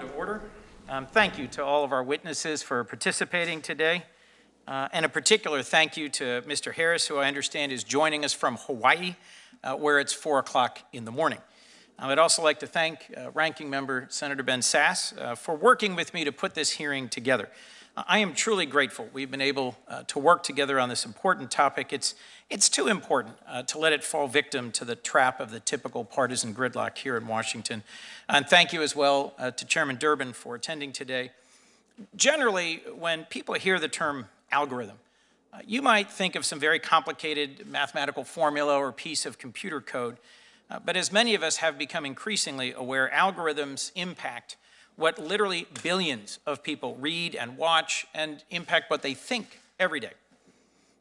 to order. Thank you to all of our witnesses for participating today. And a particular thank you to Mr. Harris, who I understand is joining us from Hawaii, where it's 4 o'clock in the morning. I'd also like to thank Ranking Member Senator Ben Sasse for working with me to put this hearing together. I am truly grateful we've been able to work together on this important topic. It's too important to let it fall victim to the trap of the typical partisan gridlock here in Washington. And thank you as well to Chairman Durbin for attending today. Generally, when people hear the term algorithm, you might think of some very complicated mathematical formula or piece of computer code. But as many of us have become increasingly aware, algorithms impact what literally billions of people read and watch and impact what they think every day.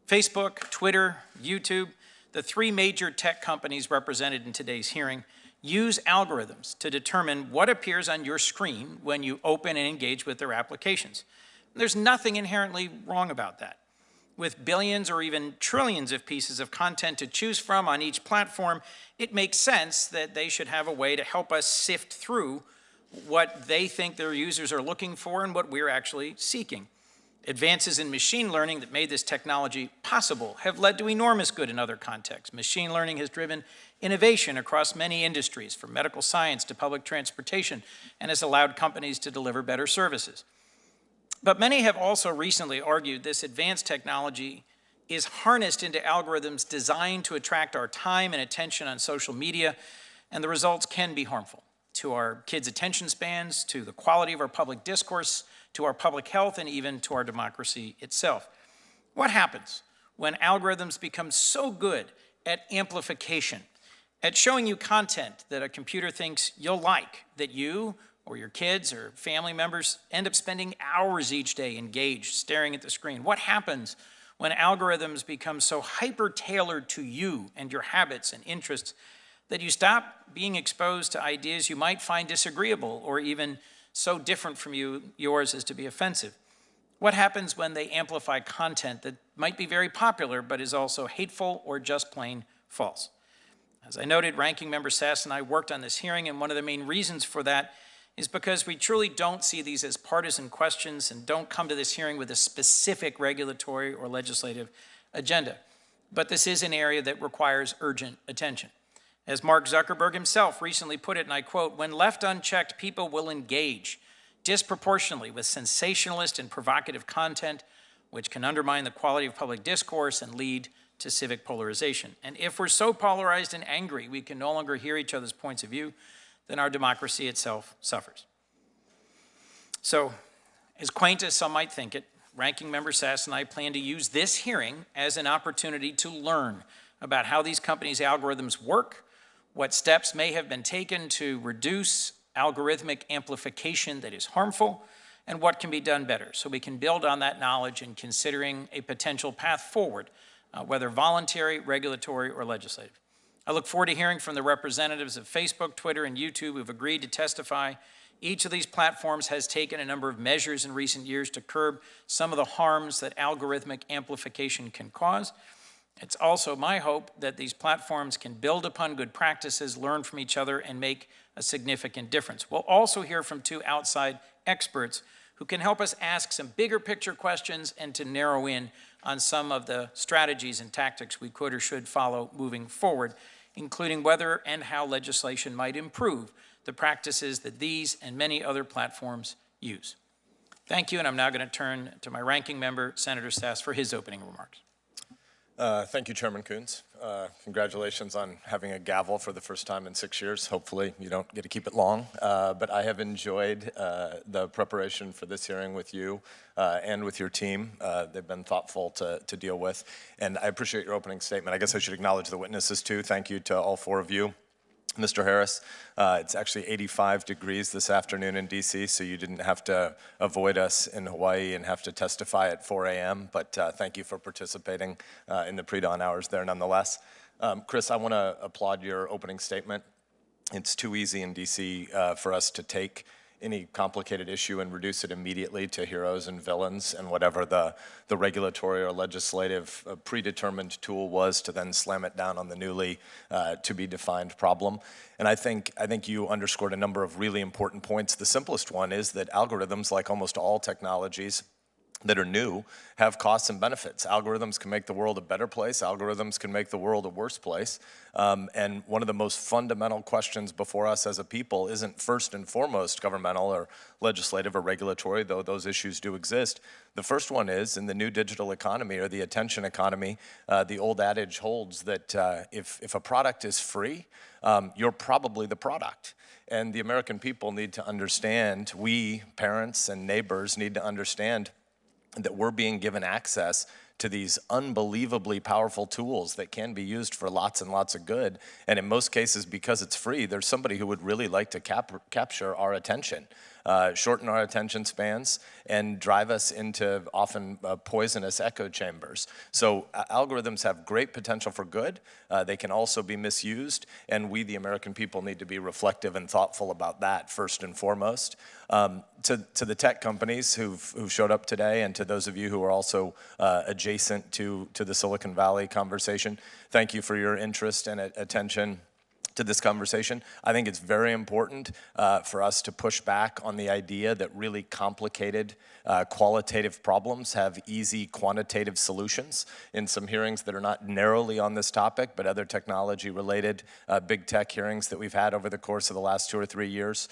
Facebook, Twitter, YouTube, the three major tech companies represented in today's hearing, use algorithms to determine what appears on your screen when you open and engage with their applications. There's nothing inherently wrong about that. With billions or even trillions of pieces of content to choose from on each platform, it makes sense that they should have a way to help us sift through what they think their users are looking for and what we're actually seeking. Advances in machine learning that made this technology possible have led to enormous good in other contexts. Machine learning has driven innovation across many industries, from medical science to public transportation, and has allowed companies to deliver better services. But many have also recently argued this advanced technology is harnessed into algorithms designed to attract our time and attention on social media, and the results can be harmful to our kids' attention spans, to the quality of our public discourse, to our public health, and even to our democracy itself. What happens when algorithms become so good at amplification, at showing you content that a computer thinks you'll like, that you or your kids or family members end up spending hours each day engaged, staring at the screen? What happens when algorithms become so hyper-tailored to you and your habits and interests that you stop being exposed to ideas you might find disagreeable or even so different from yours as to be offensive? What happens when they amplify content that might be very popular but is also hateful or just plain false? As I noted, Ranking Member Sasse and I worked on this hearing, and one of the main reasons for that is because we truly don't see these as partisan questions and don't come to this hearing with a specific regulatory or legislative agenda. But this is an area that requires urgent attention. As Mark Zuckerberg himself recently put it, and I quote, "When left unchecked, people will engage disproportionately with sensationalist and provocative content, which can undermine the quality of public discourse and lead to civic polarization. And if we're so polarized and angry we can no longer hear each other's points of view, then our democracy itself suffers." So, as quaint as some might think it, Ranking Member Sasse and I plan to use this hearing as an opportunity to learn about how these companies' algorithms work, what steps may have been taken to reduce algorithmic amplification that is harmful, and what can be done better, so we can build on that knowledge in considering a potential path forward, whether voluntary, regulatory, or legislative. I look forward to hearing from the representatives of Facebook, Twitter, and YouTube who've agreed to testify. Each of these platforms has taken a number of measures in recent years to curb some of the harms that algorithmic amplification can cause. It's also my hope that these platforms can build upon good practices, learn from each other, and make a significant difference. We'll also hear from two outside experts who can help us ask some bigger picture questions and to narrow in on some of the strategies and tactics we could or should follow moving forward, including whether and how legislation might improve the practices that these and many other platforms use. Thank you, and I'm now going to turn to my ranking member, Senator Sasse, for his opening remarks. Thank you, Chairman Coons. Congratulations on having a gavel for the first time in 6 years. Hopefully you don't get to keep it long, but I have enjoyed the preparation for this hearing with you and with your team. They've been thoughtful to deal with, and I appreciate your opening statement. I guess I should acknowledge the witnesses too. Thank you to all four of you. Mr. Harris, it's actually 85 degrees this afternoon in DC, so you didn't have to avoid us in Hawaii and have to testify at 4 a.m., but thank you for participating in the pre-dawn hours there nonetheless. Chris, I want to applaud your opening statement. It's too easy in DC for us to take any complicated issue and reduce it immediately to heroes and villains and whatever the regulatory or legislative predetermined tool was to then slam it down on the newly to be defined problem. And I think you underscored a number of really important points. The simplest one is that algorithms, like almost all technologies that are new, have costs and benefits. Algorithms can make the world a better place. Algorithms can make the world a worse place. And one of the most fundamental questions before us as a people isn't first and foremost governmental or legislative or regulatory, though those issues do exist. The first one is, in the new digital economy or the attention economy, the old adage holds that if a product is free, you're probably the product. And the American people need to understand, we, parents and neighbors, need to understand that we're being given access to these unbelievably powerful tools that can be used for lots and lots of good. And in most cases, because it's free, there's somebody who would really like to capture our attention, shorten our attention spans, and drive us into often poisonous echo chambers. So algorithms have great potential for good. They can also be misused, and we, the American people, need to be reflective and thoughtful about that first and foremost. To the tech companies who've showed up today, and to those of you who are also adjacent to the Silicon Valley conversation, thank you for your interest and attention to this conversation. I think it's very important for us to push back on the idea that really complicated qualitative problems have easy quantitative solutions. In some hearings that are not narrowly on this topic, but other technology-related big tech hearings that we've had over the course of the last 2 or 3 years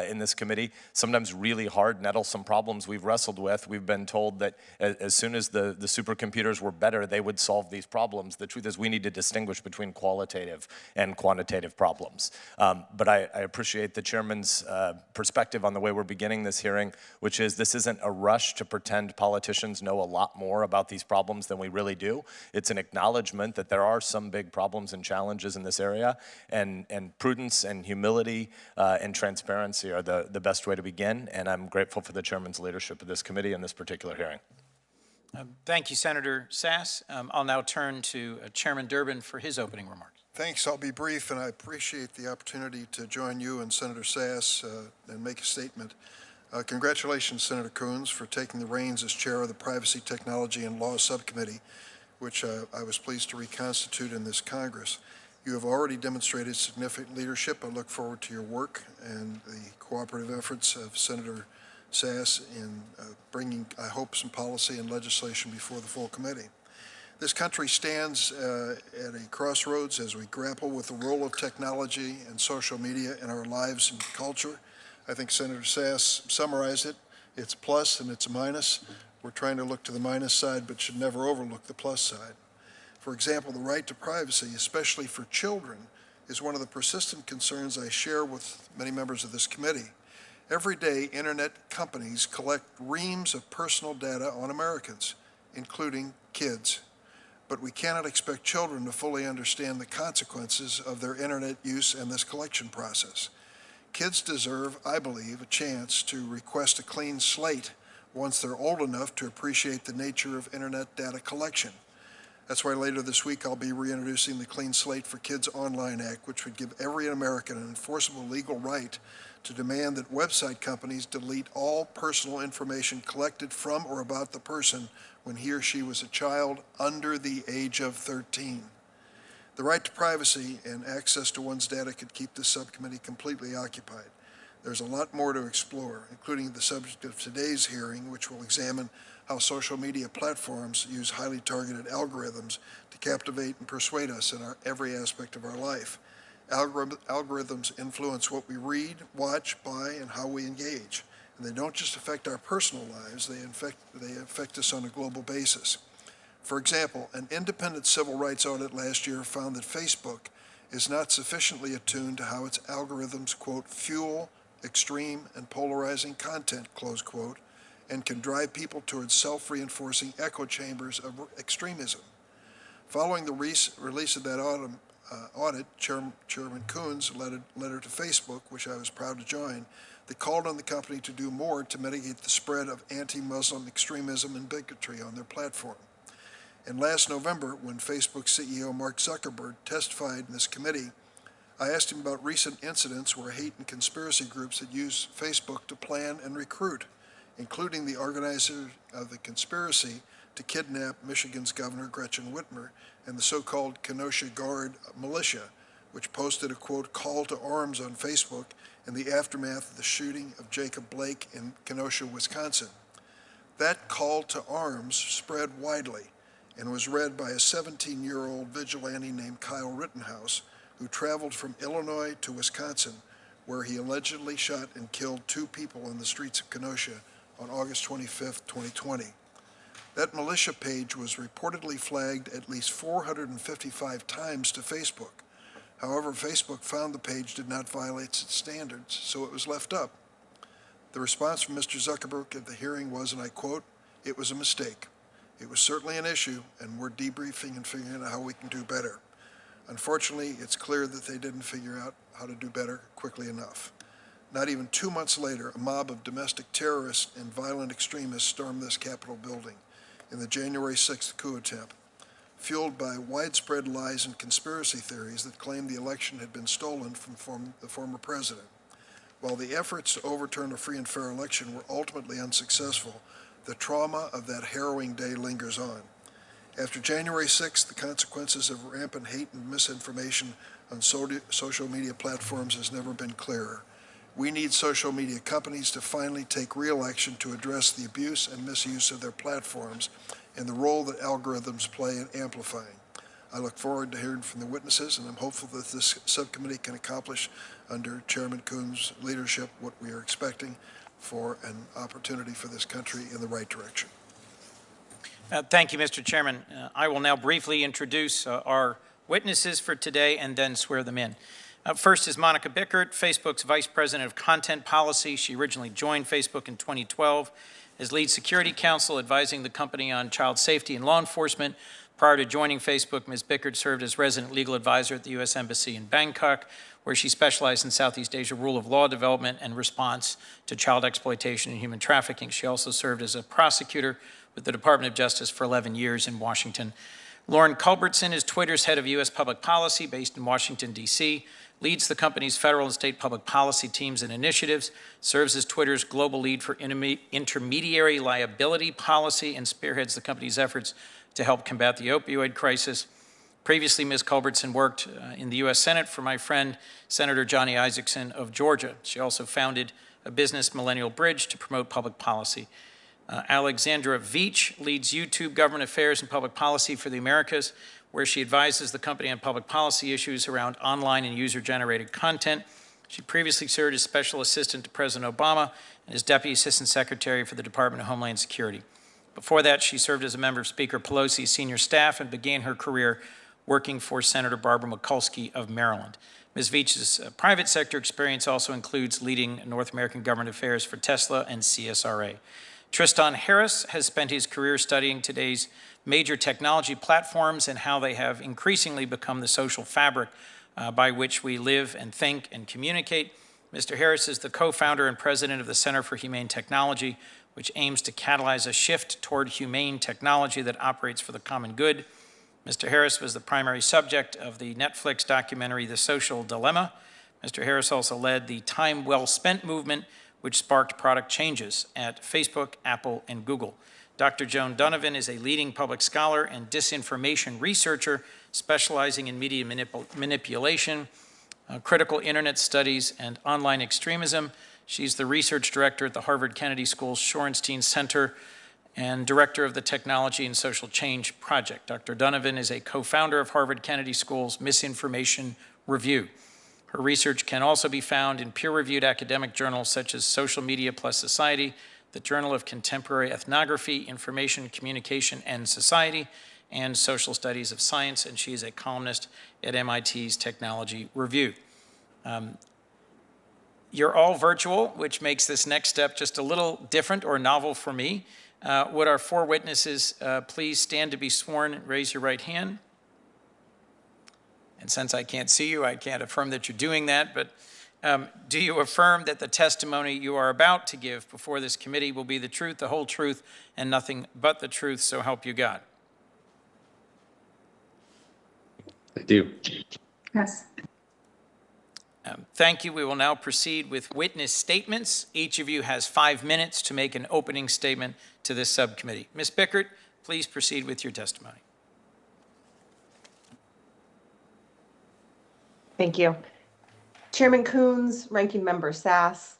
in this committee, sometimes really hard, nettlesome problems we've wrestled with. We've been told that as soon as the supercomputers were better, they would solve these problems. The truth is we need to distinguish between qualitative and quantitative problems. But I appreciate the chairman's perspective on the way we're beginning this hearing, which is this isn't a rush to pretend politicians know a lot more about these problems than we really do. It's an acknowledgement that there are some big problems and challenges in this area, and prudence and humility and transparency are the best way to begin, and I'm grateful for the chairman's leadership of this committee in this particular hearing. Thank you, Senator Sass. I'll now turn to Chairman Durbin for his opening remarks. Thanks. I'll be brief, and I appreciate the opportunity to join you and Senator Sass and make a statement. Congratulations, Senator Coons, for taking the reins as chair of the Privacy, Technology, and Law Subcommittee, which I was pleased to reconstitute in this Congress. You have already demonstrated significant leadership. I look forward to your work and the cooperative efforts of Senator Sass in bringing, I hope, some policy and legislation before the full committee. This country stands at a crossroads as we grapple with the role of technology and social media in our lives and culture. I think Senator Sass summarized it. It's plus and it's minus. We're trying to look to the minus side, but should never overlook the plus side. For example, the right to privacy, especially for children, is one of the persistent concerns I share with many members of this committee. Every day, internet companies collect reams of personal data on Americans, including kids. But we cannot expect children to fully understand the consequences of their internet use and this collection process. Kids deserve, I believe, a chance to request a clean slate once they're old enough to appreciate the nature of internet data collection. That's why later this week I'll be reintroducing the Clean Slate for Kids Online Act, which would give every American an enforceable legal right to demand that website companies delete all personal information collected from or about the person when he or she was a child under the age of 13. The right to privacy and access to one's data could keep this subcommittee completely occupied. There's a lot more to explore, including the subject of today's hearing, which will examine how social media platforms use highly targeted algorithms to captivate and persuade us in every aspect of our life. Algorithms influence what we read, watch, buy, and how we engage. And they don't just affect our personal lives, they affect us on a global basis. For example, an independent civil rights audit last year found that Facebook is not sufficiently attuned to how its algorithms, quote, fuel extreme and polarizing content, close quote, and can drive people towards self-reinforcing echo chambers of extremism. Following the release of that audit, Chairman Coons led a letter to Facebook, which I was proud to join, that called on the company to do more to mitigate the spread of anti-Muslim extremism and bigotry on their platform. And last November, when Facebook CEO Mark Zuckerberg testified in this committee I asked him about recent incidents where hate and conspiracy groups had used Facebook to plan and recruit, including the organizer of the conspiracy to kidnap Michigan's Governor Gretchen Whitmer and the so-called Kenosha Guard militia, which posted a, quote, call to arms on Facebook in the aftermath of the shooting of Jacob Blake in Kenosha, Wisconsin. That call to arms spread widely and was read by a 17-year-old vigilante named Kyle Rittenhouse, who traveled from Illinois to Wisconsin, where he allegedly shot and killed 2 people in the streets of Kenosha on August 25, 2020. That militia page was reportedly flagged at least 455 times to Facebook. However, Facebook found the page did not violate its standards, so it was left up. The response from Mr. Zuckerberg at the hearing was, and I quote, "It was a mistake. It was certainly an issue, and we're debriefing and figuring out how we can do better." Unfortunately, it's clear that they didn't figure out how to do better quickly enough. Not even 2 months later, a mob of domestic terrorists and violent extremists stormed this Capitol building in the January 6th coup attempt, fueled by widespread lies and conspiracy theories that claimed the election had been stolen from the former president. While the efforts to overturn a free and fair election were ultimately unsuccessful, the trauma of that harrowing day lingers on. After January 6th, the consequences of rampant hate and misinformation on social media platforms has never been clearer. We need social media companies to finally take real action to address the abuse and misuse of their platforms and the role that algorithms play in amplifying. I look forward to hearing from the witnesses, and I'm hopeful that this subcommittee can accomplish, under Chairman Coons' leadership, what we are expecting for an opportunity for this country in the right direction. Thank you, Mr. Chairman. I will now briefly introduce our witnesses for today and then swear them in. First is Monica Bickert, Facebook's Vice President of Content Policy. She originally joined Facebook in 2012 as lead security counsel, advising the company on child safety and law enforcement. Prior to joining Facebook, Ms. Bickert served as resident legal advisor at the U.S. Embassy in Bangkok, where she specialized in Southeast Asia rule of law development and response to child exploitation and human trafficking. She also served as a prosecutor with the Department of Justice for 11 years in Washington. Lauren Culbertson is Twitter's head of U.S. public policy based in Washington, D.C., leads the company's federal and state public policy teams and initiatives, serves as Twitter's global lead for intermediary liability policy, and spearheads the company's efforts to help combat the opioid crisis. Previously, Ms. Culbertson worked in the U.S. Senate for my friend, Senator Johnny Isakson of Georgia. She also founded a business, Millennial Bridge, to promote public policy. Alexandra Veach leads YouTube government affairs and public policy for the Americas, where she advises the company on public policy issues around online and user-generated content. She previously served as Special Assistant to President Obama and as Deputy Assistant Secretary for the Department of Homeland Security. Before that, she served as a member of Speaker Pelosi's senior staff and began her career working for Senator Barbara Mikulski of Maryland. Ms. Veach's private sector experience also includes leading North American government affairs for Tesla and CSRA. Tristan Harris has spent his career studying today's major technology platforms and how they have increasingly become the social fabric by which we live and think and communicate. Mr. Harris is the co-founder and president of the Center for Humane Technology, which aims to catalyze a shift toward humane technology that operates for the common good. Mr. Harris was the primary subject of the Netflix documentary, The Social Dilemma. Mr. Harris also led the Time Well Spent movement, which sparked product changes at Facebook, Apple, and Google. Dr. Joan Donovan is a leading public scholar and disinformation researcher specializing in media manipulation, critical internet studies, and online extremism. She's the research director at the Harvard Kennedy School's Shorenstein Center and director of the Technology and Social Change Project. Dr. Donovan is a co-founder of Harvard Kennedy School's Misinformation Review. Her research can also be found in peer-reviewed academic journals such as Social Media Plus Society, the Journal of Contemporary Ethnography, Information, Communication, and Society, and Social Studies of Science, and she is a columnist at MIT's Technology Review. You're all virtual, which makes this next step just a little different or novel for me. Would our 4 witnesses please stand to be sworn and raise your right hand? And since I can't see you, I can't affirm that you're doing that, but do you affirm that the testimony you are about to give before this committee will be the truth, the whole truth, and nothing but the truth, so help you God? I do. Yes. Thank you. We will now proceed with witness statements. Each of you has 5 minutes to make an opening statement to this subcommittee. Ms. Bickert, please proceed with your testimony. Thank you. Chairman Coons, Ranking Member Sass,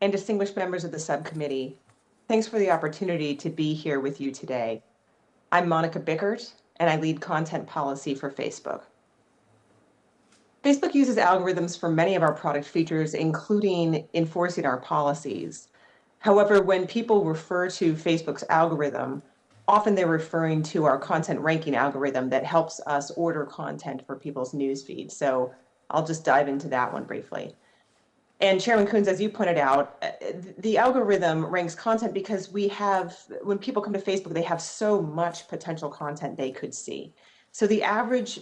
and distinguished members of the subcommittee, thanks for the opportunity to be here with you today. I'm Monica Bickert, and I lead content policy for Facebook. Facebook uses algorithms for many of our product features, including enforcing our policies. However, when people refer to Facebook's algorithm, often they're referring to our content ranking algorithm that helps us order content for people's news feeds. So I'll just dive into that one briefly. And Chairman Coons, as you pointed out, the algorithm ranks content because when people come to Facebook, they have so much potential content they could see. So the average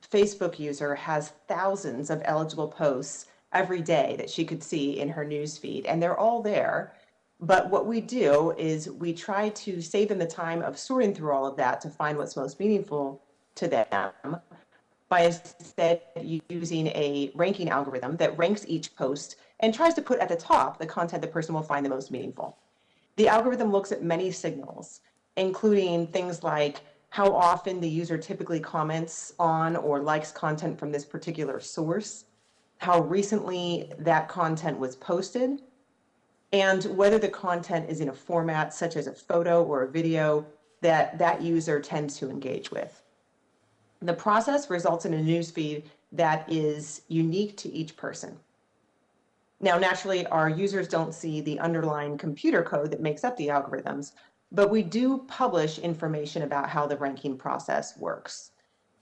Facebook user has thousands of eligible posts every day that she could see in her news feed, and they're all there. But what we do is we try to save them the time of sorting through all of that to find what's most meaningful to them by instead using a ranking algorithm that ranks each post and tries to put at the top the content the person will find the most meaningful. The algorithm looks at many signals, including things like how often the user typically comments on or likes content from this particular source, how recently that content was posted, and whether the content is in a format such as a photo or a video that that user tends to engage with. The process results in a newsfeed that is unique to each person. Now, naturally, our users don't see the underlying computer code that makes up the algorithms, but we do publish information about how the ranking process works.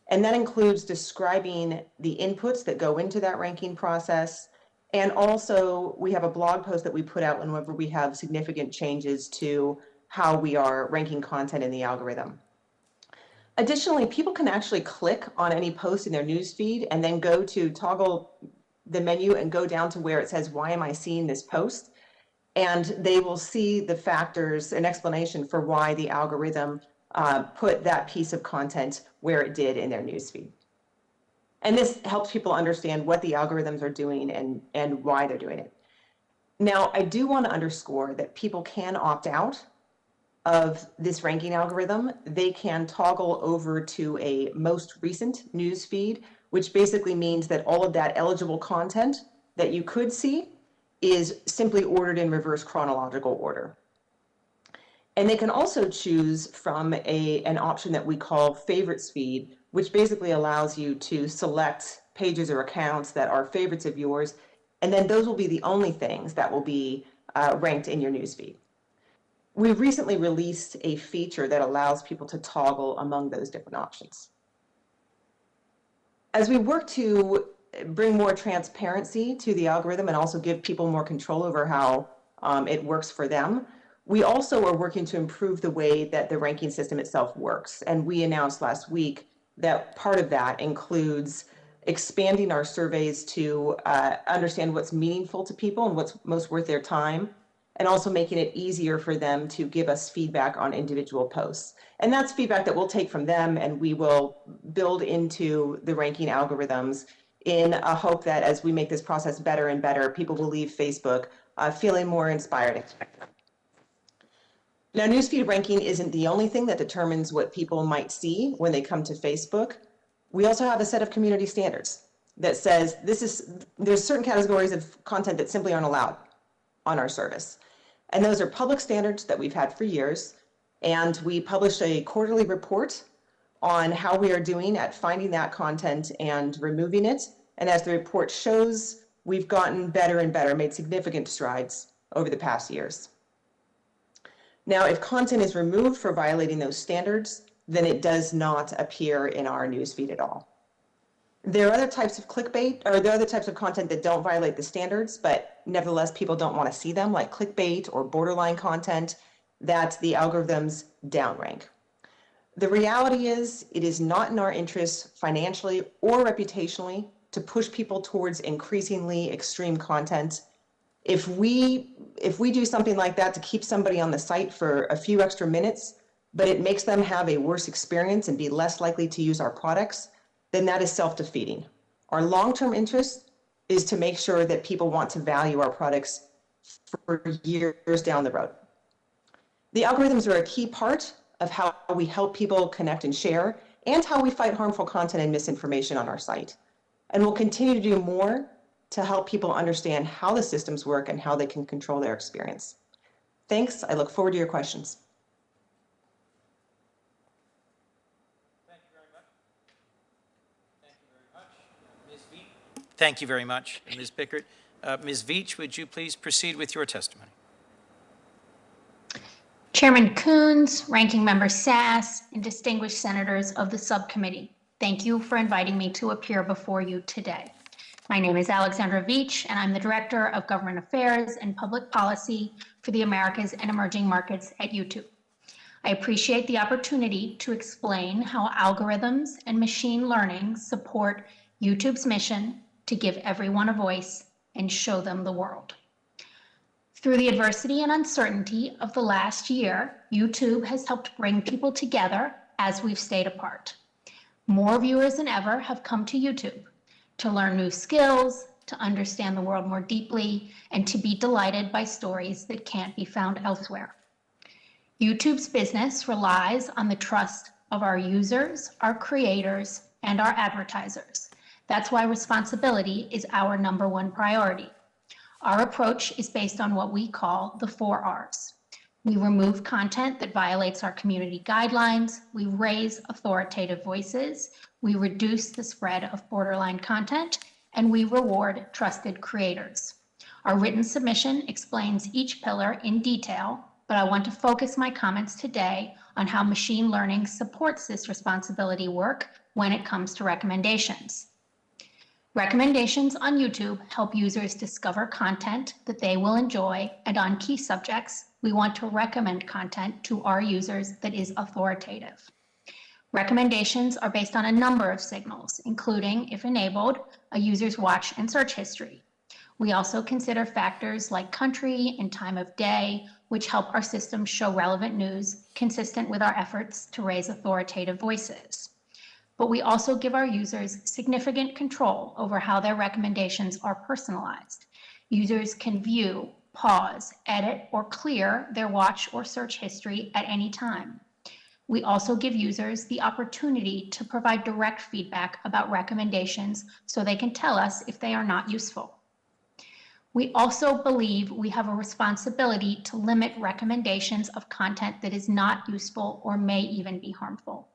And that includes describing the inputs that go into that ranking process. And also, we have a blog post that we put out whenever we have significant changes to how we are ranking content in the algorithm. Additionally, people can actually click on any post in their newsfeed and then go to toggle the menu and go down to where it says, why am I seeing this post? And they will see the factors, an explanation for why the algorithm put that piece of content where it did in their newsfeed. And this helps people understand what the algorithms are doing and why they're doing it. Now, I do want to underscore that people can opt out of this ranking algorithm. They can toggle over to a most recent news feed, which basically means that all of that eligible content that you could see is simply ordered in reverse chronological order. And they can also choose from an option that we call favorites feed, which basically allows you to select pages or accounts that are favorites of yours, and then those will be the only things that will be ranked in your newsfeed. We've recently released a feature that allows people to toggle among those different options. As we work to bring more transparency to the algorithm and also give people more control over how it works for them, we also are working to improve the way that the ranking system itself works. And we announced last week that part of that includes expanding our surveys to understand what's meaningful to people and what's most worth their time, and also making it easier for them to give us feedback on individual posts. And that's feedback that we'll take from them and we will build into the ranking algorithms in a hope that as we make this process better and better, people will leave Facebook feeling more inspired. Now, newsfeed ranking isn't the only thing that determines what people might see when they come to Facebook. We also have a set of community standards that says there's certain categories of content that simply aren't allowed on our service. And those are public standards that we've had for years. And we published a quarterly report on how we are doing at finding that content and removing it. And as the report shows, we've gotten better and better, made significant strides over the past years. Now, if content is removed for violating those standards, then it does not appear in our newsfeed at all. There are other types of clickbait, or there are other types of content that don't violate the standards, but nevertheless, people don't want to see them, like clickbait or borderline content that the algorithms downrank. The reality is, it is not in our interest financially or reputationally to push people towards increasingly extreme content. If we do something like that to keep somebody on the site for a few extra minutes, but it makes them have a worse experience and be less likely to use our products, then that is self-defeating. Our long-term interest is to make sure that people want to value our products for years down the road. The algorithms are a key part of how we help people connect and share, and how we fight harmful content and misinformation on our site. And we'll continue to do more to help people understand how the systems work and how they can control their experience. Thanks. I look forward to your questions. Thank you very much. Ms. Veach. Thank you very much, Ms. Pickert. Ms. Veach, would you please proceed with your testimony? Chairman Coons, Ranking Member Sass, and distinguished senators of the subcommittee, thank you for inviting me to appear before you today. My name is Alexandra Veach, and I'm the Director of Government Affairs and Public Policy for the Americas and Emerging Markets at YouTube. I appreciate the opportunity to explain how algorithms and machine learning support YouTube's mission to give everyone a voice and show them the world. Through the adversity and uncertainty of the last year, YouTube has helped bring people together as we've stayed apart. More viewers than ever have come to YouTube to learn new skills, to understand the world more deeply, and to be delighted by stories that can't be found elsewhere. YouTube's business relies on the trust of our users, our creators, and our advertisers. That's why responsibility is our #1 priority. Our approach is based on what we call the 4 Rs. We remove content that violates our community guidelines, we raise authoritative voices, we reduce the spread of borderline content, and we reward trusted creators. Our written submission explains each pillar in detail, but I want to focus my comments today on how machine learning supports this responsibility work when it comes to recommendations. Recommendations on YouTube help users discover content that they will enjoy, and on key subjects, we want to recommend content to our users that is authoritative. Recommendations are based on a number of signals, including, if enabled, a user's watch and search history. We also consider factors like country and time of day, which help our system show relevant news consistent with our efforts to raise authoritative voices. But we also give our users significant control over how their recommendations are personalized. Users can view, pause, edit, or clear their watch or search history at any time. We also give users the opportunity to provide direct feedback about recommendations so they can tell us if they are not useful. We also believe we have a responsibility to limit recommendations of content that is not useful or may even be harmful.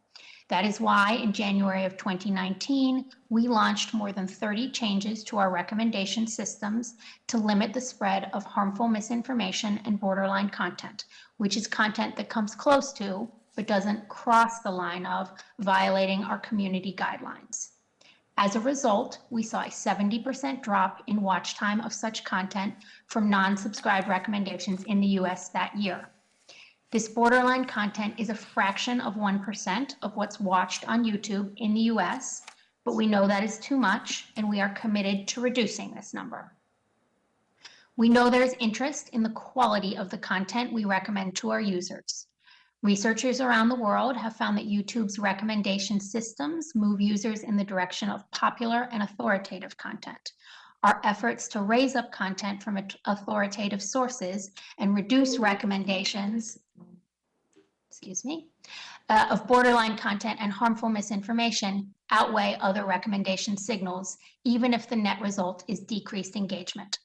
That is why in January of 2019, we launched more than 30 changes to our recommendation systems to limit the spread of harmful misinformation and borderline content, which is content that comes close to, but doesn't cross the line of, violating our community guidelines. As a result, we saw a 70% drop in watch time of such content from non-subscribed recommendations in the US that year. This borderline content is a fraction of 1% of what's watched on YouTube in the US, but we know that is too much, and we are committed to reducing this number. We know there's interest in the quality of the content we recommend to our users. Researchers around the world have found that YouTube's recommendation systems move users in the direction of popular and authoritative content. Our efforts to raise up content from authoritative sources and reduce recommendations of borderline content and harmful misinformation outweigh other recommendation signals, even if the net result is decreased engagement.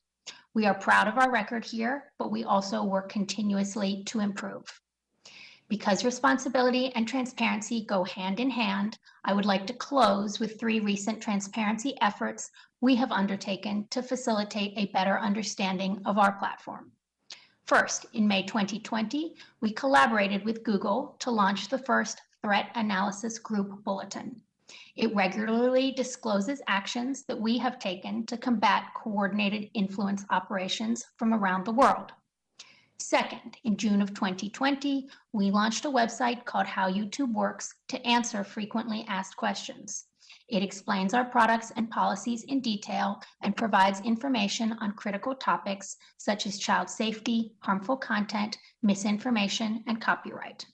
We are proud of our record here, but we also work continuously to improve. Because responsibility and transparency go hand in hand, I would like to close with 3 recent transparency efforts we have undertaken to facilitate a better understanding of our platform. First, in May 2020, we collaborated with Google to launch the first Threat Analysis Group Bulletin. It regularly discloses actions that we have taken to combat coordinated influence operations from around the world. Second, in June of 2020, we launched a website called How YouTube Works to answer frequently asked questions. It explains our products and policies in detail and provides information on critical topics such as child safety, harmful content, misinformation, and copyright.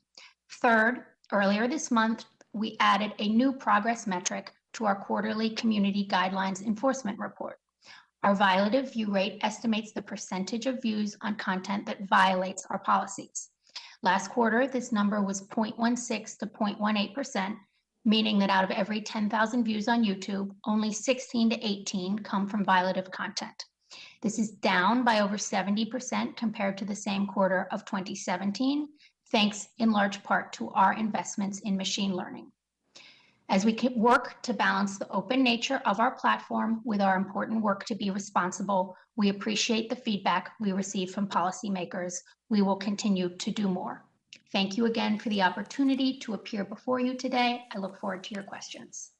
Third, earlier this month, we added a new progress metric to our quarterly community guidelines enforcement report. Our violative view rate estimates the percentage of views on content that violates our policies. Last quarter, this number was 0.16 to 0.18%, meaning that out of every 10,000 views on YouTube, only 16 to 18 come from violative content. This is down by over 70% compared to the same quarter of 2017, thanks in large part to our investments in machine learning. As we work to balance the open nature of our platform with our important work to be responsible, we appreciate the feedback we receive from policymakers. We will continue to do more. Thank you again for the opportunity to appear before you today. I look forward to your questions.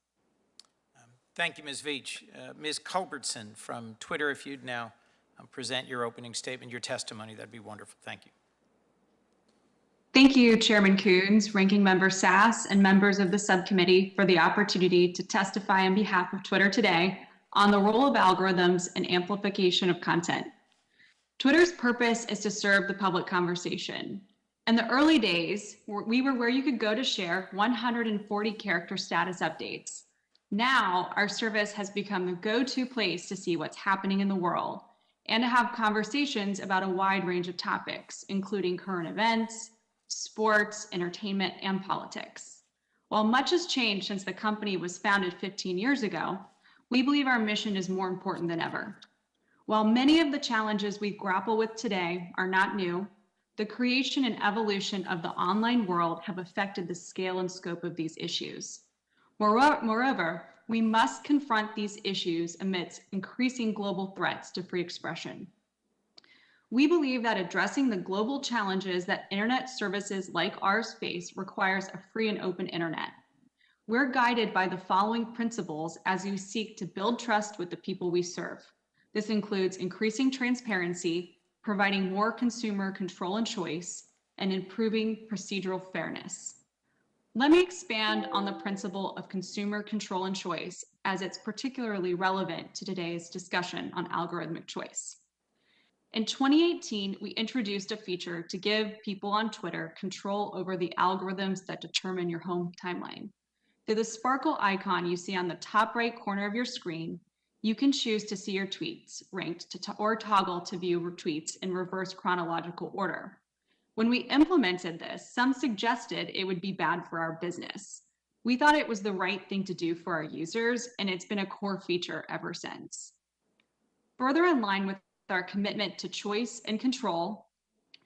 Thank you, Ms. Veach. Ms. Culbertson from Twitter, if you'd now present your opening statement, your testimony, that'd be wonderful. Thank you. Thank you, Chairman Coons, Ranking Member Sass, and members of the subcommittee for the opportunity to testify on behalf of Twitter today on the role of algorithms and amplification of content. Twitter's purpose is to serve the public conversation. In the early days, we were where you could go to share 140 character status updates. Now, our service has become the go-to place to see what's happening in the world and to have conversations about a wide range of topics, including current events, sports, entertainment, and politics. While much has changed since the company was founded 15 years ago, we believe our mission is more important than ever. While many of the challenges we grapple with today are not new, the creation and evolution of the online world have affected the scale and scope of these issues. Moreover, we must confront these issues amidst increasing global threats to free expression. We believe that addressing the global challenges that internet services like ours face requires a free and open internet. We're guided by the following principles as we seek to build trust with the people we serve. This includes increasing transparency, providing more consumer control and choice, and improving procedural fairness. Let me expand on the principle of consumer control and choice, as it's particularly relevant to today's discussion on algorithmic choice. In 2018, we introduced a feature to give people on Twitter control over the algorithms that determine your home timeline. Through the sparkle icon you see on the top right corner of your screen, you can choose to see your tweets ranked or toggle to view tweets in reverse chronological order. When we implemented this, some suggested it would be bad for our business. We thought it was the right thing to do for our users, and it's been a core feature ever since. Further in line with our commitment to choice and control,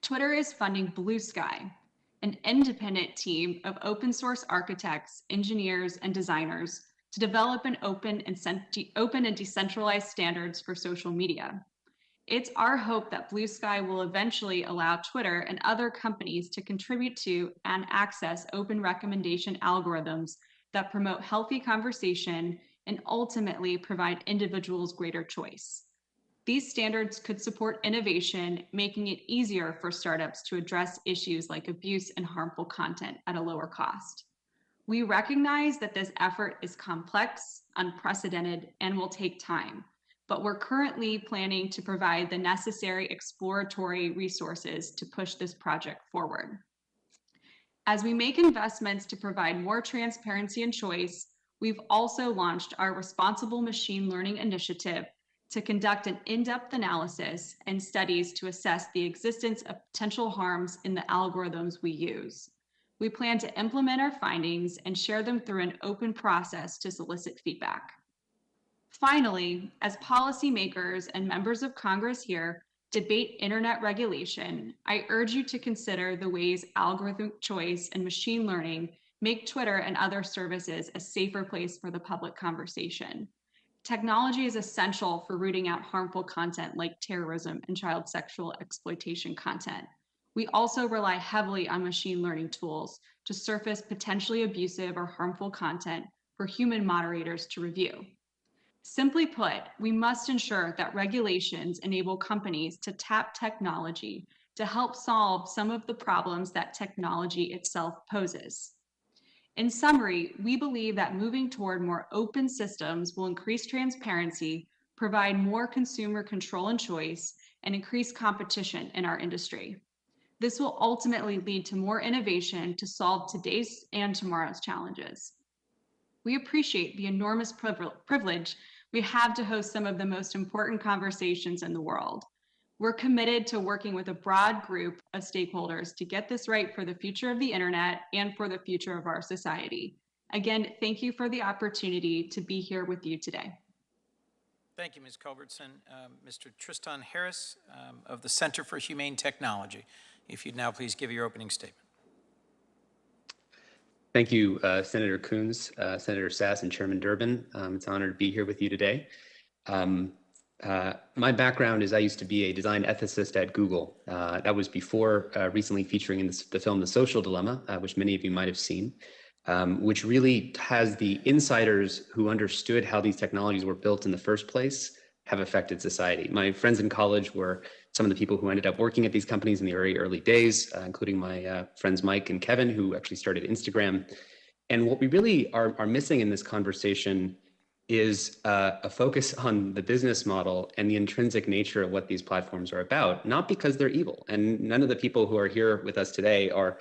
Twitter is funding Blue Sky, an independent team of open source architects, engineers, and designers to develop an open and decentralized standards for social media. It's our hope that Blue Sky will eventually allow Twitter and other companies to contribute to and access open recommendation algorithms that promote healthy conversation and ultimately provide individuals greater choice. These standards could support innovation, making it easier for startups to address issues like abuse and harmful content at a lower cost. We recognize that this effort is complex, unprecedented, and will take time, but we're currently planning to provide the necessary exploratory resources to push this project forward. As we make investments to provide more transparency and choice, we've also launched our Responsible Machine Learning Initiative to conduct an in-depth analysis and studies to assess the existence of potential harms in the algorithms we use. We plan to implement our findings and share them through an open process to solicit feedback. Finally, as policymakers and members of Congress here debate internet regulation, I urge you to consider the ways algorithmic choice and machine learning make Twitter and other services a safer place for the public conversation. Technology is essential for rooting out harmful content like terrorism and child sexual exploitation content. We also rely heavily on machine learning tools to surface potentially abusive or harmful content for human moderators to review. Simply put, we must ensure that regulations enable companies to tap technology to help solve some of the problems that technology itself poses. In summary, we believe that moving toward more open systems will increase transparency, provide more consumer control and choice, and increase competition in our industry. This will ultimately lead to more innovation to solve today's and tomorrow's challenges. We appreciate the enormous privilege We have to host some of the most important conversations in the world. We're committed to working with a broad group of stakeholders to get this right for the future of the internet and for the future of our society. Again, thank you for the opportunity to be here with you today. Thank you, Ms. Culbertson. Mr. Tristan Harris of the Center for Humane Technology, if you'd now please give your opening statement. Thank you, Senator Coons, Senator Sass, and Chairman Durbin. It's an honor to be here with you today. My background is I used to be a design ethicist at Google. That was before recently featuring in the film The Social Dilemma, which many of you might have seen, which really has the insiders who understood how these technologies were built in the first place have affected society. My friends in college were some of the people who ended up working at these companies in the very early days, including my friends Mike and Kevin, who actually started Instagram. And what we really are missing in this conversation is a focus on the business model and the intrinsic nature of what these platforms are about, not because they're evil. And none of the people who are here with us today are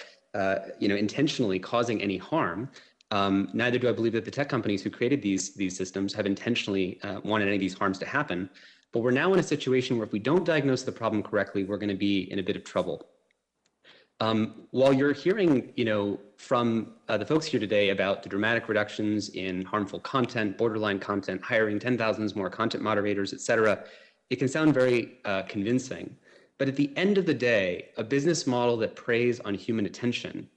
intentionally causing any harm. Neither do I believe that the tech companies who created these systems have intentionally wanted any of these harms to happen. But we're now in a situation where if we don't diagnose the problem correctly, we're going to be in a bit of trouble. While you're hearing, from the folks here today about the dramatic reductions in harmful content, borderline content, hiring 10,000 more content moderators, et cetera, it can sound very convincing. But at the end of the day, a business model that preys on human attention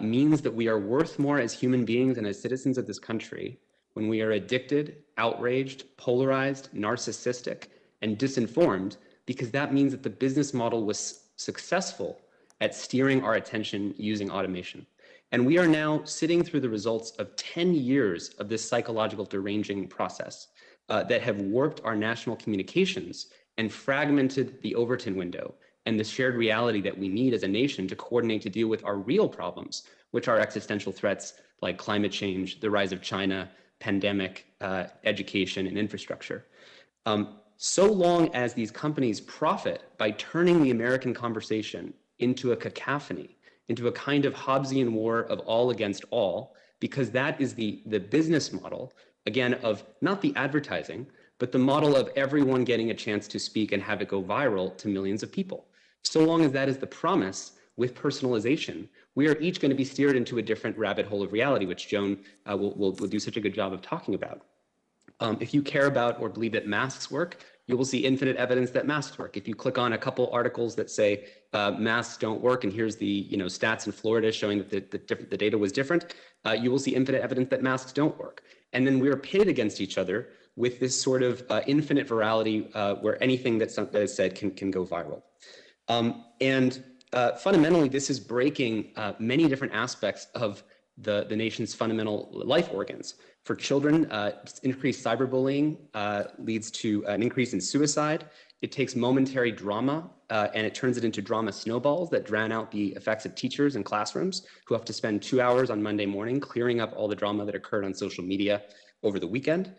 means that we are worth more as human beings and as citizens of this country when we are addicted, outraged, polarized, narcissistic, and disinformed, because that means that the business model was successful at steering our attention using automation. And we are now sitting through the results of 10 years of this psychological deranging process that have warped our national communications and fragmented the Overton window and the shared reality that we need as a nation to coordinate to deal with our real problems, which are existential threats like climate change, the rise of China, pandemic, education, and infrastructure. So long as these companies profit by turning the American conversation into a cacophony, into a kind of Hobbesian war of all against all, because that is the business model, again, of not the advertising, but the model of everyone getting a chance to speak and have it go viral to millions of people. So long as that is the promise with personalization, we are each going to be steered into a different rabbit hole of reality, which Joan will do such a good job of talking about. If you care about or believe that masks work, you will see infinite evidence that masks work. If you click on a couple articles that say masks don't work, and here's the stats in Florida showing that the data was different, you will see infinite evidence that masks don't work. And then we are pitted against each other with this sort of infinite virality where anything that is said can go viral. Fundamentally, this is breaking many different aspects of the nation's fundamental life organs. For children, increased cyberbullying leads to an increase in suicide. It takes momentary drama and it turns it into drama snowballs that drown out the effects of teachers in classrooms who have to spend 2 hours on Monday morning clearing up all the drama that occurred on social media over the weekend.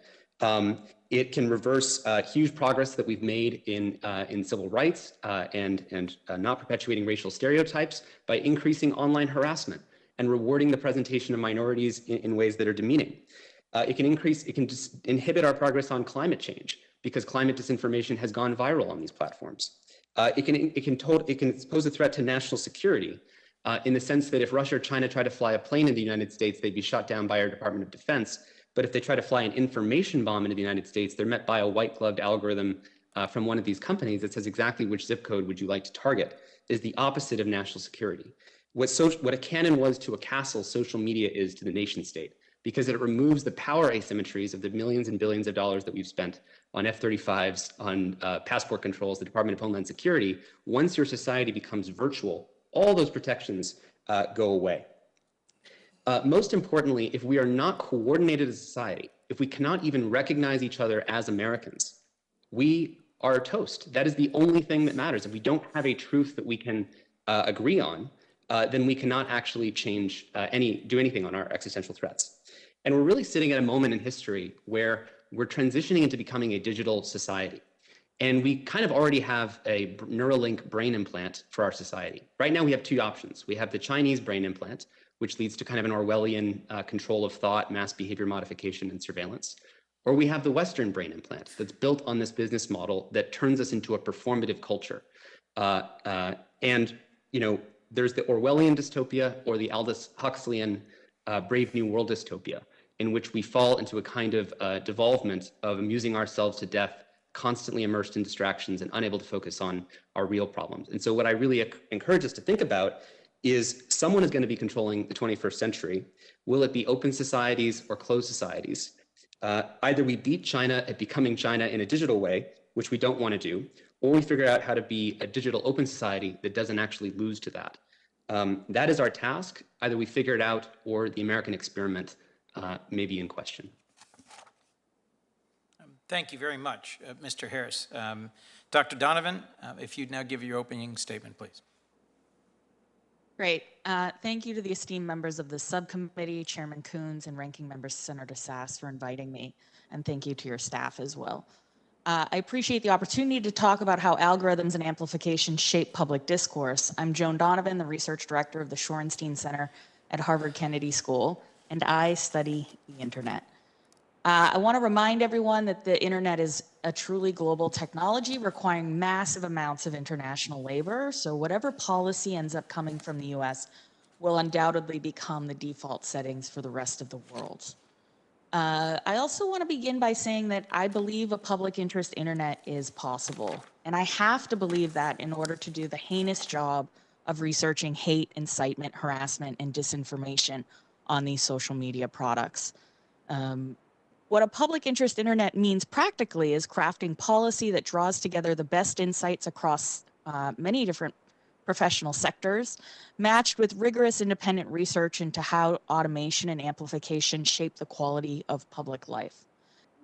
It can reverse huge progress that we've made in civil rights and not perpetuating racial stereotypes by increasing online harassment and rewarding the presentation of minorities in ways that are demeaning. It can just inhibit our progress on climate change because climate disinformation has gone viral on these platforms. It can pose a threat to national security in the sense that if Russia or China try to fly a plane into the United States, they'd be shot down by our Department of Defense. But if they try to fly an information bomb into the United States, they're met by a white-gloved algorithm from one of these companies that says exactly which zip code would you like to target. It is the opposite of national security. What a cannon was to a castle, social media is to the nation state, because it removes the power asymmetries of the millions and billions of dollars that we've spent on F-35s, on passport controls, the Department of Homeland Security. Once your society becomes virtual, all those protections go away. Most importantly, if we are not coordinated as a society, if we cannot even recognize each other as Americans, we are toast. That is the only thing that matters. If we don't have a truth that we can agree on, then we cannot actually do anything on our existential threats. And we're really sitting at a moment in history where we're transitioning into becoming a digital society. And we kind of already have a Neuralink brain implant for our society. Right now we have two options. We have the Chinese brain implant, which leads to kind of an Orwellian control of thought, mass behavior modification, and surveillance. Or we have the Western brain implant that's built on this business model that turns us into a performative culture. And, you know, there's the Orwellian dystopia or the Aldous Huxleyan Brave New World dystopia, in which we fall into a kind of devolvement of amusing ourselves to death, constantly immersed in distractions and unable to focus on our real problems. And so what I really encourage us to think about is someone is going to be controlling the 21st century. Will it be open societies or closed societies? Either we beat China at becoming China in a digital way, which we don't want to do, or we figure out how to be a digital open society that doesn't actually lose to that. That is our task. Either we figure it out or the American experiment may be in question. Thank you very much, Mr. Harris. Dr. Donovan, if you'd now give your opening statement, please. Great. Thank you to the esteemed members of the subcommittee, Chairman Coons and Ranking Member Senator Sass for inviting me, and thank you to your staff as well. I appreciate the opportunity to talk about how algorithms and amplification shape public discourse. I'm Joan Donovan, the Research Director of the Shorenstein Center at Harvard Kennedy School, and I study the internet. I want to remind everyone that the internet is a truly global technology requiring massive amounts of international labor. So whatever policy ends up coming from the US will undoubtedly become the default settings for the rest of the world. I also want to begin by saying that I believe a public interest internet is possible. And I have to believe that in order to do the heinous job of researching hate, incitement, harassment, and disinformation on these social media products. What a public interest internet means practically is crafting policy that draws together the best insights across many different professional sectors, matched with rigorous independent research into how automation and amplification shape the quality of public life.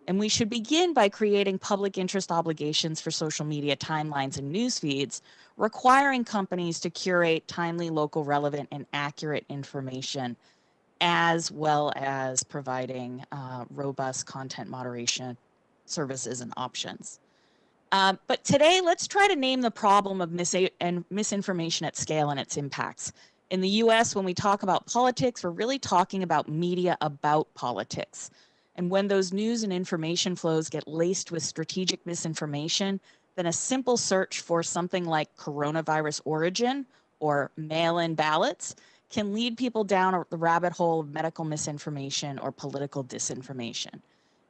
And we should begin by creating public interest obligations for social media timelines and news feeds, requiring companies to curate timely, local, relevant, and accurate information, as well as providing robust content moderation services and options. But today, let's try to name the problem of misinformation at scale and its impacts. In the US, when we talk about politics, we're really talking about media about politics. And when those news and information flows get laced with strategic misinformation, then a simple search for something like coronavirus origin or mail-in ballots can lead people down the rabbit hole of medical misinformation or political disinformation.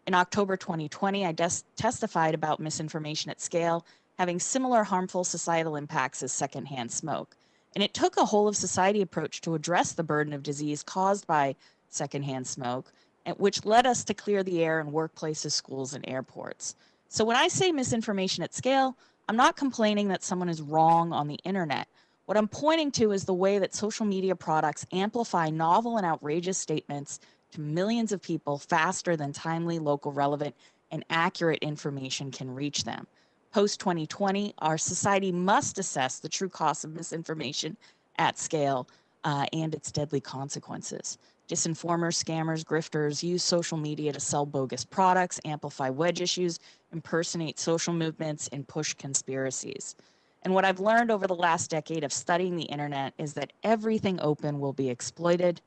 In October 2020, I testified about misinformation at scale having similar harmful societal impacts as secondhand smoke. And it took a whole of society approach to address the burden of disease caused by secondhand smoke, which led us to clear the air in workplaces, schools, and airports. So when I say misinformation at scale, I'm not complaining that someone is wrong on the internet. What I'm pointing to is the way that social media products amplify novel and outrageous statements to millions of people faster than timely, local, relevant, and accurate information can reach them. Post-2020, our society must assess the true cost of misinformation at scale and its deadly consequences. Disinformers, scammers, grifters use social media to sell bogus products, amplify wedge issues, impersonate social movements, and push conspiracies. And what I've learned over the last decade of studying the internet is that everything open will be exploited.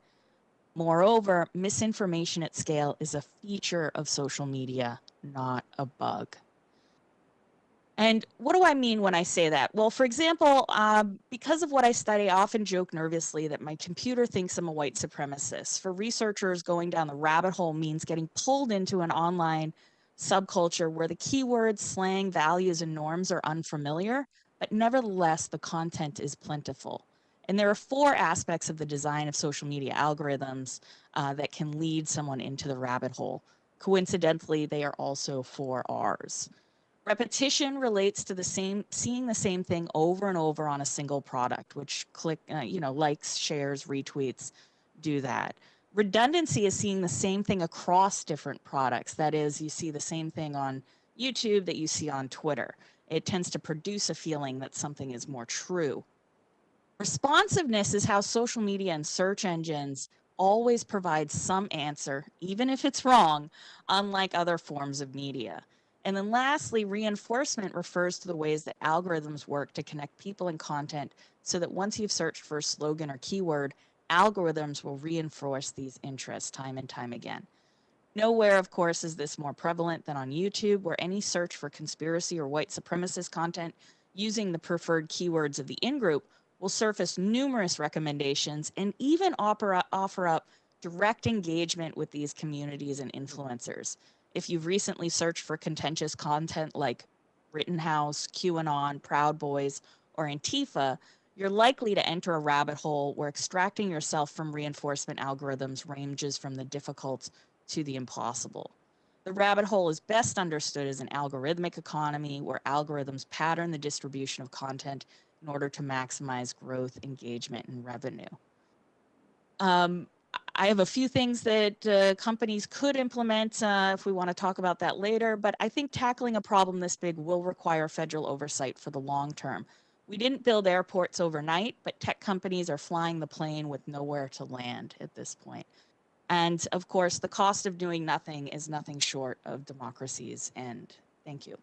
Moreover, misinformation at scale is a feature of social media, not a bug. And what do I mean when I say that? Well, for example, because of what I study, I often joke nervously that my computer thinks I'm a white supremacist. For researchers, going down the rabbit hole means getting pulled into an online subculture where the keywords, slang, values, and norms are unfamiliar, but nevertheless, the content is plentiful. And there are 4 aspects of the design of social media algorithms that can lead someone into the rabbit hole. Coincidentally, they are also 4 R's. Repetition relates to seeing the same thing over and over on a single product, which likes, shares, retweets, do that. Redundancy is seeing the same thing across different products. That is, you see the same thing on YouTube that you see on Twitter. It tends to produce a feeling that something is more true. Responsiveness is how social media and search engines always provide some answer, even if it's wrong, unlike other forms of media. And then lastly, reinforcement refers to the ways that algorithms work to connect people and content so that once you've searched for a slogan or keyword, algorithms will reinforce these interests time and time again. Nowhere, of course, is this more prevalent than on YouTube, where any search for conspiracy or white supremacist content using the preferred keywords of the in-group will surface numerous recommendations and even offer up direct engagement with these communities and influencers. If you've recently searched for contentious content like Rittenhouse, QAnon, Proud Boys, or Antifa, you're likely to enter a rabbit hole where extracting yourself from reinforcement algorithms ranges from the difficult to the impossible. The rabbit hole is best understood as an algorithmic economy where algorithms pattern the distribution of content in order to maximize growth, engagement, and revenue. I have a few things that companies could implement if we want to talk about that later, but I think tackling a problem this big will require federal oversight for the long term. We didn't build airports overnight, but tech companies are flying the plane with nowhere to land at this point. And of course, the cost of doing nothing is nothing short of democracy's end. Thank you.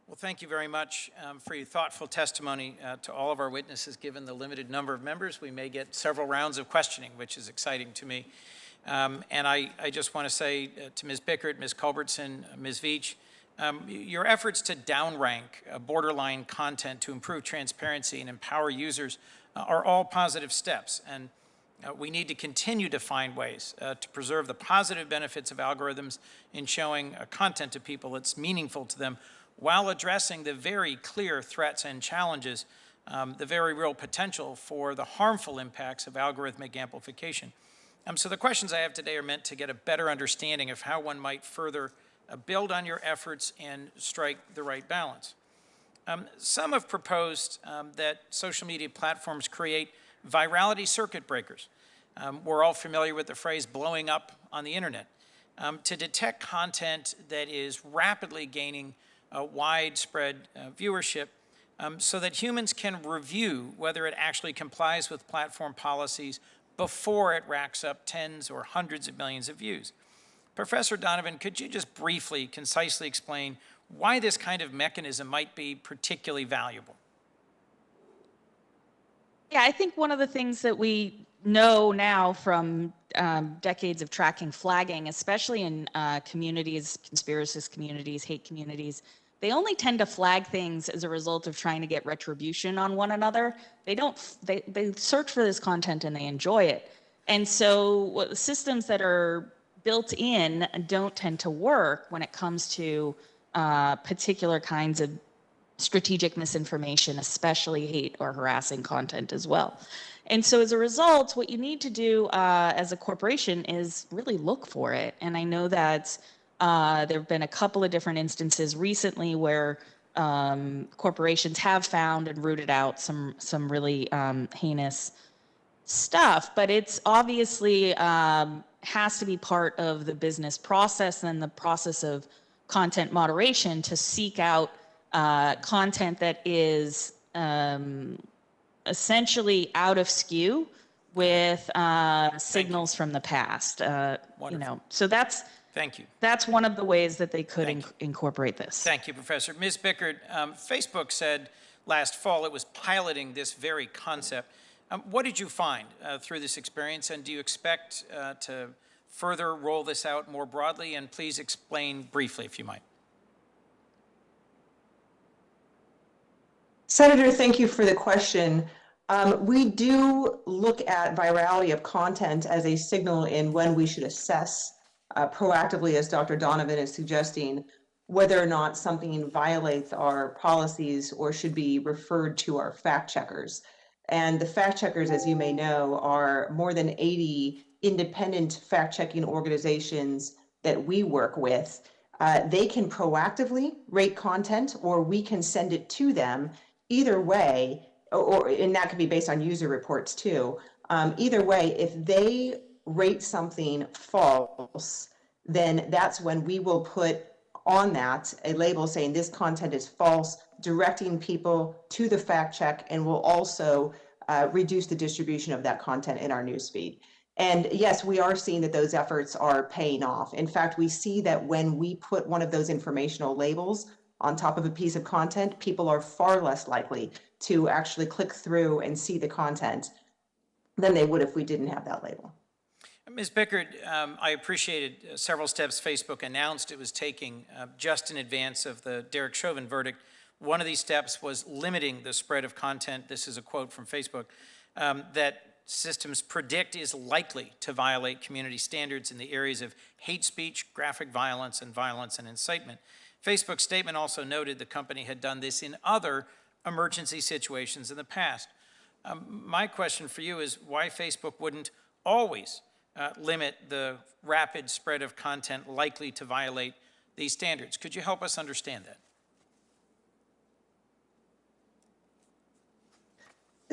Well, thank you very much for your thoughtful testimony to all of our witnesses. Given the limited number of members, we may get several rounds of questioning, which is exciting to me. And I just want to say to Ms. Bickert, Ms. Culbertson, Ms. Veach, your efforts to downrank borderline content to improve transparency and empower users are all positive steps. And we need to continue to find ways to preserve the positive benefits of algorithms in showing content to people that's meaningful to them, while addressing the very clear threats and challenges, the very real potential for the harmful impacts of algorithmic amplification. So the questions I have today are meant to get a better understanding of how one might further build on your efforts and strike the right balance. Some have proposed that social media platforms create virality circuit breakers. We're all familiar with the phrase blowing up on the internet, to detect content that is rapidly gaining widespread viewership so that humans can review whether it actually complies with platform policies before it racks up tens or hundreds of millions of views. Professor Donovan, could you just briefly, concisely explain why this kind of mechanism might be particularly valuable? Yeah, I think one of the things that we know now from decades of tracking flagging, especially in communities, conspiracist communities, hate communities, they only tend to flag things as a result of trying to get retribution on one another. They search for this content and they enjoy it. And so systems that are built in don't tend to work when it comes to particular kinds of strategic misinformation, especially hate or harassing content as well. And so as a result, what you need to do as a corporation is really look for it. And I know that there have been a couple of different instances recently where corporations have found and rooted out some really heinous stuff, but it's obviously has to be part of the business process and the process of content moderation to seek out content that is essentially out of skew with signals from the past. You know, so that's Thank you. That's one of the ways that they could incorporate this. Thank you, Professor. Ms. Bickert, Facebook said last fall it was piloting this very concept. What did you find through this experience, and do you expect to further roll this out more broadly? And please explain briefly, if you might. Senator, thank you for the question. We do look at virality of content as a signal in when we should assess proactively, as Dr. Donovan is suggesting, whether or not something violates our policies or should be referred to our fact checkers. And the fact checkers, as you may know, are more than 80 independent fact-checking organizations that we work with. They can proactively rate content, or we can send it to them. Either way, and that could be based on user reports too. Either way, if they rate something false, then that's when we will put on that a label saying this content is false, directing people to the fact check, and will also reduce the distribution of that content in our newsfeed. And yes, we are seeing that those efforts are paying off. In fact, we see that when we put one of those informational labels on top of a piece of content, people are far less likely to actually click through and see the content. than they would if we didn't have that label. Ms. Bickert, I appreciated several steps Facebook announced it was taking just in advance of the Derek Chauvin verdict. One of these steps was limiting the spread of content, this is a quote from Facebook, that systems predict is likely to violate community standards in the areas of hate speech, graphic violence and incitement. Facebook's statement also noted the company had done this in other emergency situations in the past. My question for you is why Facebook wouldn't always limit the rapid spread of content likely to violate these standards. Could you help us understand that?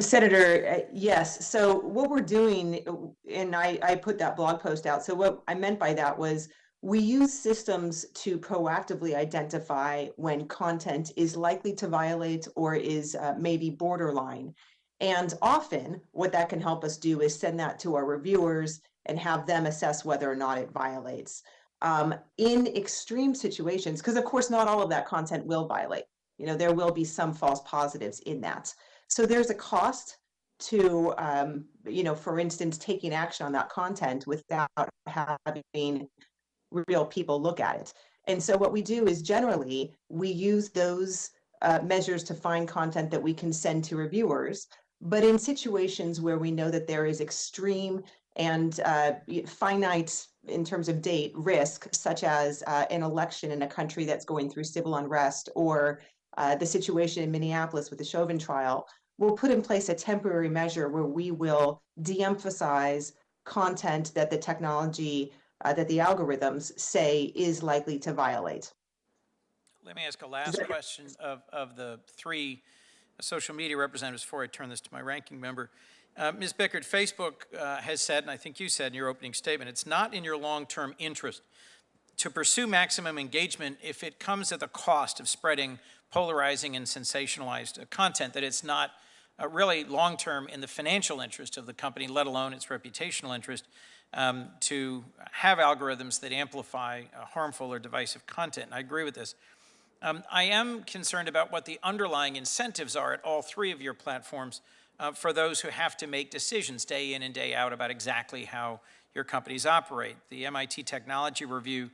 Senator, yes. So what we're doing, and I put that blog post out. So what I meant by that was we use systems to proactively identify when content is likely to violate or is maybe borderline. And often what that can help us do is send that to our reviewers and have them assess whether or not it violates. In extreme situations, because of course not all of that content will violate. You know, there will be some false positives in that. So there's a cost to, you know, for instance, taking action on that content without having real people look at it. And so what we do is generally we use those measures to find content that we can send to reviewers. But in situations where we know that there is extreme and finite in terms of date risk, such as an election in a country that's going through civil unrest, or the situation in Minneapolis with the Chauvin trial, we'll put in place a temporary measure where we will de-emphasize content that the technology, that the algorithms say is likely to violate. Let me ask a last question of the three social media representatives before I turn this to my ranking member. Ms. Bickert, Facebook has said, and I think you said in your opening statement, it's not in your long-term interest to pursue maximum engagement if it comes at the cost of spreading polarizing and sensationalized content, that it's not really long-term in the financial interest of the company, let alone its reputational interest, to have algorithms that amplify harmful or divisive content. And I agree with this. I am concerned about what the underlying incentives are at all three of your platforms for those who have to make decisions day in and day out about exactly how your companies operate. The MIT Technology Review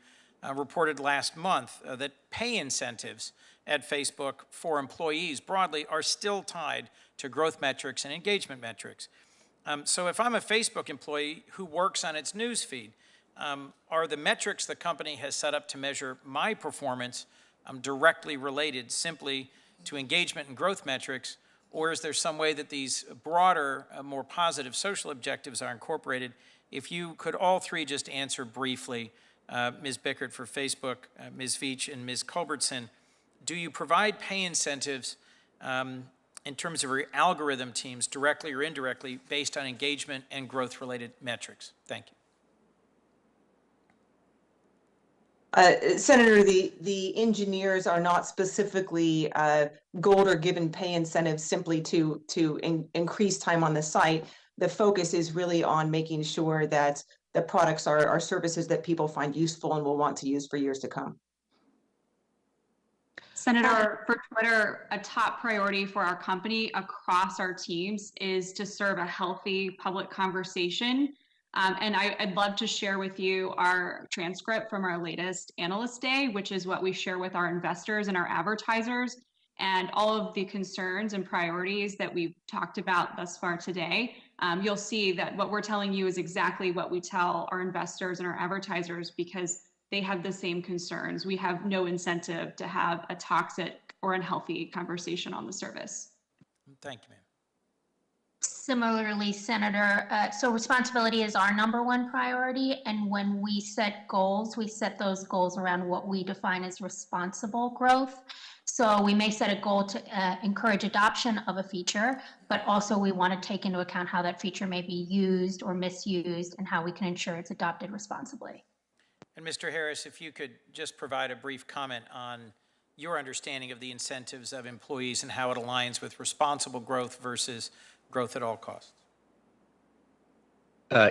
reported last month that pay incentives at Facebook for employees broadly are still tied to growth metrics and engagement metrics. So if I'm a Facebook employee who works on its news feed, are the metrics the company has set up to measure my performance directly related simply to engagement and growth metrics, or is there some way that these broader, more positive social objectives are incorporated? If you could all three just answer briefly, Ms. Bickert for Facebook, Ms. Veach, and Ms. Culbertson, do you provide pay incentives in terms of your algorithm teams directly or indirectly based on engagement and growth-related metrics? Thank you. Senator, the engineers are not specifically gold or given pay incentives simply to increase time on the site. The focus is really on making sure that the products are services that people find useful and will want to use for years to come. Senator, for Twitter, a top priority for our company across our teams is to serve a healthy public conversation. And I'd love to share with you our transcript from our latest Analyst Day, which is what we share with our investors and our advertisers, and all of the concerns and priorities that we've talked about thus far today. You'll see that what we're telling you is exactly what we tell our investors and our advertisers, because they have the same concerns. We have no incentive to have a toxic or unhealthy conversation on the service. Thank you, ma'am. Similarly, Senator, so responsibility is our #1 priority, and when we set goals, we set those goals around what we define as responsible growth. So we may set a goal to encourage adoption of a feature, but also we want to take into account how that feature may be used or misused and how we can ensure it's adopted responsibly. And Mr. Harris, if you could just provide a brief comment on your understanding of the incentives of employees and how it aligns with responsible growth versus growth at all costs.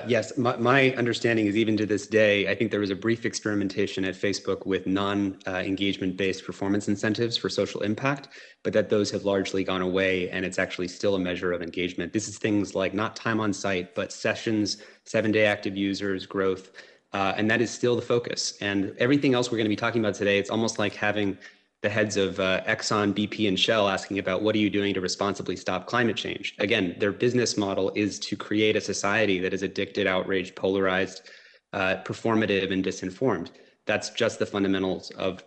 Yes, my understanding is even to this day, I think there was a brief experimentation at Facebook with non-engagement-based performance incentives for social impact, but that those have largely gone away, and it's actually still a measure of engagement. This is things like not time on site, but sessions, 7-day active users, growth, and that is still the focus. And everything else we're going to be talking about today, it's almost like having the heads of Exxon, BP, and Shell asking about what are you doing to responsibly stop climate change? Again, their business model is to create a society that is addicted, outraged, polarized, performative, and disinformed. That's just the fundamentals of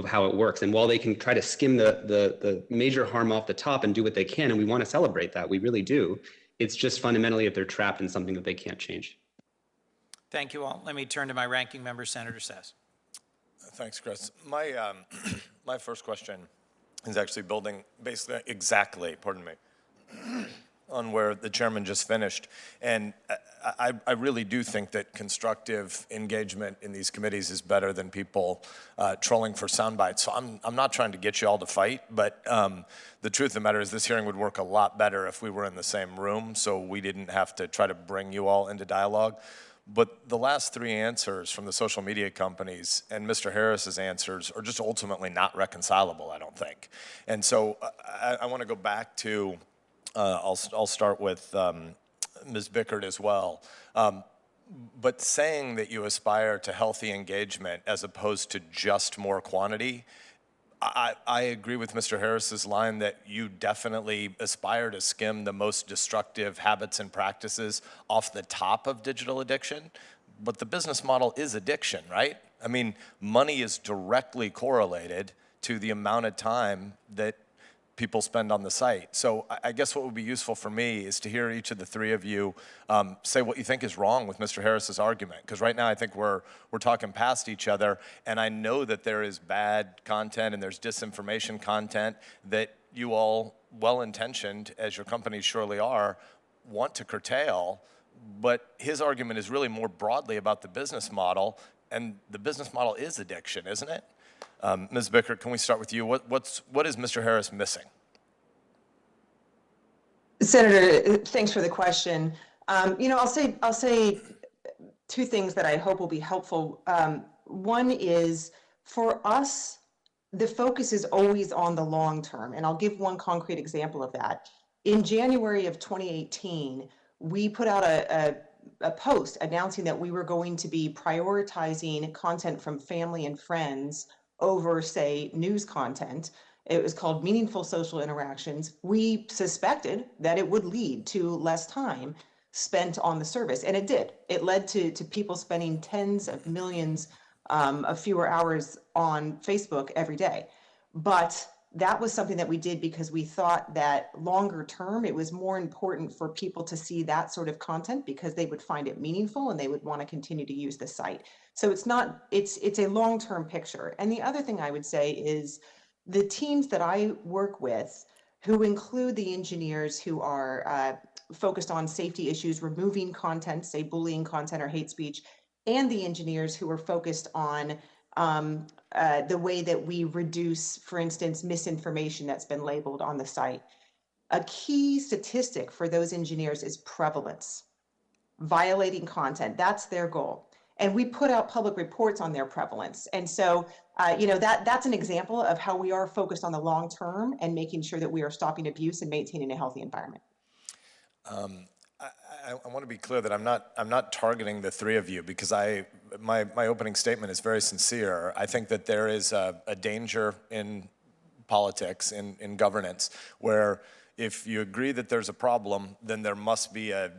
how it works. And while they can try to skim the major harm off the top and do what they can, and we want to celebrate that, we really do, it's just fundamentally if they're trapped in something that they can't change. Thank you all. Let me turn to my ranking member, Senator Sass. Thanks, Chris. My first question is actually building basically exactly, pardon me, on where the chairman just finished. And I really do think that constructive engagement in these committees is better than people trolling for sound bites. So I'm not trying to get you all to fight, but the truth of the matter is this hearing would work a lot better if we were in the same room, so we didn't have to try to bring you all into dialogue. But the last three answers from the social media companies and Mr. Harris's answers are just ultimately not reconcilable, I don't think. And so I want to go back to, I'll start with Ms. Bickert as well. But saying that you aspire to healthy engagement as opposed to just more quantity, I agree with Mr. Harris's line that you definitely aspire to skim the most destructive habits and practices off the top of digital addiction, but the business model is addiction, right? I mean, money is directly correlated to the amount of time that people spend on the site. So I guess what would be useful for me is to hear each of the three of you say what you think is wrong with Mr. Harris's argument. Because right now I think we're talking past each other, and I know that there is bad content and there's disinformation content that you all, well-intentioned, as your companies surely are, want to curtail. But his argument is really more broadly about the business model, and the business model is addiction, isn't it? Ms. Bickert, can we start with you? What is Mr. Harris missing? Senator, thanks for the question. I'll say two things that I hope will be helpful. One is, for us, the focus is always on the long term, and I'll give one concrete example of that. In January of 2018, we put out a post announcing that we were going to be prioritizing content from family and friends over, say, news content. It was called Meaningful Social Interactions. We suspected that it would lead to less time spent on the service, and it did. It led to people spending tens of millions of fewer hours on Facebook every day. But that was something that we did because we thought that longer term, it was more important for people to see that sort of content because they would find it meaningful and they would want to continue to use the site. So it's a long-term picture. And the other thing I would say is the teams that I work with, who include the engineers who are focused on safety issues, removing content, say bullying content or hate speech, and the engineers who are focused on the way that we reduce, for instance, misinformation that's been labeled on the site. A key statistic for those engineers is prevalence, violating content. That's their goal. And we put out public reports on their prevalence. And so, that's an example of how we are focused on the long term and making sure that we are stopping abuse and maintaining a healthy environment. I want to be clear that I'm not targeting the three of you because my opening statement is very sincere. I think that there is a danger in politics, in governance, where if you agree that there's a problem, then there must be a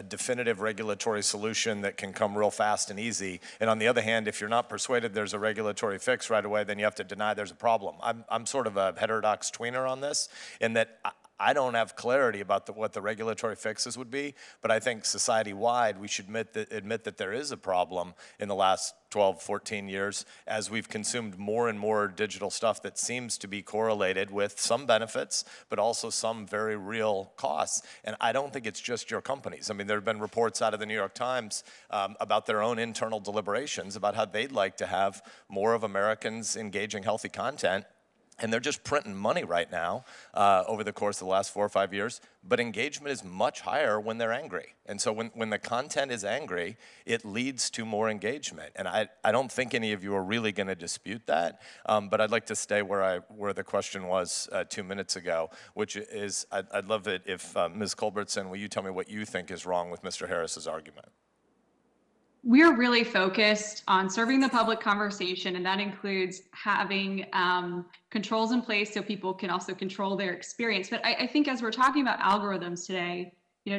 definitive regulatory solution that can come real fast and easy. And on the other hand, if you're not persuaded there's a regulatory fix right away, then you have to deny there's a problem. I'm sort of a heterodox tweener on this, in that I don't have clarity about what the regulatory fixes would be, but I think society-wide we should admit that there is a problem in the last 12, 14 years as we've consumed more and more digital stuff that seems to be correlated with some benefits, but also some very real costs. And I don't think it's just your companies. I mean, there have been reports out of the New York Times about their own internal deliberations about how they'd like to have more of Americans engaging healthy content. and they're just printing money right now over the course of the last 4 or 5 years, but engagement is much higher when they're angry. And so when the content is angry, it leads to more engagement. And I don't think any of you are really going to dispute that, but I'd like to stay where the question was 2 minutes ago, which is I'd love it if Ms. Culbertson, will you tell me what you think is wrong with Mr. Harris's argument? We're really focused on serving the public conversation, and that includes having controls in place so people can also control their experience. But I think as we're talking about algorithms today,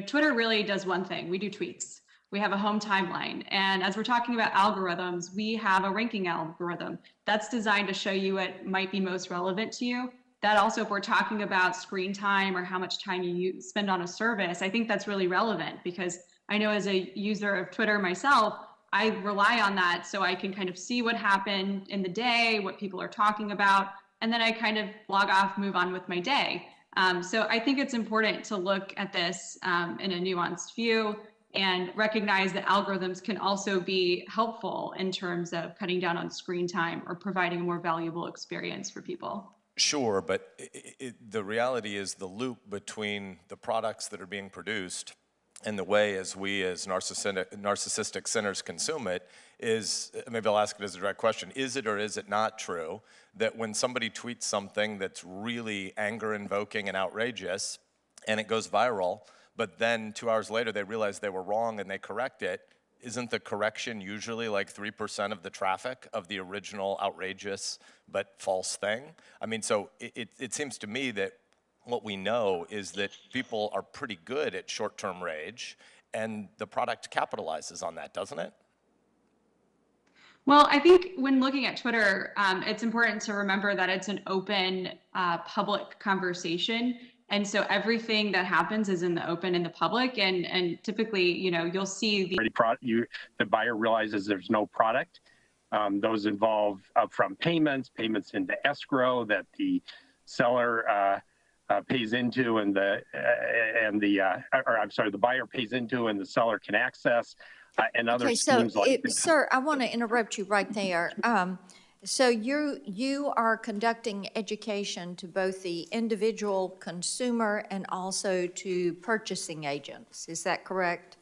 Twitter really does one thing. We do tweets. We have a home timeline. And as we're talking about algorithms, we have a ranking algorithm that's designed to show you what might be most relevant to you. That also, if we're talking about screen time or how much time you spend on a service, I think that's really relevant, because I know as a user of Twitter myself, I rely on that so I can kind of see what happened in the day, what people are talking about, and then I kind of log off, move on with my day. So I think it's important to look at this in a nuanced view and recognize that algorithms can also be helpful in terms of cutting down on screen time or providing a more valuable experience for people. Sure, but the reality is the loop between the products that are being produced and the way as we as narcissistic sinners consume it is, maybe I'll ask it as a direct question, is it or is it not true that when somebody tweets something that's really anger-invoking and outrageous and it goes viral, but then 2 hours later they realize they were wrong and they correct it, isn't the correction usually like 3% of the traffic of the original outrageous but false thing? I mean, so it seems to me that what we know is that people are pretty good at short-term rage, and the product capitalizes on that, doesn't it? Well, I think when looking at Twitter, it's important to remember that it's an open public conversation. And so everything that happens is in the open, in the public, and typically, you'll see the buyer realizes there's no product. Those involve upfront payments into escrow that the seller pays into, the buyer pays into, and the seller can access, and other schemes like that. Sir, I want to interrupt you right there. So you are conducting education to both the individual consumer and also to purchasing agents. Is that correct?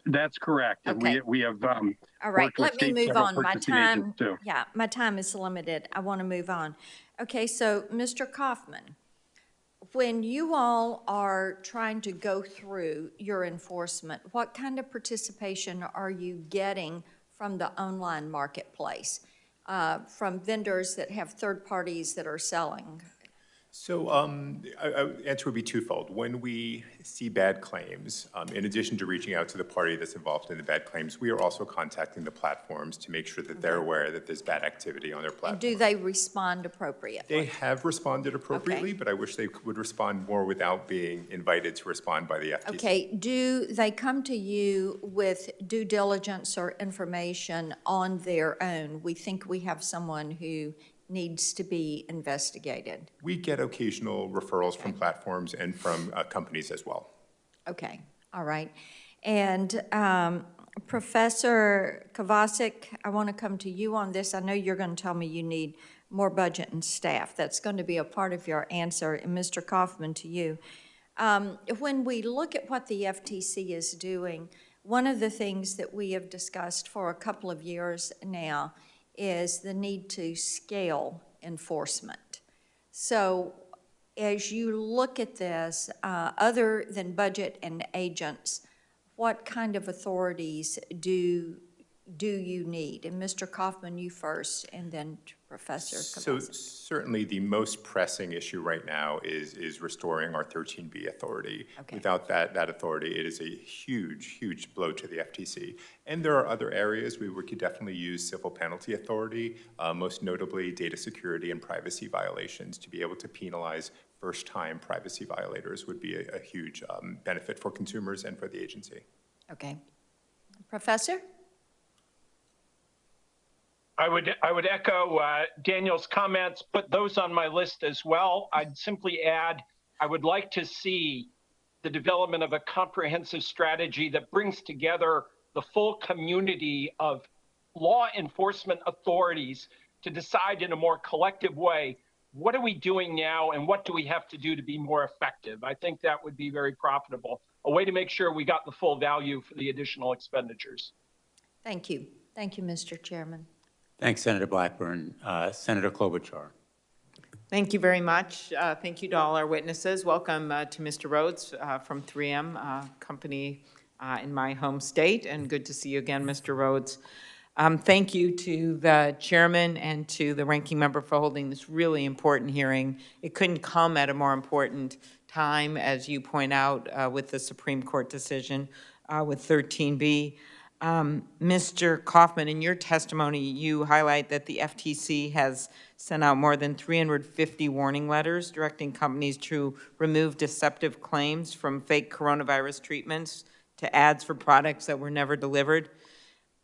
That's correct. Okay. And we have all right, let me move on. My time, too. Yeah, my time is limited. I want to move on. Okay, so Mr. Kaufman, when you all are trying to go through your enforcement, what kind of participation are you getting from the online marketplace, from vendors that have third parties that are selling? So answer would be twofold. When we see bad claims, in addition to reaching out to the party that's involved in the bad claims, we are also contacting the platforms to make sure that they're aware that there's bad activity on their platform. And do they respond appropriately? They have responded appropriately, okay, but I wish they would respond more without being invited to respond by the FTC. Okay, do they come to you with due diligence or information on their own? We think we have someone who needs to be investigated. We get occasional referrals from platforms and from companies as well. Okay, all right. And Professor Kovacic, I want to come to you on this. I know you're going to tell me you need more budget and staff. That's going to be a part of your answer. And Mr. Kaufman, to you. When we look at what the FTC is doing, one of the things that we have discussed for a couple of years now is the need to scale enforcement. So as you look at this, other than budget and agents, what kind of authorities do you need? And Mr. Kaufman, you first, and then Professor Kovacic. So certainly the most pressing issue right now is restoring our 13B authority. Okay. Without that authority, it is a huge, huge blow to the FTC. And there are other areas where we could definitely use civil penalty authority, most notably data security and privacy violations. To be able to penalize first-time privacy violators would be a huge benefit for consumers and for the agency. Okay. Professor? I would echo Daniel's comments, put those on my list as well. I'd simply add, I would like to see the development of a comprehensive strategy that brings together the full community of law enforcement authorities to decide in a more collective way what are we doing now and what do we have to do to be more effective? I think that would be very profitable, a way to make sure we got the full value for the additional expenditures. Thank you. Thank you, Mr. Chairman. Thanks, Senator Blackburn. Senator Klobuchar. Thank you very much. Thank you to all our witnesses. Welcome to Mr. Rhodes from 3M company in my home state, and good to see you again, Mr. Rhodes. Thank you to the chairman and to the ranking member for holding this really important hearing. It couldn't come at a more important time, as you point out, with the Supreme Court decision with 13B. Mr. Kaufman, in your testimony, you highlight that the FTC has sent out more than 350 warning letters directing companies to remove deceptive claims from fake coronavirus treatments to ads for products that were never delivered.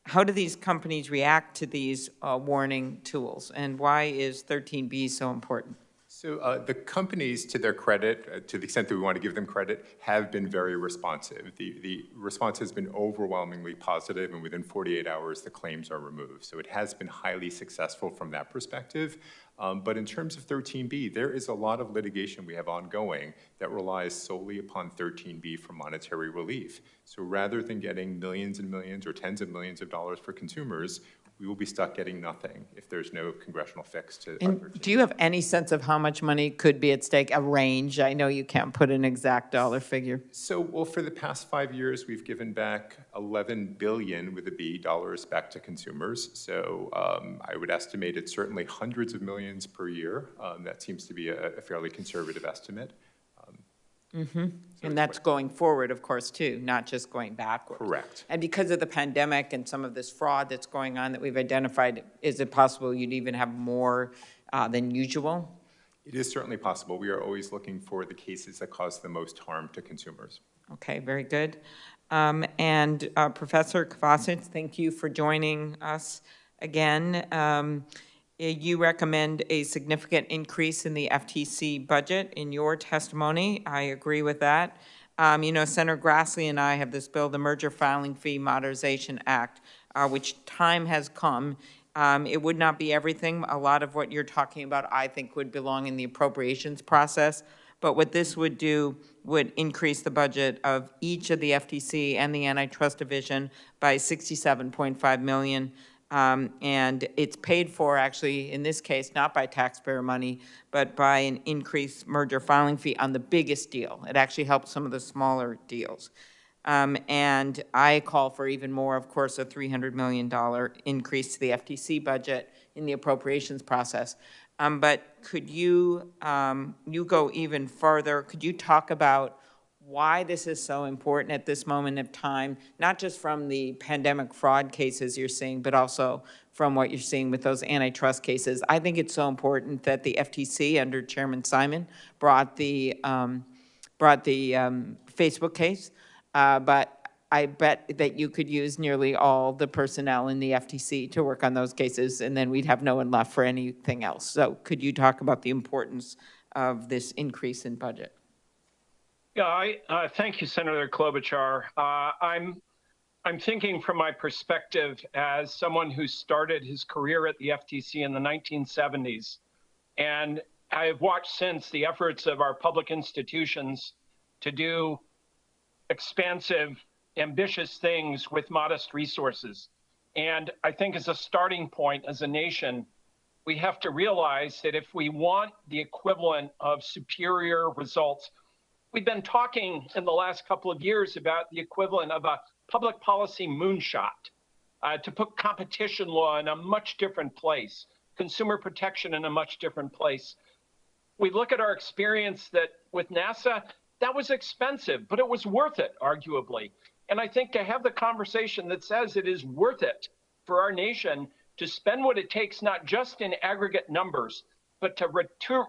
How do these companies react to these warning tools, and why is 13B so important? So the companies, to their credit, to the extent that we want to give them credit, have been very responsive. The response has been overwhelmingly positive, and within 48 hours, the claims are removed. So it has been highly successful from that perspective. But in terms of 13B, there is a lot of litigation we have ongoing that relies solely upon 13B for monetary relief. So rather than getting millions and millions or tens of millions of dollars for consumers, we will be stuck getting nothing if there's no congressional fix to. And do you have any sense of how much money could be at stake, a range? I know you can't put an exact dollar figure. So, well, for the past 5 years, we've given back 11 billion with a B dollars back to consumers. So I would estimate it's certainly hundreds of millions per year. That seems to be a fairly conservative estimate. And that's going forward, of course, too, not just going backwards. Correct. And because of the pandemic and some of this fraud that's going on that we've identified, is it possible you'd even have more than usual? It is certainly possible. We are always looking for the cases that cause the most harm to consumers. Okay, very good. And Professor Kovacic, thank you for joining us again. You recommend a significant increase in the FTC budget in your testimony. I agree with that. You know, Senator Grassley and I have this bill, the Merger Filing Fee Modernization Act, which time has come. It would not be everything. A lot of what you're talking about, I think, would belong in the appropriations process. But what this would do would increase the budget of each of the FTC and the Antitrust Division by $67.5 million. And it's paid for, actually, in this case, not by taxpayer money, but by an increased merger filing fee on the biggest deal. It actually helps some of the smaller deals. And I call for even more, of course, a $300 million increase to the FTC budget in the appropriations process. But could you, you go even further? Could you talk about why this is so important at this moment of time, not just from the pandemic fraud cases you're seeing, but also from what you're seeing with those antitrust cases? I think it's so important that the FTC, under Chairman Simon, brought the Facebook case, but I bet that you could use nearly all the personnel in the FTC to work on those cases, and then we'd have no one left for anything else. So could you talk about the importance of this increase in budget? Yeah, thank you, Senator Klobuchar. I'm thinking from my perspective as someone who started his career at the FTC in the 1970s. And I have watched since the efforts of our public institutions to do expansive, ambitious things with modest resources. And I think as a starting point, as a nation, we have to realize that if we want the equivalent of superior results, we've been talking in the last couple of years about the equivalent of a public policy moonshot to put competition law in a much different place, consumer protection in a much different place. We look at our experience that with NASA, that was expensive, but it was worth it, arguably. And I think to have the conversation that says it is worth it for our nation to spend what it takes, not just in aggregate numbers, but to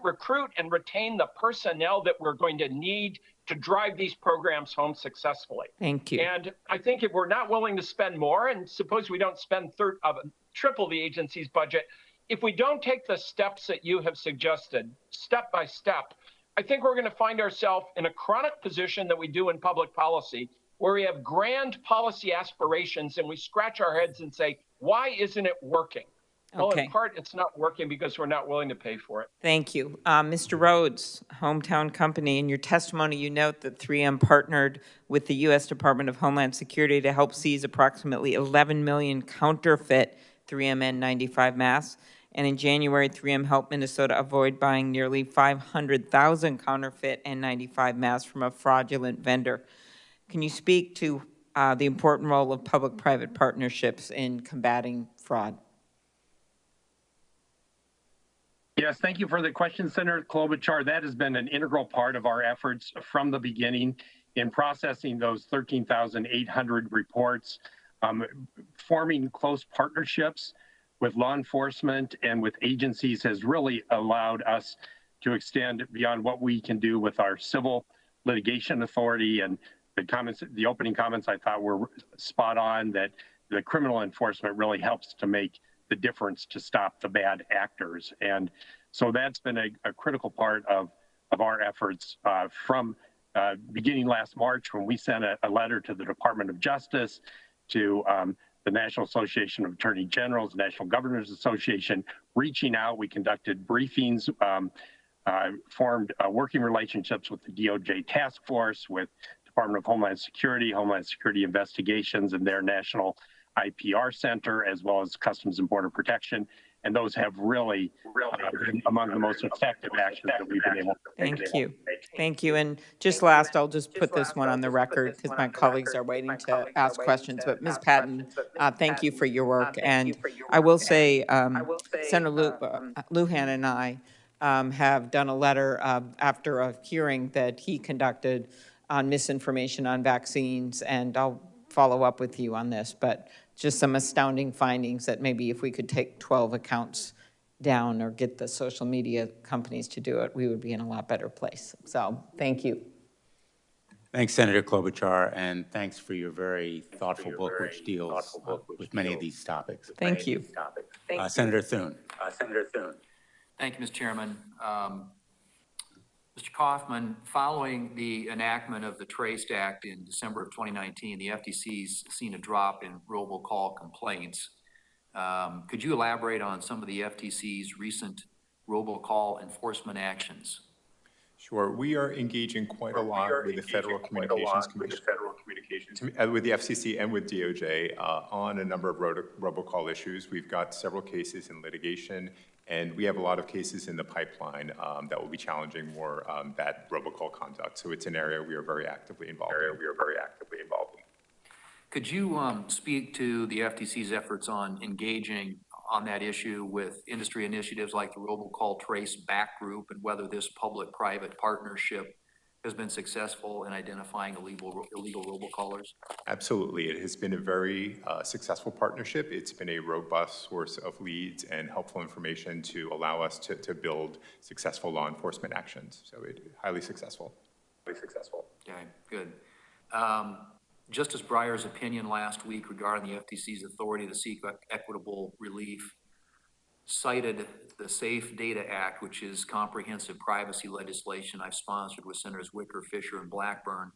recruit and retain the personnel that we're going to need to drive these programs home successfully. Thank you. And I think if we're not willing to spend more, and suppose we don't spend triple the agency's budget, if we don't take the steps that you have suggested, step by step, I think we're going to find ourselves in a chronic position that we do in public policy, where we have grand policy aspirations and we scratch our heads and say, why isn't it working? Well, Okay. in part, it's not working because we're not willing to pay for it. Thank you. Mr. Rhodes, hometown company, in your testimony, you note that 3M partnered with the U.S. Department of Homeland Security to help seize approximately 11 million counterfeit 3M N95 masks. And in January, 3M helped Minnesota avoid buying nearly 500,000 counterfeit N95 masks from a fraudulent vendor. Can you speak to the important role of public-private partnerships in combating fraud? Yes, thank you for the question, Senator Klobuchar. That has been an integral part of our efforts from the beginning in processing those 13,800 reports, forming close partnerships with law enforcement and with agencies has really allowed us to extend beyond what we can do with our civil litigation authority. And the opening comments I thought were spot on, that the criminal enforcement really helps to make the difference to stop the bad actors. And so that's been a critical part of our efforts from beginning last March, when we sent a letter to the Department of Justice, to the National Association of Attorney Generals, National Governors Association, reaching out. We conducted briefings, formed working relationships with the DOJ task force, with Department of Homeland Security Investigations and their National IPR Center, as well as Customs and Border Protection. And those have really been among the most effective actions that we've been able to take. Thank you. Thank you. And just last, I'll just put this one on the record because my colleagues are waiting to ask questions. But Ms. Patton, thank you for your work. And I will say, Senator Lujan and I have done a letter after a hearing that he conducted on misinformation on vaccines, and I'll follow up with you on this, but just some astounding findings that maybe if we could take 12 accounts down or get the social media companies to do it, we would be in a lot better place. So thank you. Thanks, Senator Klobuchar, and thanks for your very thoughtful book, which deals with many of these topics. Thank you. Senator Thune. Thank you, Mr. Chairman. Mr. Kaufman, following the enactment of the Traced Act in December of 2019, the FTC's seen a drop in robocall complaints. Could you elaborate on some of the FTC's recent robocall enforcement actions? Sure. We are engaging quite a lot with the Federal Communications Commission, with the FCC and with DOJ on a number of robocall issues. We've got several cases in litigation, and we have a lot of cases in the pipeline that will be challenging more that robocall conduct. So it's an area we are very actively involved in. Could you speak to the FTC's efforts on engaging on that issue with industry initiatives like the Robocall Trace Back Group, and whether this public-private partnership has been successful in identifying illegal robocallers? Absolutely. It has been a very successful partnership. It's been a robust source of leads and helpful information to allow us to build successful law enforcement actions. So it's highly successful. Okay, good. Justice Breyer's opinion last week regarding the FTC's authority to seek equitable relief cited the Safe Data Act, which is comprehensive privacy legislation I've sponsored with Senators Wicker, Fisher, and Blackburn,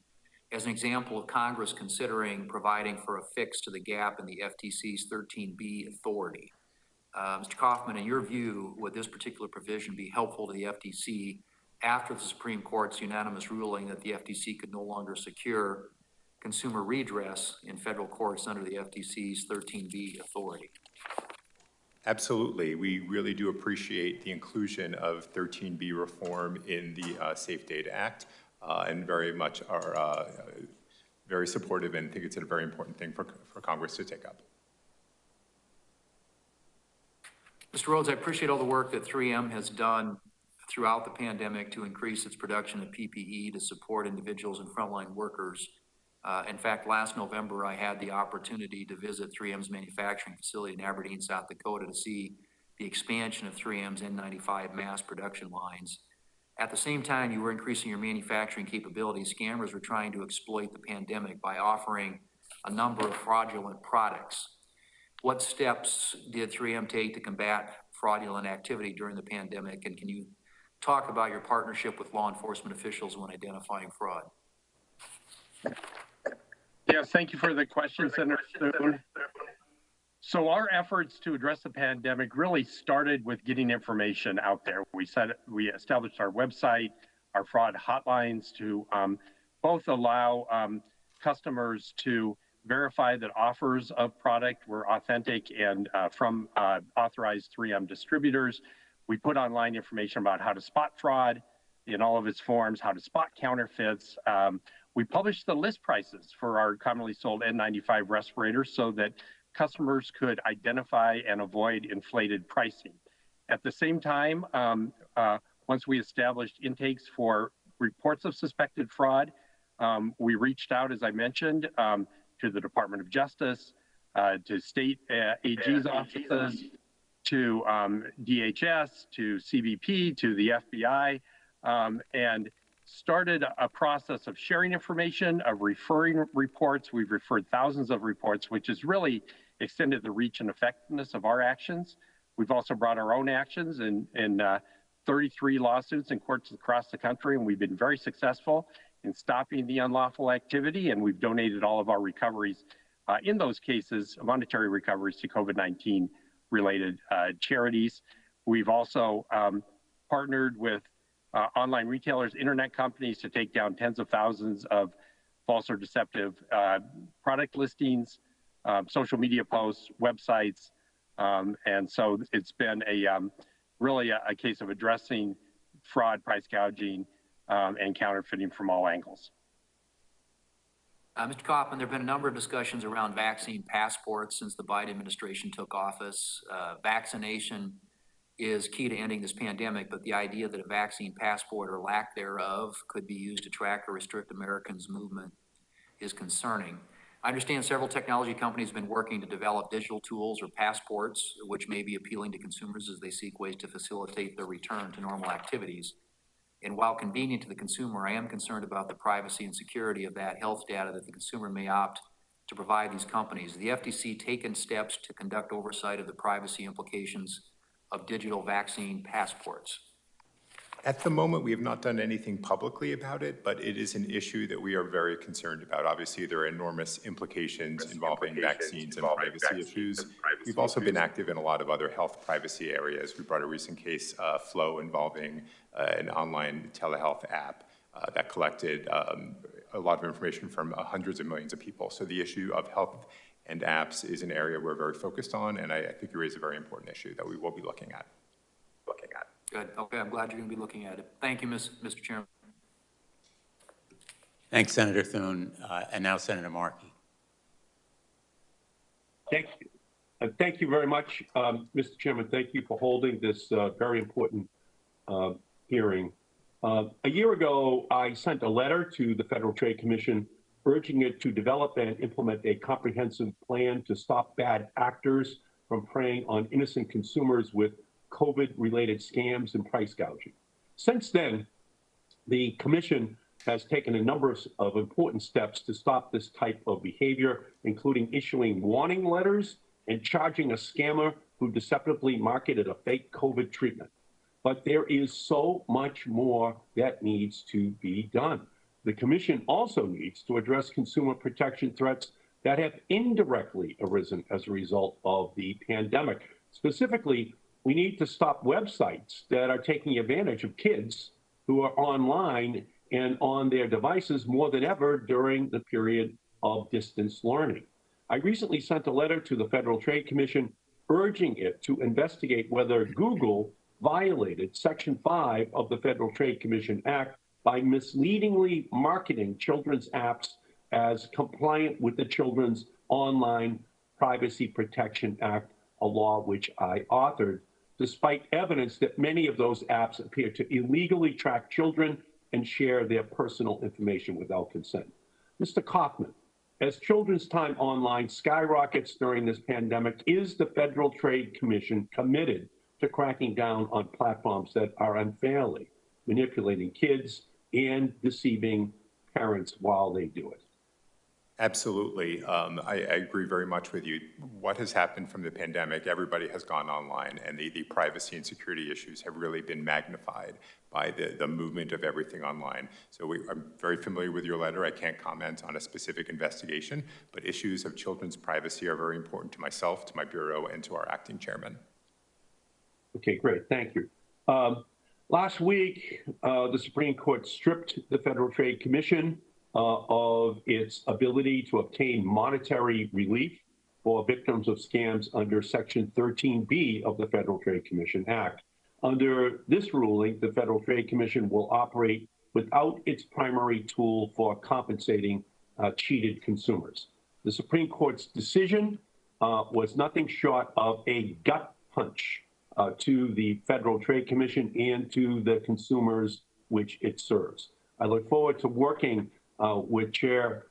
as an example of Congress considering providing for a fix to the gap in the FTC's 13B authority. Mr. Kaufman, in your view, would this particular provision be helpful to the FTC after the Supreme Court's unanimous ruling that the FTC could no longer secure consumer redress in federal courts under the FTC's 13B authority? Absolutely. We really do appreciate the inclusion of 13B reform in the Safe Data Act and very much are very supportive and think it's a very important thing for Congress to take up. Mr. Rhodes, I appreciate all the work that 3M has done throughout the pandemic to increase its production of PPE to support individuals and frontline workers. In fact, last November, I had the opportunity to visit 3M's manufacturing facility in Aberdeen, South Dakota, to see the expansion of 3M's N95 mass production lines. At the same time you were increasing your manufacturing capabilities, scammers were trying to exploit the pandemic by offering a number of fraudulent products. What steps did 3M take to combat fraudulent activity during the pandemic, and can you talk about your partnership with law enforcement officials when identifying fraud? Yes, thank you for the question, Senator Thune. So our efforts to address the pandemic really started with getting information out there. We established our website, our fraud hotlines to both allow customers to verify that offers of product were authentic and from authorized 3M distributors. We put online information about how to spot fraud in all of its forms, how to spot counterfeits. We published the list prices for our commonly sold N95 respirators so that customers could identify and avoid inflated pricing. At the same time, once we established intakes for reports of suspected fraud, we reached out, as I mentioned, to the Department of Justice, to state AG's offices, to DHS, to CBP, to the FBI, and started a process of sharing information, of referring reports. We've referred thousands of reports, which has really extended the reach and effectiveness of our actions. We've also brought our own actions in 33 lawsuits in courts across the country, and we've been very successful in stopping the unlawful activity, and we've donated all of our recoveries in those cases, monetary recoveries, to COVID-19 related charities. We've also partnered with online retailers, internet companies to take down tens of thousands of false or deceptive product listings, social media posts, websites, and so it's been really a case of addressing fraud, price gouging, and counterfeiting from all angles. Mr. Kaufman, there have been a number of discussions around vaccine passports since the Biden administration took office. Vaccination is key to ending this pandemic, but the idea that a vaccine passport or lack thereof could be used to track or restrict Americans' movement is concerning. I understand several technology companies have been working to develop digital tools or passports, which may be appealing to consumers as they seek ways to facilitate their return to normal activities. And while convenient to the consumer, I am concerned about the privacy and security of that health data that the consumer may opt to provide these companies. The FTC taken steps to conduct oversight of the privacy implications of digital vaccine passports? At the moment, we have not done anything publicly about it, but it is an issue that we are very concerned about. Obviously, there are enormous implications involving vaccines and privacy issues. We've also been active in a lot of other health privacy areas. We brought a recent case, Flow, involving an online telehealth app that collected a lot of information from hundreds of millions of people. So the issue of health and apps is an area we're very focused on, and I think you raise a very important issue that we will be looking at. Good. Okay, I'm glad you're going to be looking at it. Thank you, Mr. Chairman. Thanks, Senator Thune. And now Senator Markey. Thank you. Thank you very much, Mr. Chairman. Thank you for holding this very important hearing. A year ago, I sent a letter to the Federal Trade Commission urging it to develop and implement a comprehensive plan to stop bad actors from preying on innocent consumers with COVID-related scams and price gouging. Since then, the Commission has taken a number of important steps to stop this type of behavior, including issuing warning letters and charging a scammer who deceptively marketed a fake COVID treatment. But there is so much more that needs to be done. The Commission also needs to address consumer protection threats that have indirectly arisen as a result of the pandemic. Specifically, we need to stop websites that are taking advantage of kids who are online and on their devices more than ever during the period of distance learning. I recently sent a letter to the Federal Trade Commission urging it to investigate whether Google violated Section 5 of the Federal Trade Commission Act by misleadingly marketing children's apps as compliant with the Children's Online Privacy Protection Act, a law which I authored, despite evidence that many of those apps appear to illegally track children and share their personal information without consent. Mr. Kaufman, as children's time online skyrockets during this pandemic, is the Federal Trade Commission committed to cracking down on platforms that are unfairly manipulating kids and deceiving parents while they do it? Absolutely. I agree very much with you. What has happened from the pandemic, everybody has gone online, and the privacy and security issues have really been magnified by the movement of everything online. So I'm very familiar with your letter. I can't comment on a specific investigation, but issues of children's privacy are very important to myself, to my bureau, and to our acting chairman. Okay, great. Thank you. Last week, the Supreme Court stripped the Federal Trade Commission of its ability to obtain monetary relief for victims of scams under Section 13B of the Federal Trade Commission Act. Under this ruling, the Federal Trade Commission will operate without its primary tool for compensating cheated consumers. The Supreme Court's decision was nothing short of a gut punch to the Federal Trade Commission and to the consumers which it serves. I look forward to working with Chair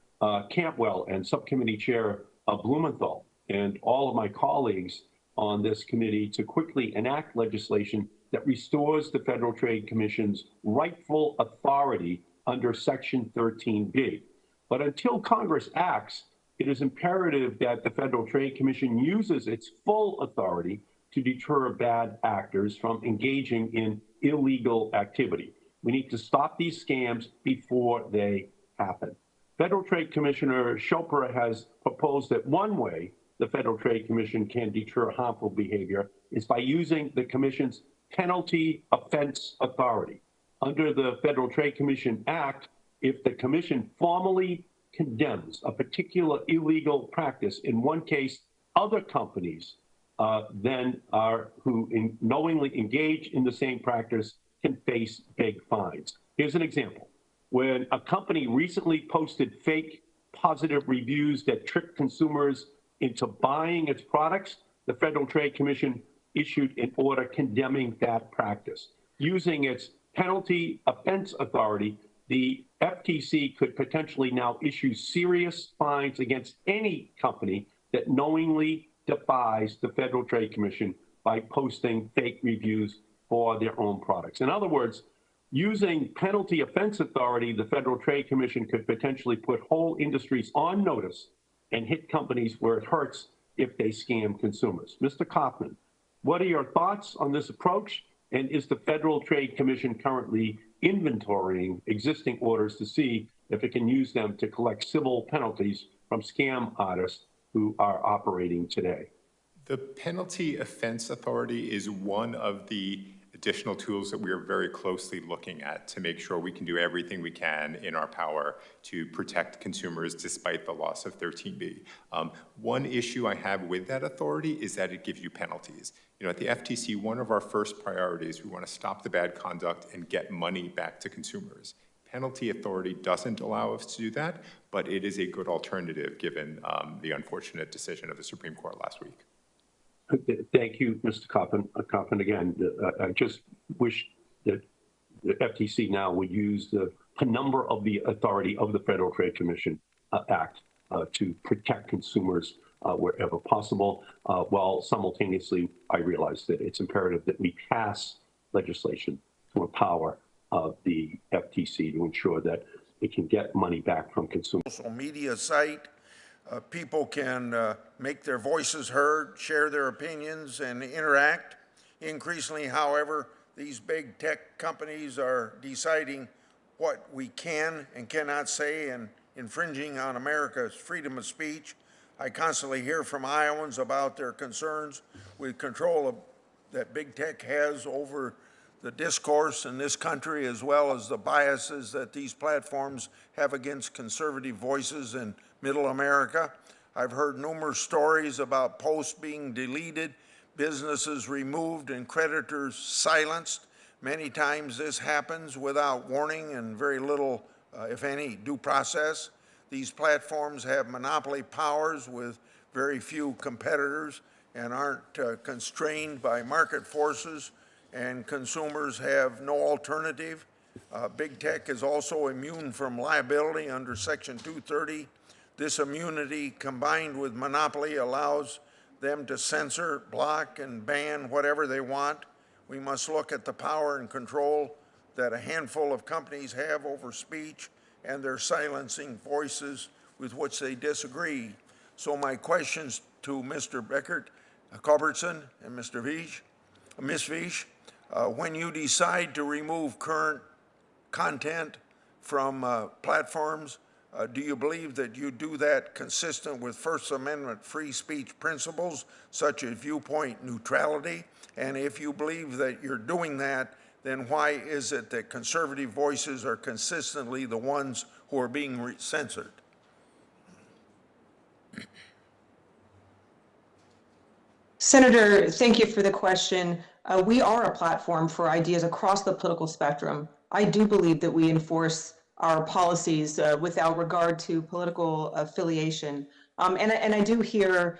Cantwell and Subcommittee Chair Blumenthal and all of my colleagues on this committee to quickly enact legislation that restores the Federal Trade Commission's rightful authority under Section 13B. But until Congress acts, it is imperative that the Federal Trade Commission uses its full authority to deter bad actors from engaging in illegal activity. We need to stop these scams before they happen. Federal Trade Commissioner Chopra has proposed that one way the Federal Trade Commission can deter harmful behavior is by using the Commission's penalty offense authority. Under the Federal Trade Commission Act, if the Commission formally condemns a particular illegal practice, in one case, other companies who knowingly engage in the same practice can face big fines. Here's an example. When a company recently posted fake positive reviews that tricked consumers into buying its products, the Federal Trade Commission issued an order condemning that practice. Using its penalty offense authority, the FTC could potentially now issue serious fines against any company that knowingly defies the Federal Trade Commission by posting fake reviews for their own products. In other words, using penalty offense authority, the Federal Trade Commission could potentially put whole industries on notice and hit companies where it hurts if they scam consumers. Mr. Kaufman, what are your thoughts on this approach? And is the Federal Trade Commission currently inventorying existing orders to see if it can use them to collect civil penalties from scam artists who are operating today? The penalty offense authority is one of the additional tools that we are very closely looking at to make sure we can do everything we can in our power to protect consumers despite the loss of 13B. One issue I have with that authority is that it gives you penalties. You know, at the FTC, one of our first priorities, we want to stop the bad conduct and get money back to consumers. Penalty authority doesn't allow us to do that, but it is a good alternative given the unfortunate decision of the Supreme Court last week. Thank you, Mr. Kaufman. Again, I just wish that the FTC now would use the penumbra of the authority of the Federal Trade Commission Act to protect consumers wherever possible, while simultaneously I realize that it's imperative that we pass legislation to empower the FTC to ensure that it can get money back from consumers. Social media site. People can make their voices heard, share their opinions, and interact. Increasingly, however, these big tech companies are deciding what we can and cannot say and infringing on America's freedom of speech. I constantly hear from Iowans about their concerns with control that big tech has over the discourse in this country, as well as the biases that these platforms have against conservative voices in middle America. I've heard numerous stories about posts being deleted, businesses removed, and creditors silenced. Many times this happens without warning and very little, if any, due process. These platforms have monopoly powers with very few competitors and aren't constrained by market forces, and consumers have no alternative. Big tech is also immune from liability under Section 230. This immunity, combined with monopoly, allows them to censor, block, and ban whatever they want. We must look at the power and control that a handful of companies have over speech, and their silencing voices with which they disagree. So my questions to Mr. Beckert, Culbertson, and Ms. Vish, when you decide to remove current content from platforms, do you believe that you do that consistent with First Amendment free speech principles, such as viewpoint neutrality? And if you believe that you're doing that, then why is it that conservative voices are consistently the ones who are being censored? Senator, thank you for the question. We are a platform for ideas across the political spectrum. I do believe that we enforce our policies without regard to political affiliation. And I do hear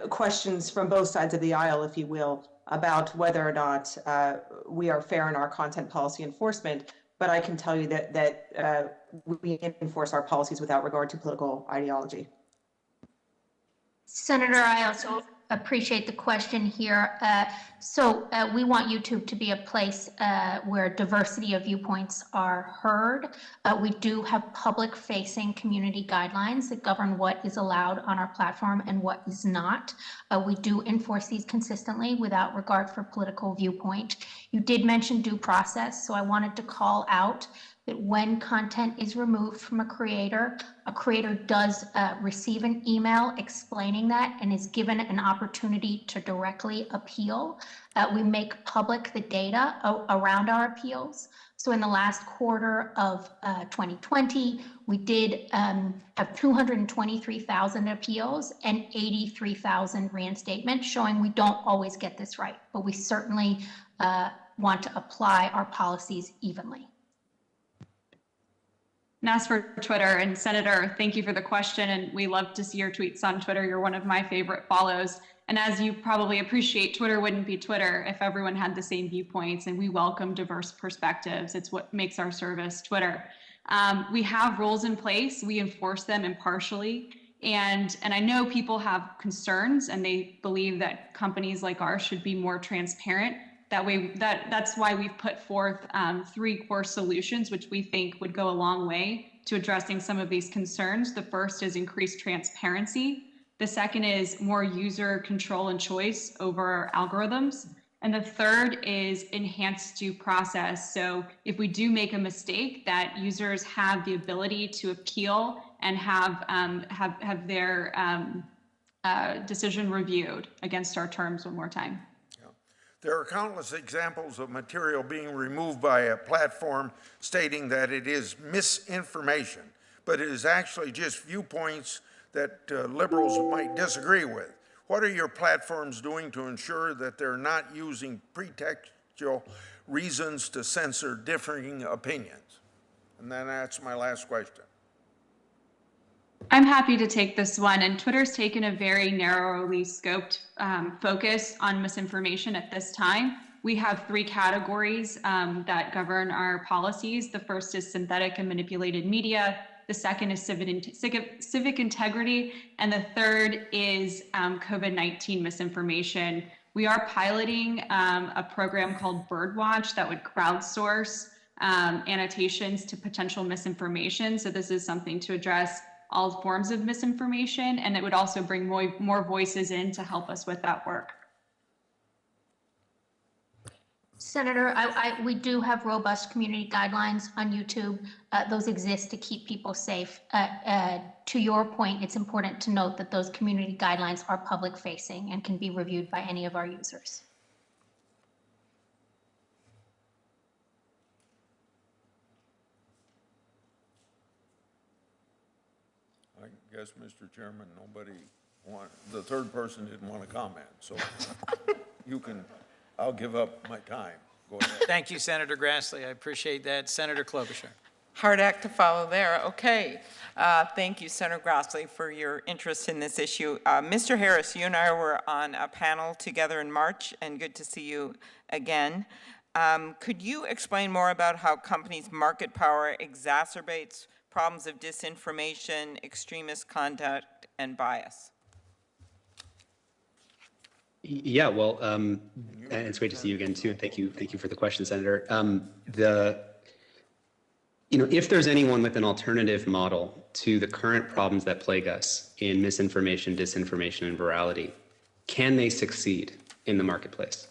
questions from both sides of the aisle, if you will, about whether or not we are fair in our content policy enforcement. But I can tell you that we enforce our policies without regard to political ideology. Senator, I also appreciate the question here. We want YouTube to be a place where diversity of viewpoints are heard. We do have public-facing community guidelines that govern what is allowed on our platform and what is not. We do enforce these consistently without regard for political viewpoint. You did mention due process, so I wanted to call out that when content is removed from a creator does receive an email explaining that and is given an opportunity to directly appeal. We make public the data around our appeals. So in the last quarter of 2020, we did have 223,000 appeals and 83,000 reinstatements, showing we don't always get this right, but we certainly want to apply our policies evenly. And as for Twitter, and Senator, thank you for the question, and we love to see your tweets on Twitter. You're one of my favorite follows. And as you probably appreciate, Twitter wouldn't be Twitter if everyone had the same viewpoints, and we welcome diverse perspectives. It's what makes our service Twitter. We have rules in place. We enforce them impartially. And I know people have concerns, and they believe that companies like ours should be more transparent. That's why we've put forth 3 core solutions, which we think would go a long way to addressing some of these concerns. The first is increased transparency. The second is more user control and choice over algorithms. And the third is enhanced due process. So if we do make a mistake, that users have the ability to appeal and have their decision reviewed against our terms one more time. There are countless examples of material being removed by a platform stating that it is misinformation, but it is actually just viewpoints that liberals might disagree with. What are your platforms doing to ensure that they're not using pretextual reasons to censor differing opinions? And then that's my last question. I'm happy to take this one, and Twitter's taken a very narrowly scoped focus on misinformation at this time. We have 3 categories that govern our policies. The first is synthetic and manipulated media. The second is civic integrity. And the third is COVID-19 misinformation. We are piloting a program called Birdwatch that would crowdsource annotations to potential misinformation. So this is something to address all forms of misinformation, and it would also bring more voices in to help us with that work. Senator, we do have robust community guidelines on YouTube. Those exist to keep people safe. To your point, it's important to note that those community guidelines are public facing and can be reviewed by any of our users. I guess, Mr. Chairman, the third person didn't want to comment, so I'll give up my time. Go ahead. Thank you, Senator Grassley. I appreciate that. Senator Klobuchar. Hard act to follow there. Okay. Thank you, Senator Grassley, for your interest in this issue. Mr. Harris, you and I were on a panel together in March, and good to see you again. Could you explain more about how companies' market power exacerbates problems of disinformation, extremist conduct, and bias? Yeah, well, and it's great to see you again too. And thank you for the question, Senator. if there's anyone with an alternative model to the current problems that plague us in misinformation, disinformation, and virality, can they succeed in the marketplace?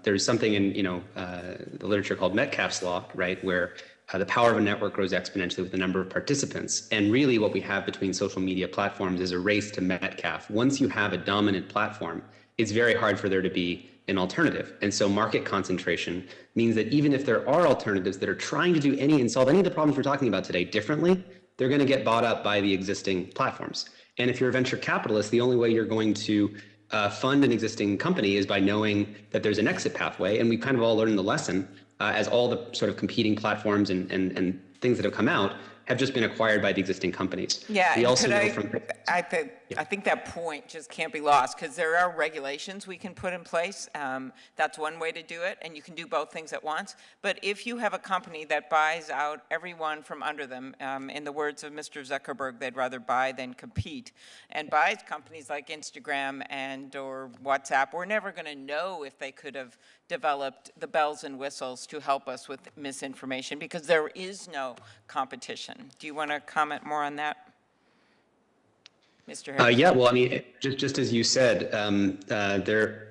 There's something in the literature called Metcalfe's law, right, where the power of a network grows exponentially with the number of participants. And really what we have between social media platforms is a race to Metcalfe. Once you have a dominant platform, it's very hard for there to be an alternative. And so market concentration means that even if there are alternatives that are trying to do solve any of the problems we're talking about today differently, they're going to get bought up by the existing platforms. And if you're a venture capitalist, the only way you're going to fund an existing company is by knowing that there's an exit pathway. And we kind of all learned the lesson as all the sort of competing platforms and things that have come out have just been acquired by the existing companies. Yeah, we also know I think that point just can't be lost, because there are regulations we can put in place. That's one way to do it, and you can do both things at once. But if you have a company that buys out everyone from under them, in the words of Mr. Zuckerberg, they'd rather buy than compete, and buys companies like Instagram or WhatsApp, we're never going to know if they could have developed the bells and whistles to help us with misinformation, because there is no competition. Do you want to comment more on that, Mr. Harris? Yeah, well, I mean, just as you said,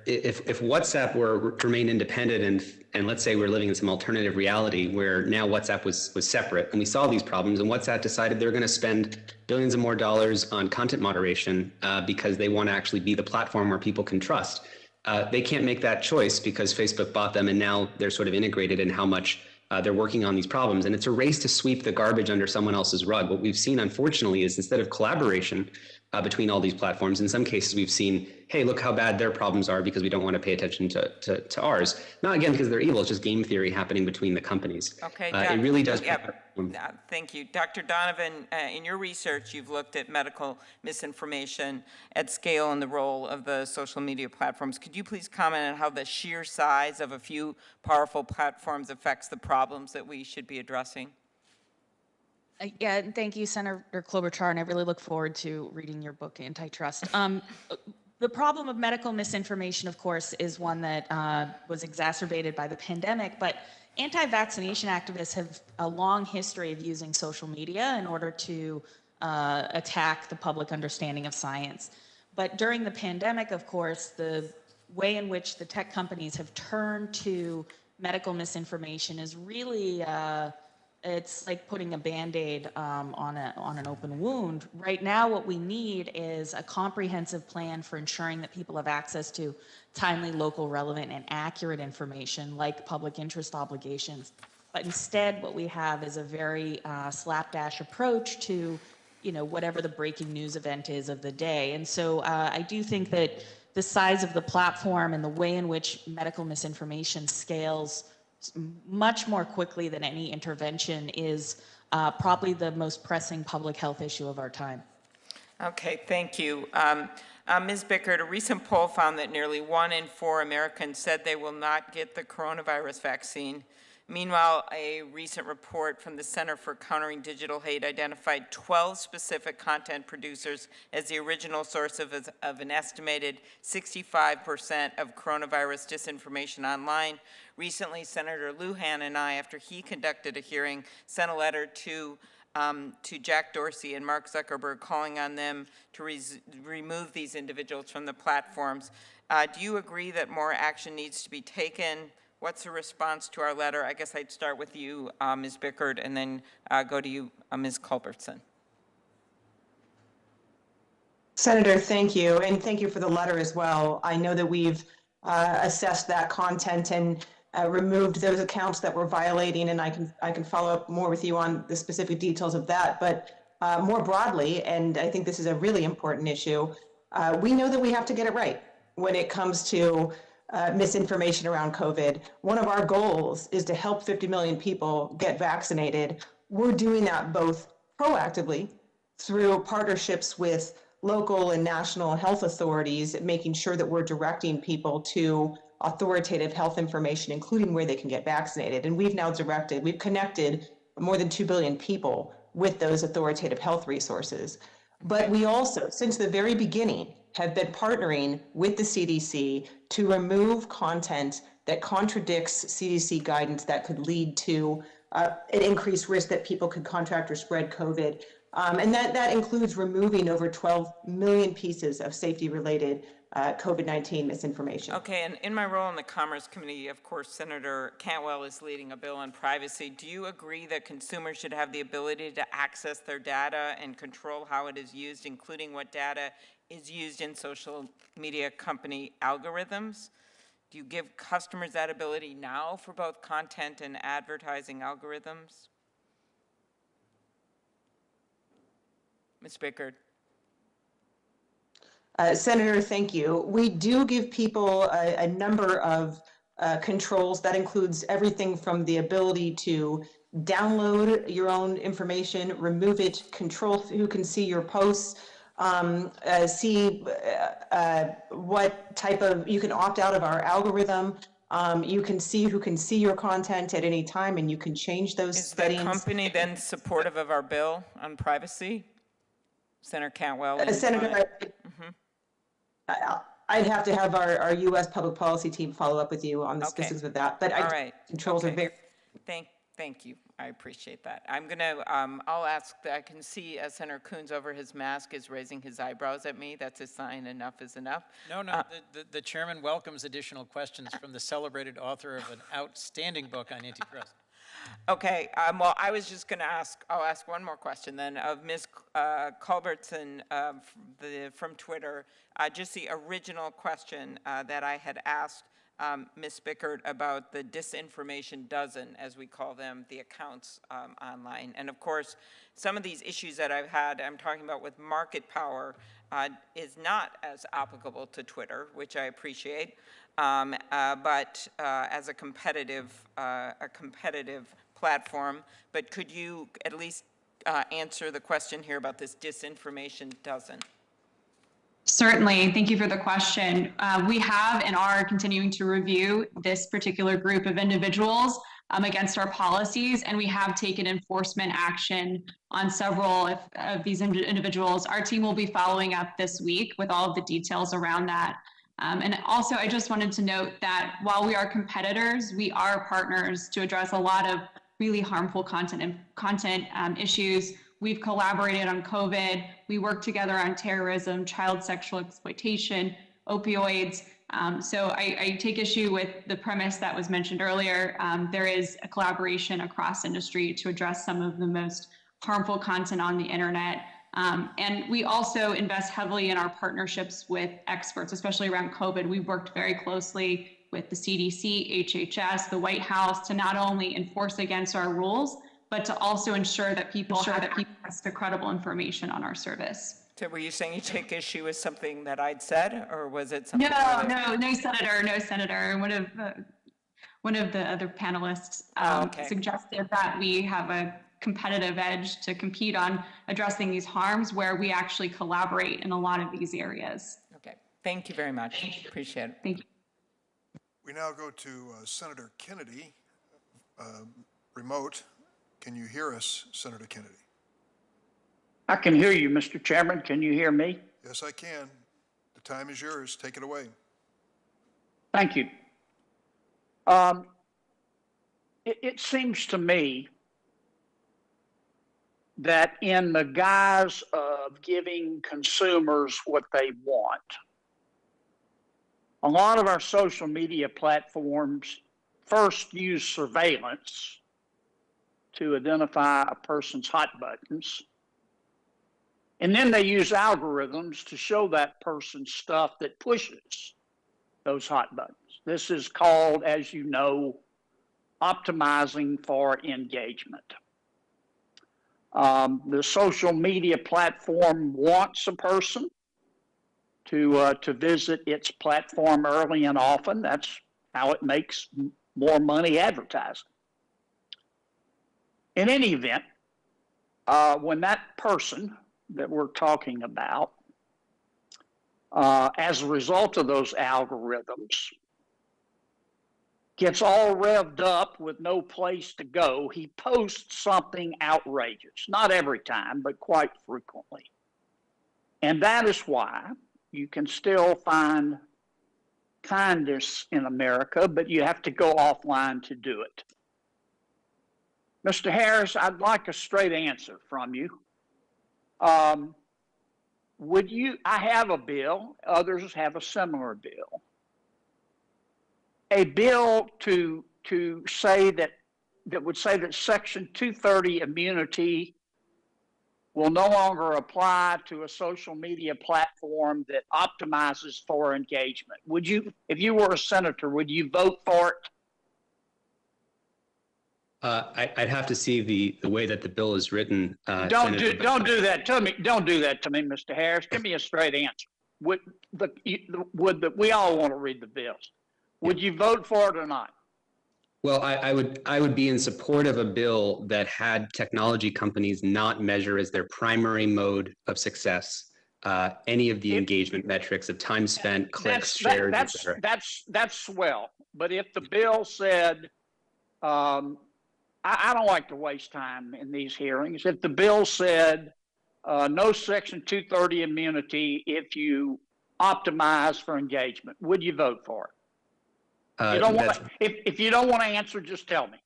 if WhatsApp were to remain independent and let's say we're living in some alternative reality where now WhatsApp was separate and we saw these problems and WhatsApp decided they're going to spend billions of more dollars on content moderation because they want to actually be the platform where people can trust. They can't make that choice because Facebook bought them and now they're sort of integrated in how much they're working on these problems. And it's a race to sweep the garbage under someone else's rug. What we've seen, unfortunately, is instead of collaboration between all these platforms, in some cases we've seen, hey, look how bad their problems are because we don't want to pay attention to ours. Not again because they're evil, it's just game theory happening between the companies. Okay, it really does. Thank you. Dr. Donovan, in your research, you've looked at medical misinformation at scale and the role of the social media platforms. Could you please comment on how the sheer size of a few powerful platforms affects the problems that we should be addressing? Yeah, and thank you, Senator Klobuchar, and I really look forward to reading your book, Antitrust. The problem of medical misinformation, of course, is one that was exacerbated by the pandemic, but anti-vaccination activists have a long history of using social media in order to attack the public understanding of science. But during the pandemic, of course, the way in which the tech companies have turned to medical misinformation is really it's like putting a Band-Aid on an open wound. Right now, what we need is a comprehensive plan for ensuring that people have access to timely, local, relevant, and accurate information like public interest obligations. But instead, what we have is a very slapdash approach to, whatever the breaking news event is of the day. And so I do think that the size of the platform and the way in which medical misinformation scales much more quickly than any intervention is probably the most pressing public health issue of our time. Okay, thank you. Ms. Bickert, a recent poll found that nearly 1 in 4 Americans said they will not get the coronavirus vaccine. Meanwhile, a recent report from the Center for Countering Digital Hate identified 12 specific content producers as the original source of an estimated 65% of coronavirus disinformation online. Recently, Senator Lujan and I, after he conducted a hearing, sent a letter to Jack Dorsey and Mark Zuckerberg calling on them to remove these individuals from the platforms. Do you agree that more action needs to be taken? What's the response to our letter? I guess I'd start with you, Ms. Bickert, and then go to you, Ms. Culbertson. Senator, thank you, and thank you for the letter as well. I know that we've assessed that content and removed those accounts that were violating, and I can follow up more with you on the specific details of that. But more broadly, and I think this is a really important issue, we know that we have to get it right when it comes to misinformation around COVID. One of our goals is to help 50 million people get vaccinated. We're doing that both proactively through partnerships with local and national health authorities, making sure that we're directing people to authoritative health information, including where they can get vaccinated. And we've connected more than 2 billion people with those authoritative health resources. But we also, since the very beginning, have been partnering with the CDC to remove content that contradicts CDC guidance that could lead to an increased risk that people could contract or spread COVID. And that includes removing over 12 million pieces of safety-related COVID-19 misinformation. Okay, and in my role in the Commerce Committee, of course, Senator Cantwell is leading a bill on privacy. Do you agree that consumers should have the ability to access their data and control how it is used, including what data is used in social media company algorithms? Do you give customers that ability now for both content and advertising algorithms? Ms. Bickard. Senator, thank you. We do give people a number of controls. That includes everything from the ability to download your own information, remove it, control who can see your posts, see what type of, you can opt out of our algorithm. You can see who can see your content at any time, and you can change those settings. Is the company then supportive of our bill on privacy? Senator Cantwell. Senator, I'd have to have our U.S. public policy team follow up with you on the specifics of that. But controls are very. Thank you. I appreciate that. I'm gonna. I'll ask. I can see Senator Coons over his mask is raising his eyebrows at me. That's a sign enough is enough. No. The chairman welcomes additional questions from the celebrated author of an outstanding book on antitrust. Okay, well, I was just going to ask, I'll ask one more question then of Ms. Culbertson from Twitter, just the original question that I had asked Ms. Bickard about the disinformation dozen, as we call them, the accounts online. And of course, some of these issues that I've had, I'm talking about with market power, is not as applicable to Twitter, which I appreciate. But as a competitive platform. But could you at least answer the question here about this disinformation dozen? Certainly. Thank you for the question. We have and are continuing to review this particular group of individuals against our policies, and we have taken enforcement action on several of these individuals. Our team will be following up this week with all of the details around that. And also, I just wanted to note that while we are competitors, we are partners to address a lot of really harmful content issues. We've collaborated on COVID. We work together on terrorism, child sexual exploitation, opioids. So I take issue with the premise that was mentioned earlier. There is a collaboration across industry to address some of the most harmful content on the internet. And we also invest heavily in our partnerships with experts, especially around COVID. We've worked very closely with the CDC, HHS, the White House to not only enforce against our rules, but to also ensure that people have access to credible information on our service. So were you saying you take issue with something that I'd said, or was it something? No, Senator. One of the other panelists suggested that we have a competitive edge to compete on addressing these harms where we actually collaborate in a lot of these areas. Okay, thank you very much. Appreciate it. Thank you. We now go to Senator Kennedy, remote. Can you hear us, Senator Kennedy? I can hear you, Mr. Chairman. Can you hear me? Yes, I can. The time is yours. Take it away. Thank you. It seems to me that in the guise of giving consumers what they want, a lot of our social media platforms first use surveillance to identify a person's hot buttons. And then they use algorithms to show that person stuff that pushes those hot buttons. This is called, as you know, optimizing for engagement. The social media platform wants a person to visit its platform early and often. That's how it makes more money advertising. In any event, when that person that we're talking about, as a result of those algorithms, gets all revved up with no place to go, he posts something outrageous. Not every time, but quite frequently. And that is why you can still find kindness in America, but you have to go offline to do it. Mr. Harris, I'd like a straight answer from you. I have a bill, others have a similar bill. A bill to say that would say that Section 230 immunity will no longer apply to a social media platform that optimizes for engagement. Would you, if you were a senator, would you vote for it? I'd have to see the way that the bill is written. Don't do that to me. Don't do that to me, Mr. Harris. Give me a straight answer. We all want to read the bills. Would you vote for it or not? Well, I would be in support of a bill that had technology companies not measure as their primary mode of success any of the engagement metrics of time spent, clicks, shares, etc. That's swell. But if the bill said, I don't like to waste time in these hearings. If the bill said no Section 230 immunity if you optimize for engagement, would you vote for it? If you don't want to answer, just tell me.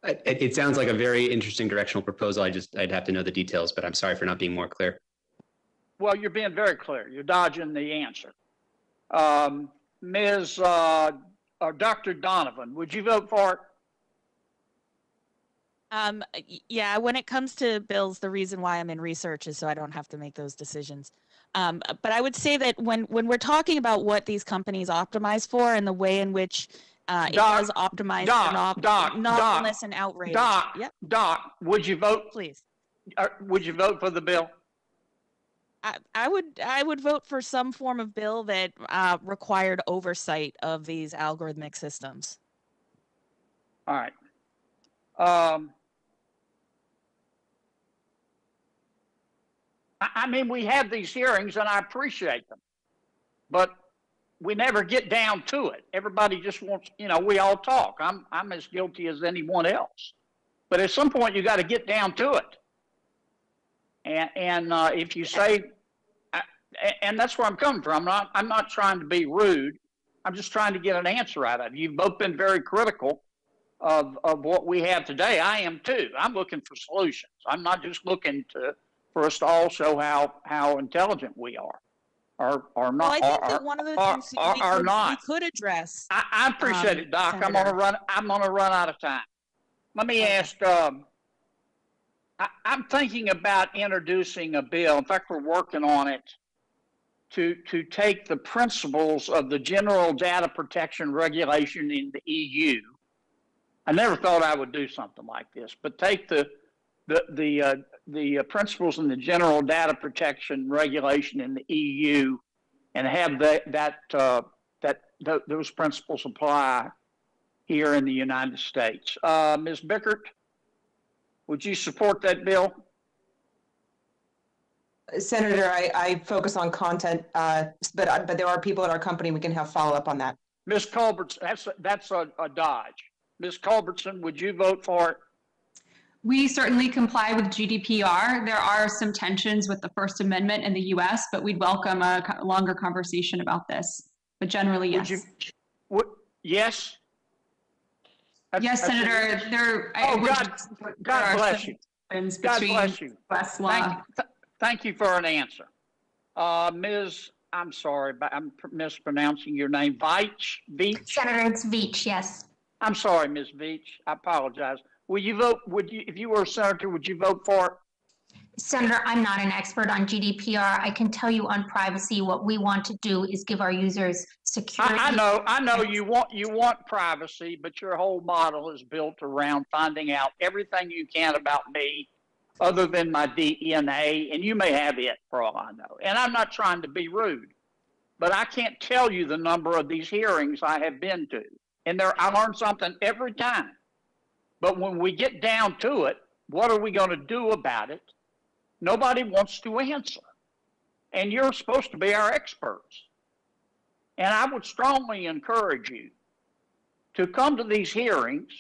It sounds like a very interesting directional proposal. I'd have to know the details, but I'm sorry for not being more clear. Well, you're being very clear. You're dodging the answer. Dr. Donovan, would you vote for it? Yeah, when it comes to bills, the reason why I'm in research is so I don't have to make those decisions. But I would say that when we're talking about what these companies optimize for and the way in which it does optimize novelness and outrage. Doc, would you vote? Please. Would you vote for the bill? I would vote for some form of bill that required oversight of these algorithmic systems. All right. I mean, we have these hearings and I appreciate them, but we never get down to it. Everybody just wants, we all talk. I'm as guilty as anyone else, but at some point you got to get down to it. And if you say, and that's where I'm coming from. I'm not trying to be rude. I'm just trying to get an answer out of you. You've both been very critical of what we have today. I am too. I'm looking for solutions. I'm not just looking for us to all show how intelligent we are, or not. Well, I think that one of the things we could address. I appreciate it, Doc. Senator. I'm gonna run out of time. Let me ask. I'm thinking about introducing a bill. In fact, we're working on it to take the principles of the General Data Protection Regulation in the EU. I never thought I would do something like this, but take the principles in the General Data Protection Regulation in the EU and have those principles apply here in the United States. Ms. Bickert, would you support that bill? Senator, I focus on content, but there are people at our company, we can have follow-up on that. Ms. Culbertson, that's a dodge. Ms. Culbertson, would you vote for it? We certainly comply with GDPR. There are some tensions with the First Amendment in the US, but we'd welcome a longer conversation about this. But generally, yes. Yes? Yes, Senator. God bless you. God bless you. Thank you for an answer. Ms., I'm sorry, but I'm mispronouncing your name. Veach? Senator, it's Veach, yes. I'm sorry, Ms. Veach. I apologize. Will you vote? If you were a senator, would you vote for it? Senator, I'm not an expert on GDPR. I can tell you on privacy, what we want to do is give our users security. I know you want privacy, but your whole model is built around finding out everything you can about me other than my DNA, and you may have it for all I know. And I'm not trying to be rude, but I can't tell you the number of these hearings I have been to. And I learn something every time. But when we get down to it, what are we going to do about it? Nobody wants to answer. And you're supposed to be our experts. And I would strongly encourage you to come to these hearings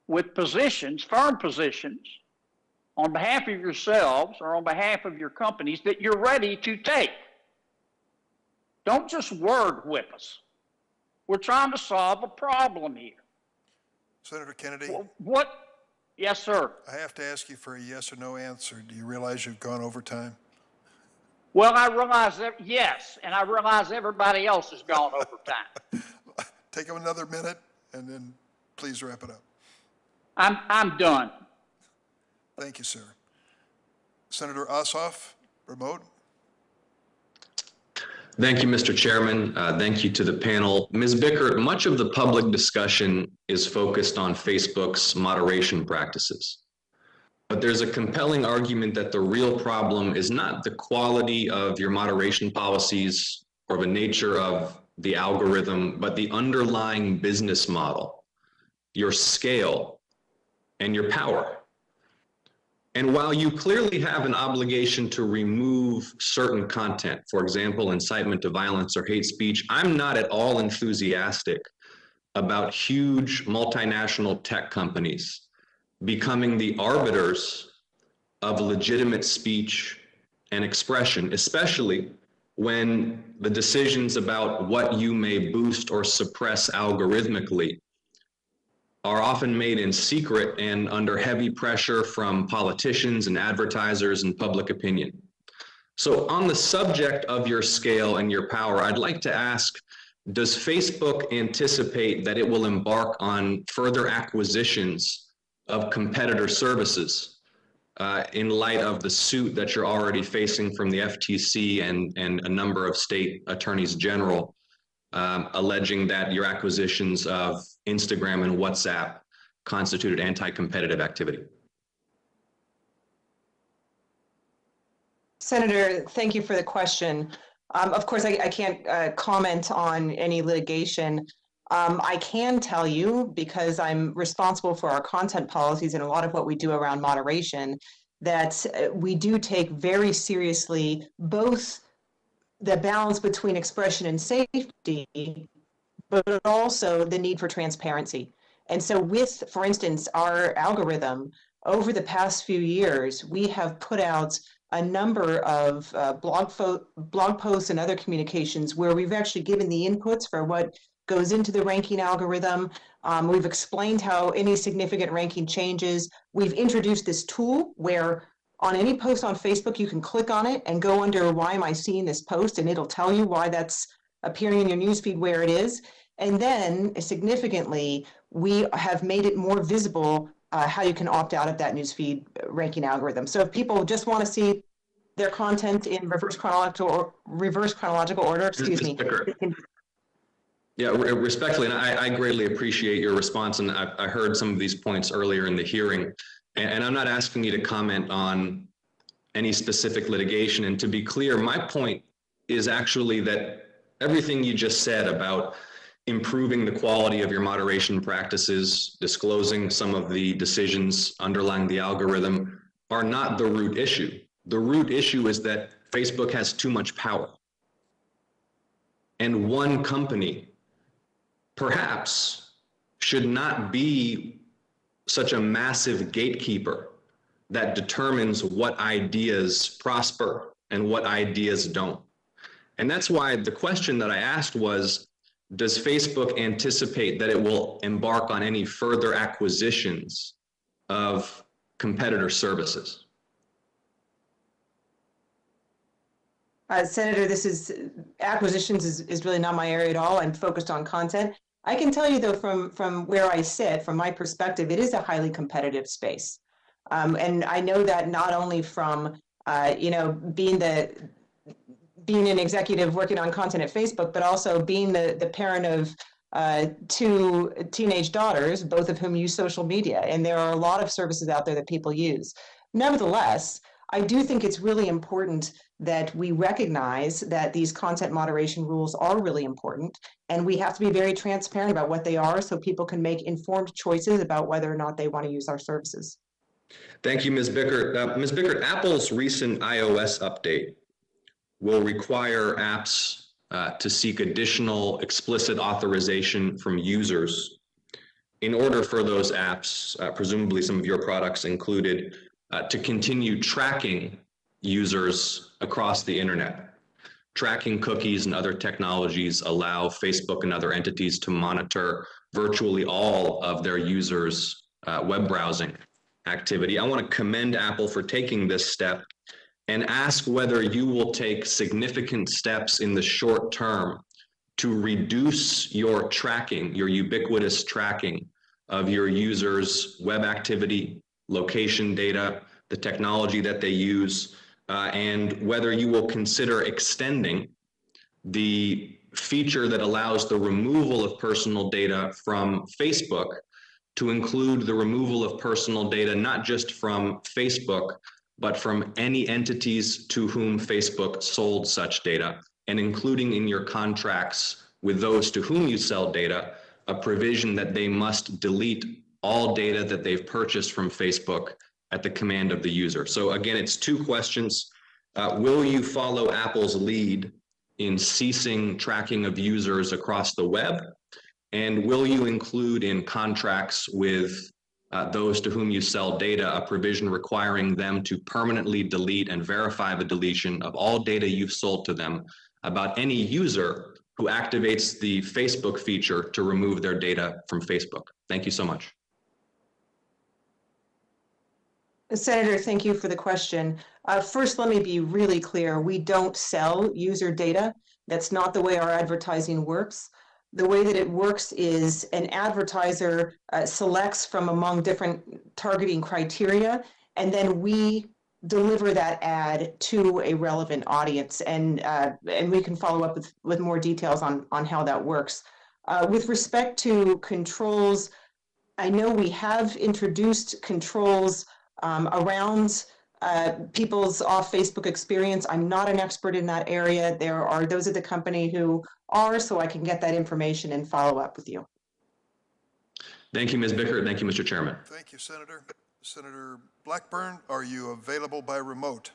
with positions, firm positions, on behalf of yourselves or on behalf of your companies that you're ready to take. Don't just word whip us. We're trying to solve a problem here. Senator Kennedy. Yes, sir. I have to ask you for a yes or no answer. Do you realize you've gone over time? Well, I realize that, yes, and I realize everybody else has gone over time. Take another minute and then please wrap it up. I'm done. Thank you, sir. Senator Ossoff, remote. Thank you, Mr. Chairman. Thank you to the panel. Ms. Bickert, much of the public discussion is focused on Facebook's moderation practices. But there's a compelling argument that the real problem is not the quality of your moderation policies or the nature of the algorithm, but the underlying business model, your scale, and your power. And while you clearly have an obligation to remove certain content, for example, incitement to violence or hate speech, I'm not at all enthusiastic about huge multinational tech companies becoming the arbiters of legitimate speech and expression, especially when the decisions about what you may boost or suppress algorithmically are often made in secret and under heavy pressure from politicians and advertisers and public opinion. So on the subject of your scale and your power, I'd like to ask, does Facebook anticipate that it will embark on further acquisitions of competitor services in light of the suit that you're already facing from the FTC and a number of state attorneys general alleging that your acquisitions of Instagram and WhatsApp constituted anti-competitive activity? Senator, thank you for the question. Of course, I can't comment on any litigation. I can tell you, because I'm responsible for our content policies and a lot of what we do around moderation, that we do take very seriously both the balance between expression and safety, but also the need for transparency. And so with, for instance, our algorithm, over the past few years, we have put out a number of blog posts and other communications where we've actually given the inputs for what goes into the ranking algorithm. We've explained how any significant ranking changes. We've introduced this tool where on any post on Facebook, you can click on it and go under why am I seeing this post, and it'll tell you why that's appearing in your newsfeed where it is. And then significantly, we have made it more visible how you can opt out of that newsfeed ranking algorithm. So if people just want to see their content in reverse chronological order, excuse me. Yeah, respectfully, and I greatly appreciate your response, and I heard some of these points earlier in the hearing, and I'm not asking you to comment on any specific litigation. And to be clear, my point is actually that everything you just said about improving the quality of your moderation practices, disclosing some of the decisions underlying the algorithm are not the root issue. The root issue is that Facebook has too much power. And one company perhaps should not be such a massive gatekeeper that determines what ideas prosper and what ideas don't. And that's why the question that I asked was, does Facebook anticipate that it will embark on any further acquisitions of competitor services? Senator, acquisitions is really not my area at all. I'm focused on content. I can tell you though, from where I sit, from my perspective, it is a highly competitive space. And I know that not only from, being an executive working on content at Facebook, but also being the parent of two teenage daughters, both of whom use social media. And there are a lot of services out there that people use. Nevertheless, I do think it's really important that we recognize that these content moderation rules are really important, and we have to be very transparent about what they are so people can make informed choices about whether or not they want to use our services. Thank you, Ms. Bickert. Ms. Bickert, Apple's recent iOS update will require apps to seek additional explicit authorization from users in order for those apps, presumably some of your products included, to continue tracking users across the internet. Tracking cookies and other technologies allow Facebook and other entities to monitor virtually all of their users' web browsing. activity. I want to commend Apple for taking this step and ask whether you will take significant steps in the short term to reduce your tracking, your ubiquitous tracking of your users' web activity, location data, the technology that they use, and whether you will consider extending the feature that allows the removal of personal data from Facebook to include the removal of personal data, not just from Facebook, but from any entities to whom Facebook sold such data, and including in your contracts with those to whom you sell data, a provision that they must delete all data that they've purchased from Facebook at the command of the user. So again, it's two questions. Will you follow Apple's lead in ceasing tracking of users across the web? And will you include in contracts with those to whom you sell data a provision requiring them to permanently delete and verify the deletion of all data you've sold to them about any user who activates the Facebook feature to remove their data from Facebook? Thank you so much. Senator, thank you for the question. First, let me be really clear. We don't sell user data. That's not the way our advertising works. The way that it works is an advertiser selects from among different targeting criteria, and then we deliver that ad to a relevant audience. And we can follow up with more details on how that works. With respect to controls, I know we have introduced controls around people's off Facebook experience. I'm not an expert in that area. There are those at the company who are, so I can get that information and follow up with you. Thank you, Ms. Bickert. Thank you, Mr. Chairman. Thank you, Senator. Senator Blackburn, are you available by remote?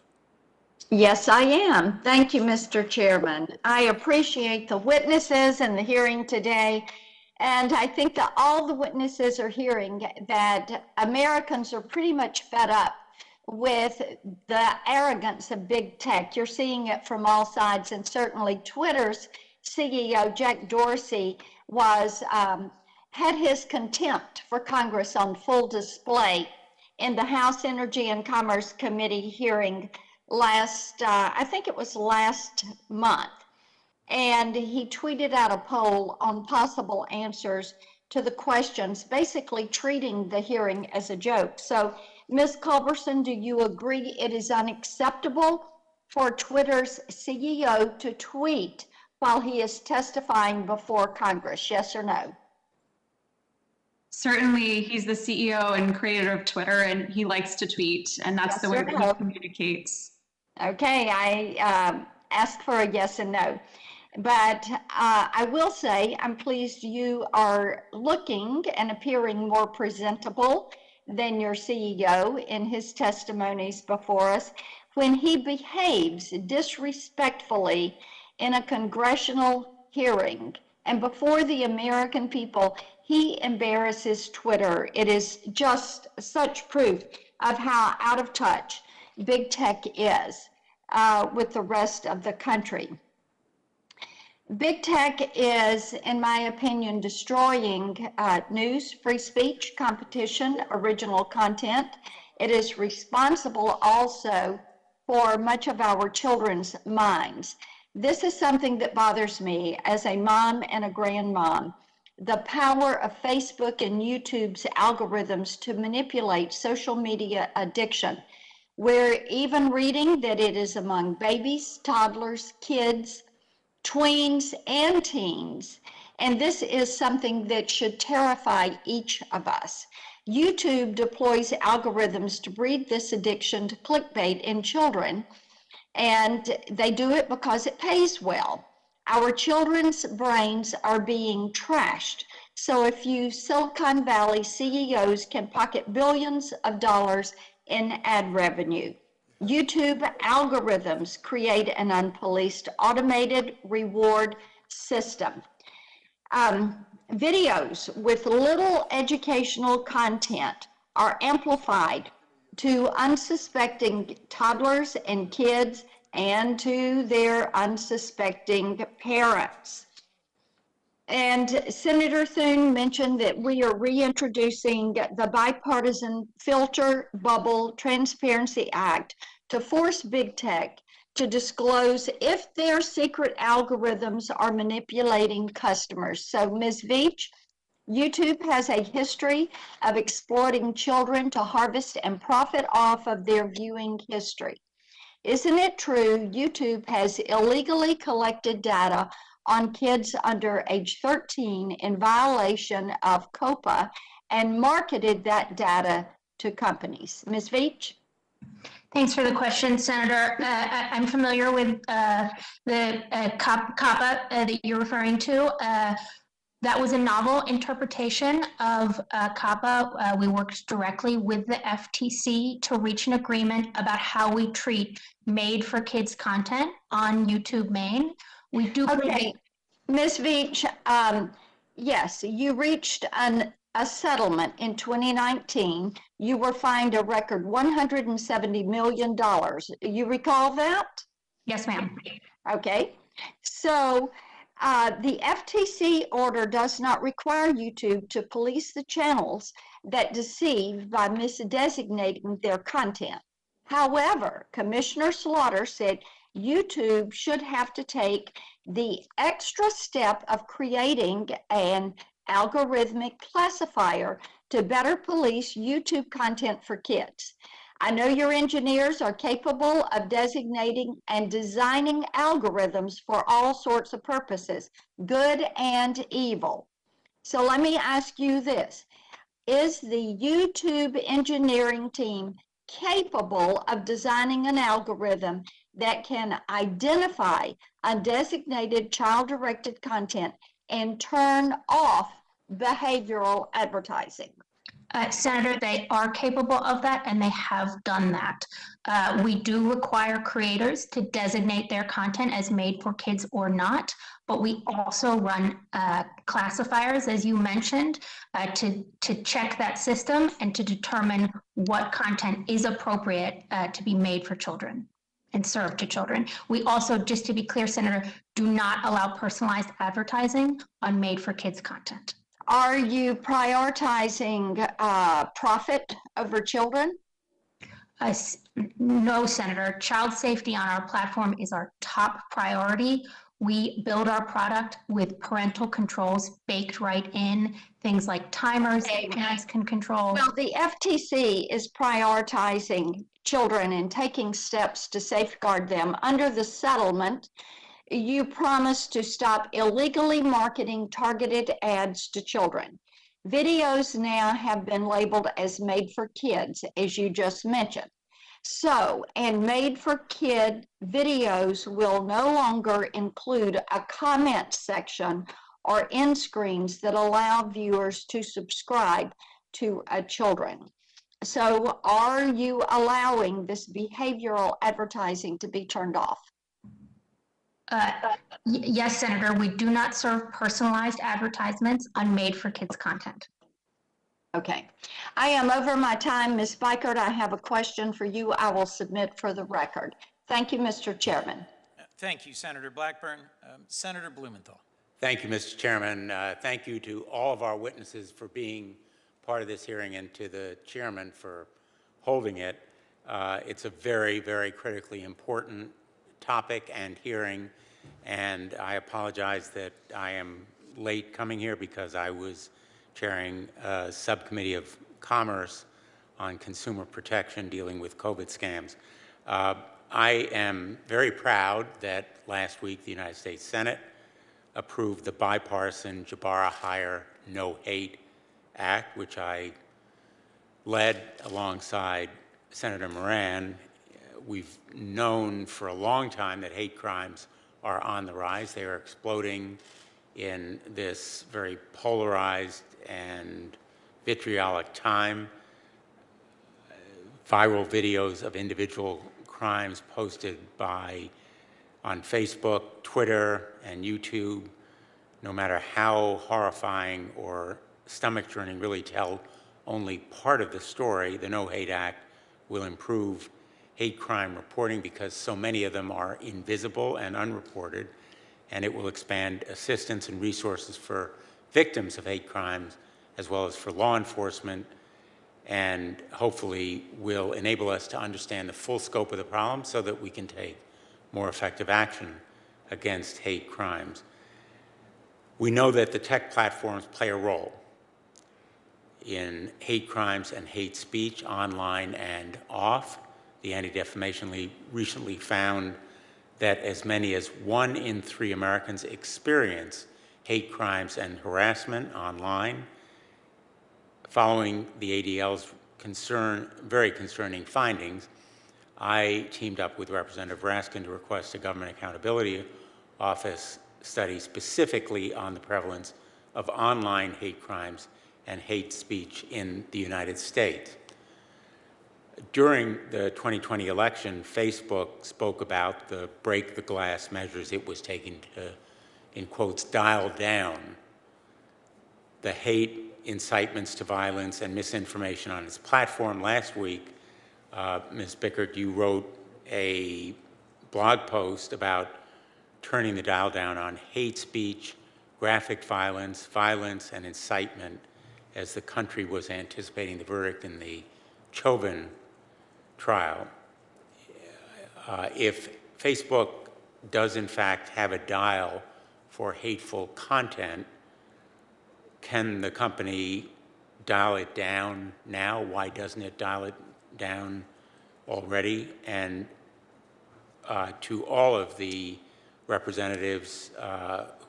Yes, I am. Thank you, Mr. Chairman. I appreciate the witnesses and the hearing today. And I think that all the witnesses are hearing that Americans are pretty much fed up with the arrogance of big tech. You're seeing it from all sides, and certainly Twitter's CEO, Jack Dorsey, had his contempt for Congress on full display in the House Energy and Commerce Committee hearing I think it was last month. And he tweeted out a poll on possible answers to the questions, basically treating the hearing as a joke. So, Ms. Culberson, do you agree it is unacceptable for Twitter's CEO to tweet while he is testifying before Congress? Yes or no? Certainly, he's the CEO and creator of Twitter, and he likes to tweet, and that's Yes the way or that no? he communicates. Okay, I asked for a yes and no. But I will say I'm pleased you are looking and appearing more presentable than your CEO in his testimonies before us when he behaves disrespectfully in a congressional hearing. And before the American people, he embarrasses Twitter. It is just such proof of how out of touch big tech is with the rest of the country. Big tech is, in my opinion, destroying news, free speech, competition, original content. It is responsible also for much of our children's minds. This is something that bothers me as a mom and a grandmom. The power of Facebook and YouTube's algorithms to manipulate social media addiction. We're even reading that it is among babies, toddlers, kids, tweens, and teens. And this is something that should terrify each of us. YouTube deploys algorithms to breed this addiction to clickbait in children, and they do it because it pays well. Our children's brains are being trashed. So if you Silicon Valley CEOs can pocket billions of dollars in ad revenue, YouTube algorithms create an unpoliced automated reward system. Videos with little educational content are amplified to unsuspecting toddlers and kids and to their unsuspecting parents. And Senator Thune mentioned that we are reintroducing the Bipartisan Filter Bubble Transparency Act to force big tech to disclose if their secret algorithms are manipulating customers. So, Ms. Veach, YouTube has a history of exploiting children to harvest and profit off of their viewing history. Isn't it true YouTube has illegally collected data on kids under age 13 in violation of COPA and marketed that data to companies? Ms. Veach? Thanks for the question, Senator. I'm familiar with the COPA that you're referring to. That was a novel interpretation of COPA. We worked directly with the FTC to reach an agreement about how we treat made-for-kids content on YouTube Main. We do. Okay, Ms. Veach, yes, you reached a settlement in 2019. You were fined a record $170 million. You recall that? Yes, ma'am. Okay, so the FTC order does not require YouTube to police the channels that deceive by misdesignating their content. However, Commissioner Slaughter said YouTube should have to take the extra step of creating an algorithmic classifier to better police YouTube content for kids. I know your engineers are capable of designating and designing algorithms for all sorts of purposes, good and evil. So let me ask you this. Is the YouTube engineering team capable of designing an algorithm that can identify undesignated child-directed content and turn off behavioral advertising? Senator, they are capable of that, and they have done that. We do require creators to designate their content as made for kids or not, but we also run classifiers, as you mentioned, to check that system and to determine what content is appropriate to be made for children and served to children. We also, just to be clear, Senator, do not allow personalized advertising on made for kids content. Are you prioritizing profit over children? No, Senator. Child safety on our platform is our top priority. We build our product with parental controls baked right in, things like timers that parents can control. Well, the FTC is prioritizing children and taking steps to safeguard them. Under the settlement, you promised to stop illegally marketing targeted ads to children. Videos now have been labeled as made for kids, as you just mentioned. So, and made for kid videos will no longer include a comment section or end screens that allow viewers to subscribe to children. So, are you allowing this behavioral advertising to be turned off? Yes, Senator, we do not serve personalized advertisements on made-for-kids content. Okay. I am over my time. Ms. Bikert, I have a question for you I will submit for the record. Thank you, Mr. Chairman. Thank you, Senator Blackburn. Senator Blumenthal. Thank you, Mr. Chairman. Thank you to all of our witnesses for being part of this hearing and to the chairman for holding it. It's a very, very critically important topic and hearing, and I apologize that I am late coming here because I was chairing a subcommittee of commerce on consumer protection dealing with COVID scams. I am very proud that last week the United States Senate approved the bipartisan Jabara Hire No Hate Act, which I led alongside Senator Moran. We've known for a long time that hate crimes are on the rise. They are exploding in this very polarized and vitriolic time. Viral videos of individual crimes posted on Facebook, Twitter, and YouTube, no matter how horrifying or stomach-churning, really tell only part of the story. The No Hate Act will improve hate crime reporting because so many of them are invisible and unreported, and it will expand assistance and resources for victims of hate crimes, as well as for law enforcement, and hopefully will enable us to understand the full scope of the problem so that we can take more effective action against hate crimes. We know that the tech platforms play a role in hate crimes and hate speech online and off. The Anti-Defamation League recently found that as many as 1 in 3 Americans experience hate crimes and harassment online. Following the ADL's very concerning findings, I teamed up with Representative Raskin to request a Government Accountability Office study specifically on the prevalence of online hate crimes and hate speech in the United States. During the 2020 election, Facebook spoke about the break the glass measures it was taking to, in quotes, dial down the hate, incitements to violence, and misinformation on its platform. Last week, Ms. Bickert, you wrote a blog post about turning the dial down on hate speech, graphic violence, and incitement as the country was anticipating the verdict in the Chauvin trial. If Facebook does in fact have a dial for hateful content, can the company dial it down now? Why doesn't it dial it down already? And to all of the representatives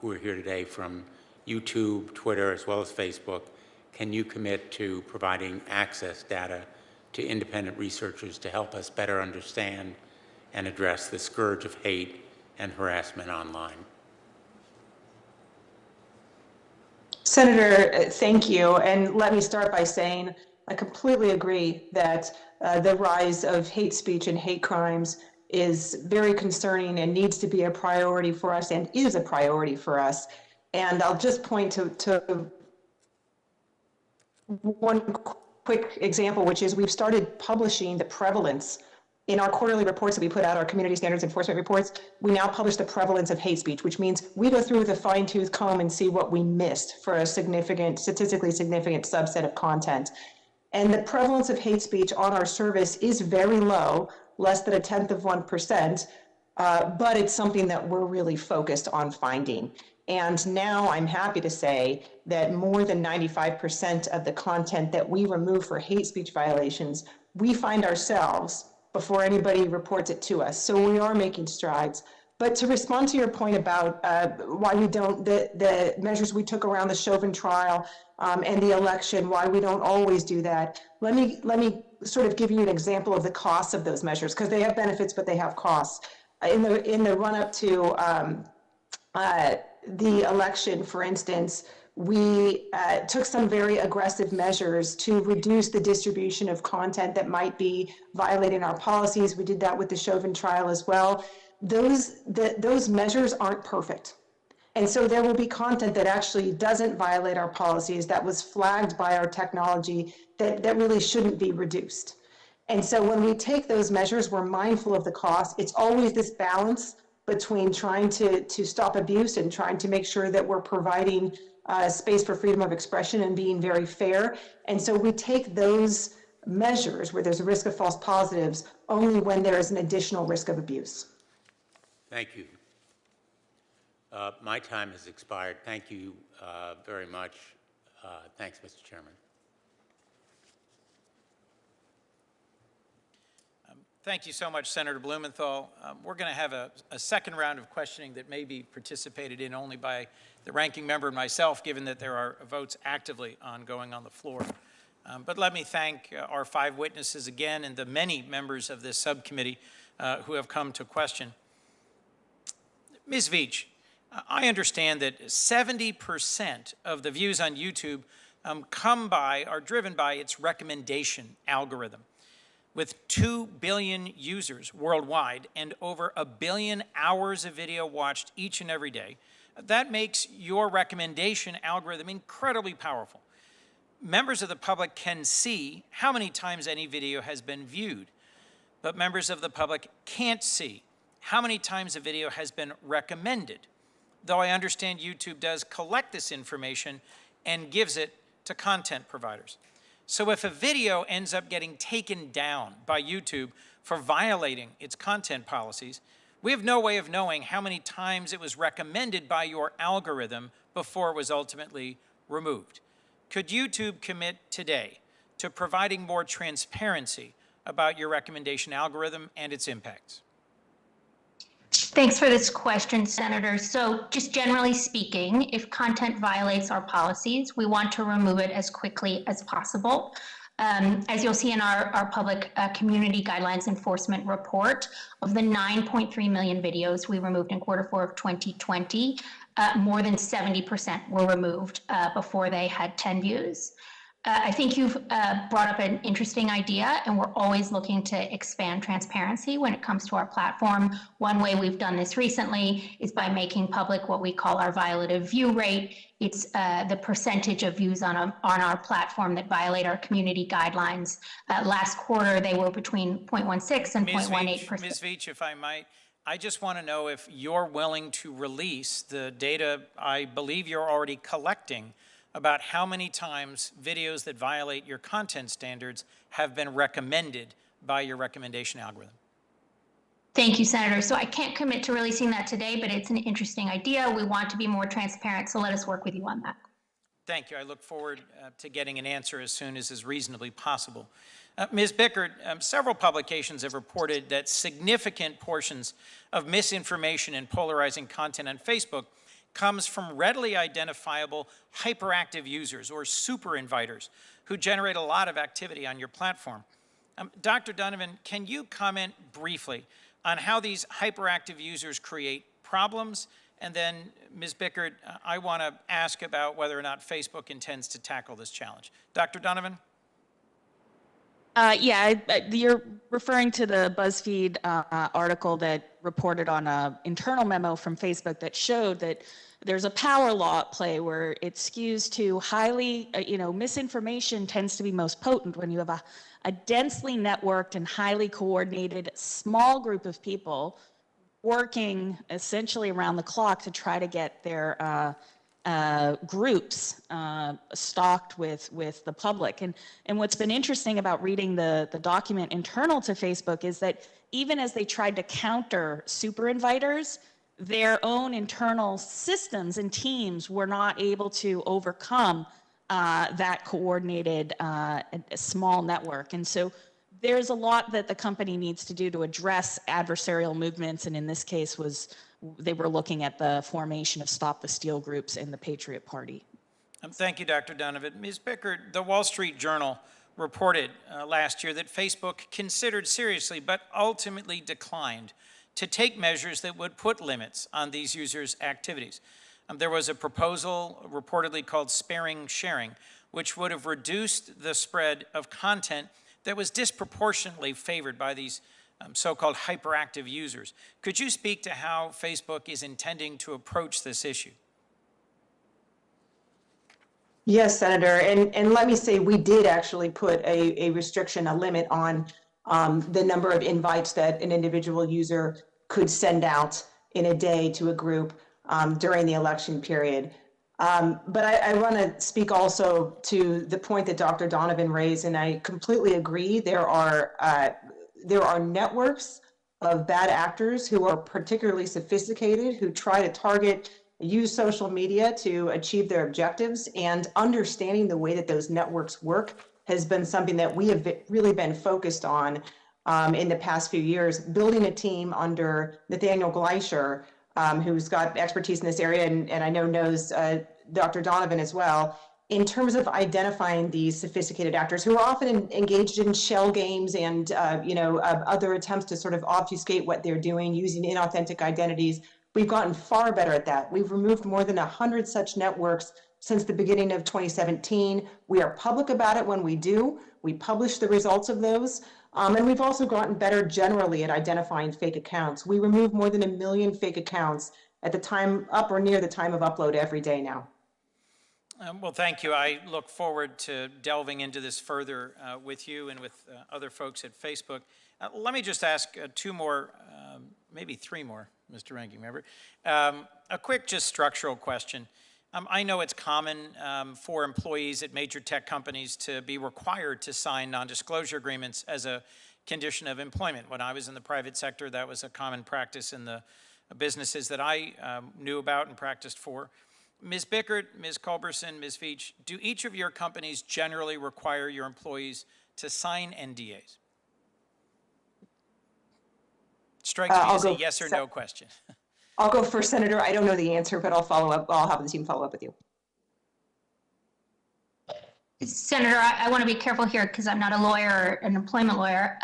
who are here today from YouTube, Twitter, as well as Facebook, can you commit to providing access data to independent researchers to help us better understand and address the scourge of hate and harassment online? Senator, thank you. And let me start by saying I completely agree that the rise of hate speech and hate crimes is very concerning and needs to be a priority for us and is a priority for us. And I'll just point to one quick example, which is we've started publishing the prevalence in our quarterly reports that we put out, our community standards enforcement reports. We now publish the prevalence of hate speech, which means we go through with a fine-tooth comb and see what we missed for a statistically significant subset of content. And the prevalence of hate speech on our service is very low, less than 0.1%, but it's something that we're really focused on finding. And now I'm happy to say that more than 95% of the content that we remove for hate speech violations, we find ourselves before anybody reports it to us. So we are making strides. But to respond to your point about why we don't, the measures we took around the Chauvin trial and the election, why we don't always do that, let me sort of give you an example of the costs of those measures, because they have benefits, but they have costs. In the run-up to the election, for instance, we took some very aggressive measures to reduce the distribution of content that might be violating our policies. We did that with the Chauvin trial as well. Those measures aren't perfect. And so there will be content that actually doesn't violate our policies, that was flagged by our technology, that really shouldn't be reduced. And so when we take those measures, we're mindful of the cost. It's always this balance between trying to stop abuse and trying to make sure that we're providing space for freedom of expression and being very fair. And so we take those measures where there's a risk of false positives only when there is an additional risk of abuse. Thank you. My time has expired. Thank you very much. Thanks, Mr. Chairman. Thank you so much, Senator Blumenthal. We're going to have a second round of questioning that may be participated in only by the ranking member and myself, given that there are votes actively ongoing on the floor. But let me thank our 5 witnesses again and the many members of this subcommittee who have come to question. Ms. Veach, I understand that 70% of the views on YouTube are driven by its recommendation algorithm. With 2 billion users worldwide and over 1 billion hours of video watched each and every day, that makes your recommendation algorithm incredibly powerful. Members of the public can see how many times any video has been viewed, but members of the public can't see how many times a video has been recommended. though I understand YouTube does collect this information and gives it to content providers. So if a video ends up getting taken down by YouTube for violating its content policies, we have no way of knowing how many times it was recommended by your algorithm before it was ultimately removed. Could YouTube commit today to providing more transparency about your recommendation algorithm and its impacts? Thanks for this question, Senator. So just generally speaking, if content violates our policies, we want to remove it as quickly as possible. As you'll see in our public community guidelines enforcement report, of the 9.3 million videos we removed in Q4 of 2020, more than 70% were removed before they had 10 views. I think you've brought up an interesting idea, and we're always looking to expand transparency when it comes to our platform. One way we've done this recently is by making public what we call our violative view rate. It's the percentage of views on our platform that violate our community guidelines. Last quarter, they were between 0.16 and 0.18%. Ms. Veach, if I might, I just want to know if you're willing to release the data I believe you're already collecting about how many times videos that violate your content standards have been recommended by your recommendation algorithm. Thank you, Senator. So I can't commit to releasing that today, but it's an interesting idea. We want to be more transparent, so let us work with you on that. Thank you. I look forward to getting an answer as soon as is reasonably possible. Ms. Bickert, several publications have reported that significant portions of misinformation and polarizing content on Facebook comes from readily identifiable hyperactive users or super inviters who generate a lot of activity on your platform. Dr. Donovan, can you comment briefly on how these hyperactive users create problems? And then, Ms. Bickert, I want to ask about whether or not Facebook intends to tackle this challenge. Dr. Donovan? You're referring to the BuzzFeed article that reported on an internal memo from Facebook that showed that there's a power law at play where it skews to highly, misinformation tends to be most potent when you have a densely networked and highly coordinated small group of people working essentially around the clock to try to get their groups stocked with the public. And what's been interesting about reading the document internal to Facebook is that even as they tried to counter super inviters, their own internal systems and teams were not able to overcome that coordinated small network. And so there's a lot that the company needs to do to address adversarial movements, and in this case they were looking at the formation of Stop the Steal groups in the Patriot Party. Thank you, Dr. Donovan. Ms. Bickert, the Wall Street Journal reported last year that Facebook considered seriously but ultimately declined to take measures that would put limits on these users' activities. There was a proposal reportedly called sparing sharing, which would have reduced the spread of content that was disproportionately favored by these so-called hyperactive users. Could you speak to how Facebook is intending to approach this issue? Yes, Senator, and let me say we did actually put a restriction, a limit on the number of invites that an individual user could send out in a day to a group during the election period. But I want to speak also to the point that Dr. Donovan raised, and I completely agree. There are networks of bad actors who are particularly sophisticated, who try to use social media to achieve their objectives, and understanding the way that those networks work has been something that we have really been focused on in the past few years, building a team under Nathaniel Gleischer, who's got expertise in this area and I know knows Dr. Donovan as well, in terms of identifying these sophisticated actors who are often engaged in shell games and other attempts to sort of obfuscate what they're doing using inauthentic identities. We've gotten far better at that. We've removed more than 100 such networks since the beginning of 2017. We are public about it when we do. We publish the results of those. And we've also gotten better generally at identifying fake accounts. We remove more than 1 million fake accounts at the time, up or near the time of upload every day now. Well, thank you. I look forward to delving into this further with you and with other folks at Facebook. Let me just ask two more, maybe three more, Mr. Ranking Member. A quick, just structural question. I know it's common for employees at major tech companies to be required to sign non-disclosure agreements as a condition of employment. When I was in the private sector, that was a common practice in the businesses that I knew about and practiced for. Ms. Bickert, Ms. Culberson, Ms. Veach, do each of your companies generally require your employees to sign NDAs? Strikes me as a yes or no question. I'll go first, Senator. I don't know the answer, but I'll follow up. I'll have the team follow up with you. Senator, I want to be careful here because I'm not a lawyer, an employment lawyer,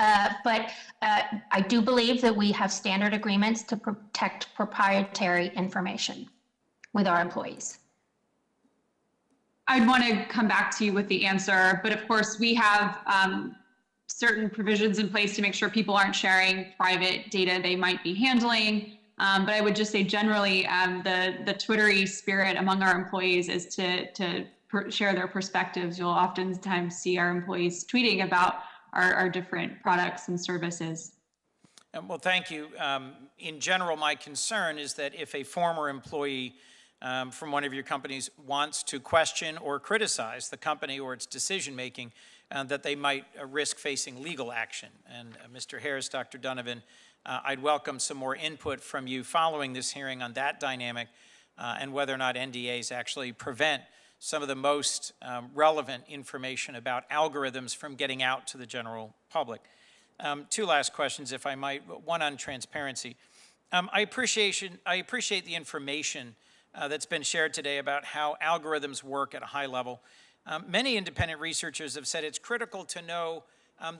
but I do believe that we have standard agreements to protect proprietary information with our employees. I'd want to come back to you with the answer, but of course we have certain provisions in place to make sure people aren't sharing private data they might be handling. But I would just say generally the Twittery spirit among our employees is to share their perspectives. You'll oftentimes see our employees tweeting about our different products and services. Well, thank you. In general, my concern is that if a former employee from one of your companies wants to question or criticize the company or its decision-making, that they might risk facing legal action. And Mr. Harris, Dr. Donovan, I'd welcome some more input from you following this hearing on that dynamic and whether or not NDAs actually prevent some of the most relevant information about algorithms from getting out to the general public. Two last questions, if I might. One on transparency. I appreciate the information that's been shared today about how algorithms work at a high level. Many independent researchers have said it's critical to know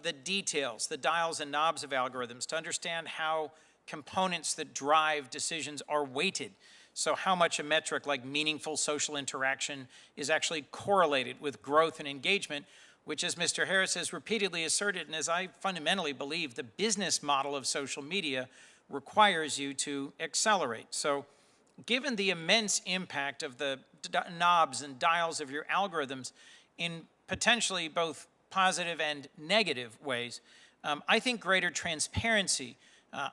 the details, the dials and knobs of algorithms, to understand how components that drive decisions are weighted. So how much a metric like meaningful social interaction is actually correlated with growth and engagement, which, as Mr. Harris has repeatedly asserted, and as I fundamentally believe, the business model of social media requires you to accelerate. So given the immense impact of the knobs and dials of your algorithms in potentially both positive and negative ways, I think greater transparency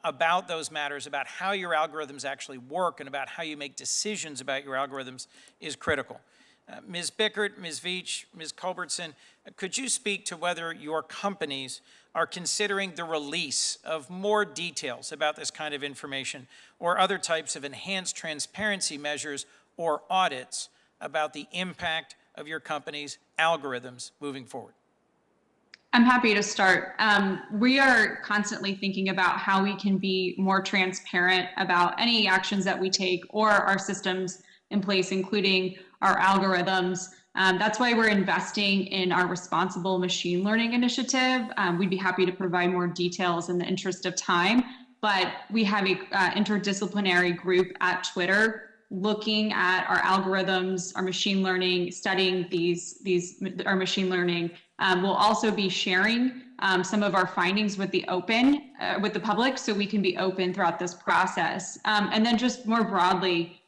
about those matters, about how your algorithms actually work and about how you make decisions about your algorithms is critical. Ms. Bickert, Ms. Veach, Ms. Culbertson, could you speak to whether your companies are considering the release of more details about this kind of information or other types of enhanced transparency measures or audits about the impact of your company's algorithms moving forward? I'm happy to start. We are constantly thinking about how we can be more transparent about any actions that we take or our systems in place, including our algorithms. That's why we're investing in our responsible machine learning initiative. We'd be happy to provide more details in the interest of time, but we have an interdisciplinary group at Twitter looking at our algorithms, our machine learning, studying our machine learning. We'll also be sharing some of our findings with the public, so we can be open throughout this process. And then just more broadly,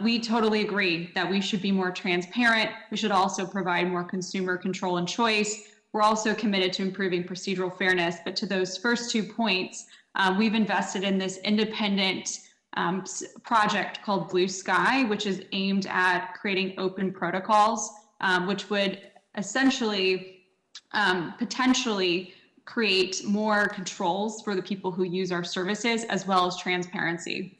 we totally agree that we should be more transparent. We should also provide more consumer control and choice. We're also committed to improving procedural fairness. But to those first 2 points, we've invested in this independent project called Blue Sky, which is aimed at creating open protocols, which would essentially potentially create more controls for the people who use our services, as well as transparency.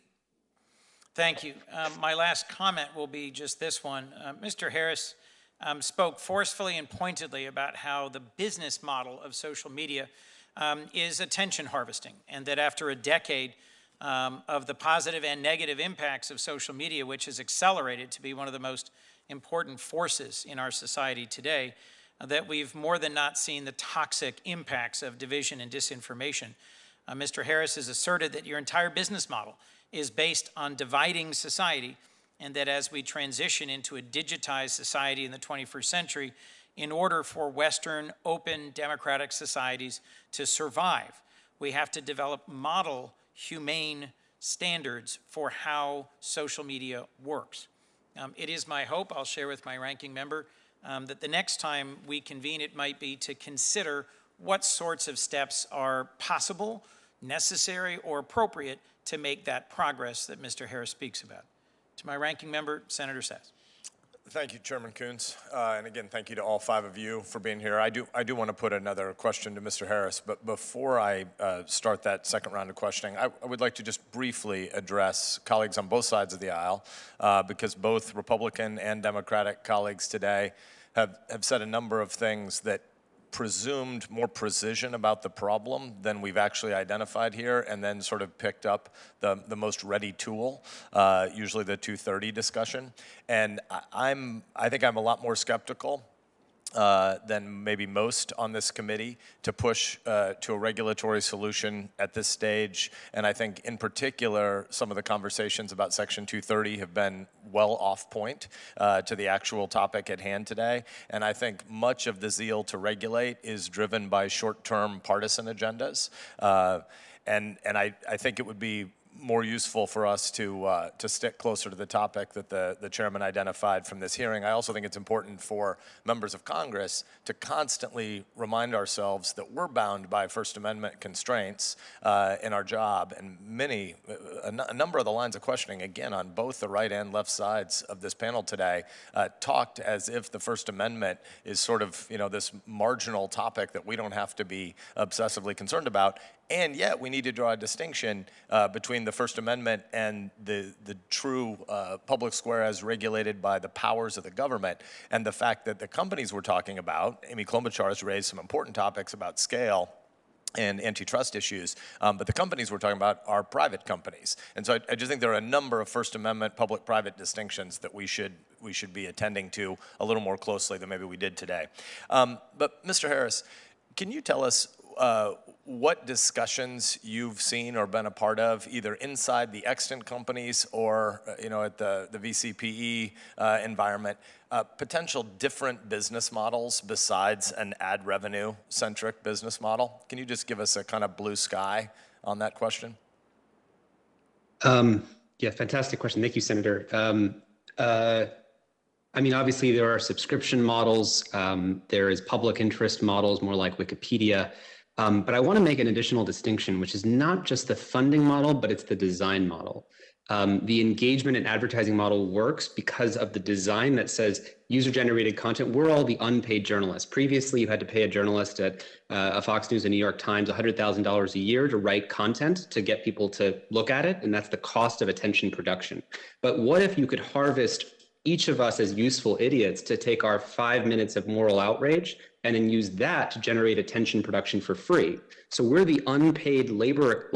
Thank you. My last comment will be just this one. Mr. Harris spoke forcefully and pointedly about how the business model of social media is attention harvesting, and that after a decade of the positive and negative impacts of social media, which has accelerated to be one of the most important forces in our society today, that we've more than not seen the toxic impacts of division and disinformation. Mr. Harris has asserted that your entire business model is based on dividing society, and that as we transition into a digitized society in the 21st century, in order for Western, open, democratic societies to survive, we have to develop model, humane standards for how social media works. It is my hope, I'll share with my ranking member, that the next time we convene, it might be to consider what sorts of steps are possible, necessary or appropriate to make that progress that Mr. Harris speaks about. To my ranking member, Senator Sass. Thank you, Chairman Coons. And again, thank you to all 5 of you for being here. I do want to put another question to Mr. Harris, but before I start that second round of questioning, I would like to just briefly address colleagues on both sides of the aisle, because both Republican and Democratic colleagues today have said a number of things that presumed more precision about the problem than we've actually identified here, and then sort of picked up the most ready tool, usually the 230 discussion. And I think I'm a lot more skeptical than maybe most on this committee to push to a regulatory solution at this stage. And I think in particular, some of the conversations about Section 230 have been well off point to the actual topic at hand today. And I think much of the zeal to regulate is driven by short-term partisan agendas. And I think it would be more useful for us to stick closer to the topic that the chairman identified from this hearing. I also think it's important for members of Congress to constantly remind ourselves that we're bound by First Amendment constraints in our job, and a number of the lines of questioning, again, on both the right and left sides of this panel today, talked as if the First Amendment is sort of, this marginal topic that we don't have to be obsessively concerned about. And yet we need to draw a distinction between the First Amendment and the true public square as regulated by the powers of the government, and the fact that the companies we're talking about, Amy Klobuchar has raised some important topics about scale and antitrust issues, but the companies we're talking about are private companies. And so I just think there are a number of First Amendment public-private distinctions that we should be attending to a little more closely than maybe we did today. But Mr. Harris, can you tell us what discussions you've seen or been a part of, either inside the extant companies or at the VCPE environment, potential different business models besides an ad revenue-centric business model? Can you just give us a kind of blue sky on that question? Yeah, fantastic question. Thank you, Senator. I mean, obviously there are subscription models. There is public interest models, more like Wikipedia. But I want to make an additional distinction, which is not just the funding model, but it's the design model. The engagement and advertising model works because of the design that says user-generated content. We're all the unpaid journalists. Previously, you had to pay a journalist at a Fox News and New York Times $100,000 a year to write content to get people to look at it, and that's the cost of attention production. But what if you could harvest each of us as useful idiots to take our 5 minutes of moral outrage and then use that to generate attention production for free? So we're the unpaid labor,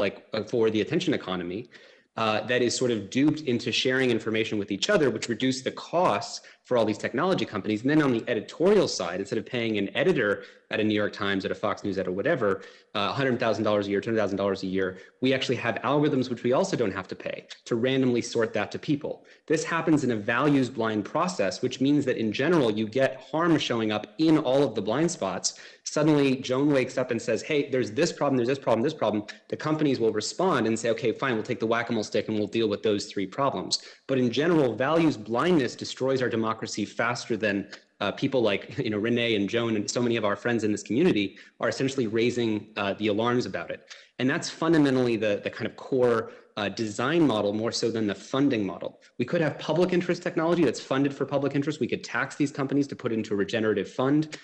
for the attention economy that is sort of duped into sharing information with each other, which reduce the costs for all these technology companies. And then on the editorial side, instead of paying an editor at a New York Times, at a Fox News, at a whatever, $100,000 a year, $200,000 a year, we actually have algorithms which we also don't have to pay to randomly sort that to people. This happens in a values blind process, which means that in general, you get harm showing up in all of the blind spots. Suddenly, Joan wakes up and says, hey, there's this problem, there's this problem, this problem. The companies will respond and say, okay, fine, we'll take the whack-a-mole stick and we'll deal with those 3 problems. But in general, values blindness destroys our democracy faster than people like Renee and Joan and so many of our friends in this community are essentially raising the alarms about it. And that's fundamentally the kind of core design model, more so than the funding model. We could have public interest technology that's funded for public interest. We could tax these companies to put into a regenerative fund.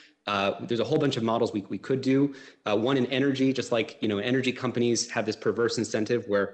There's a whole bunch of models we could do. One in energy, just like energy companies have this perverse incentive where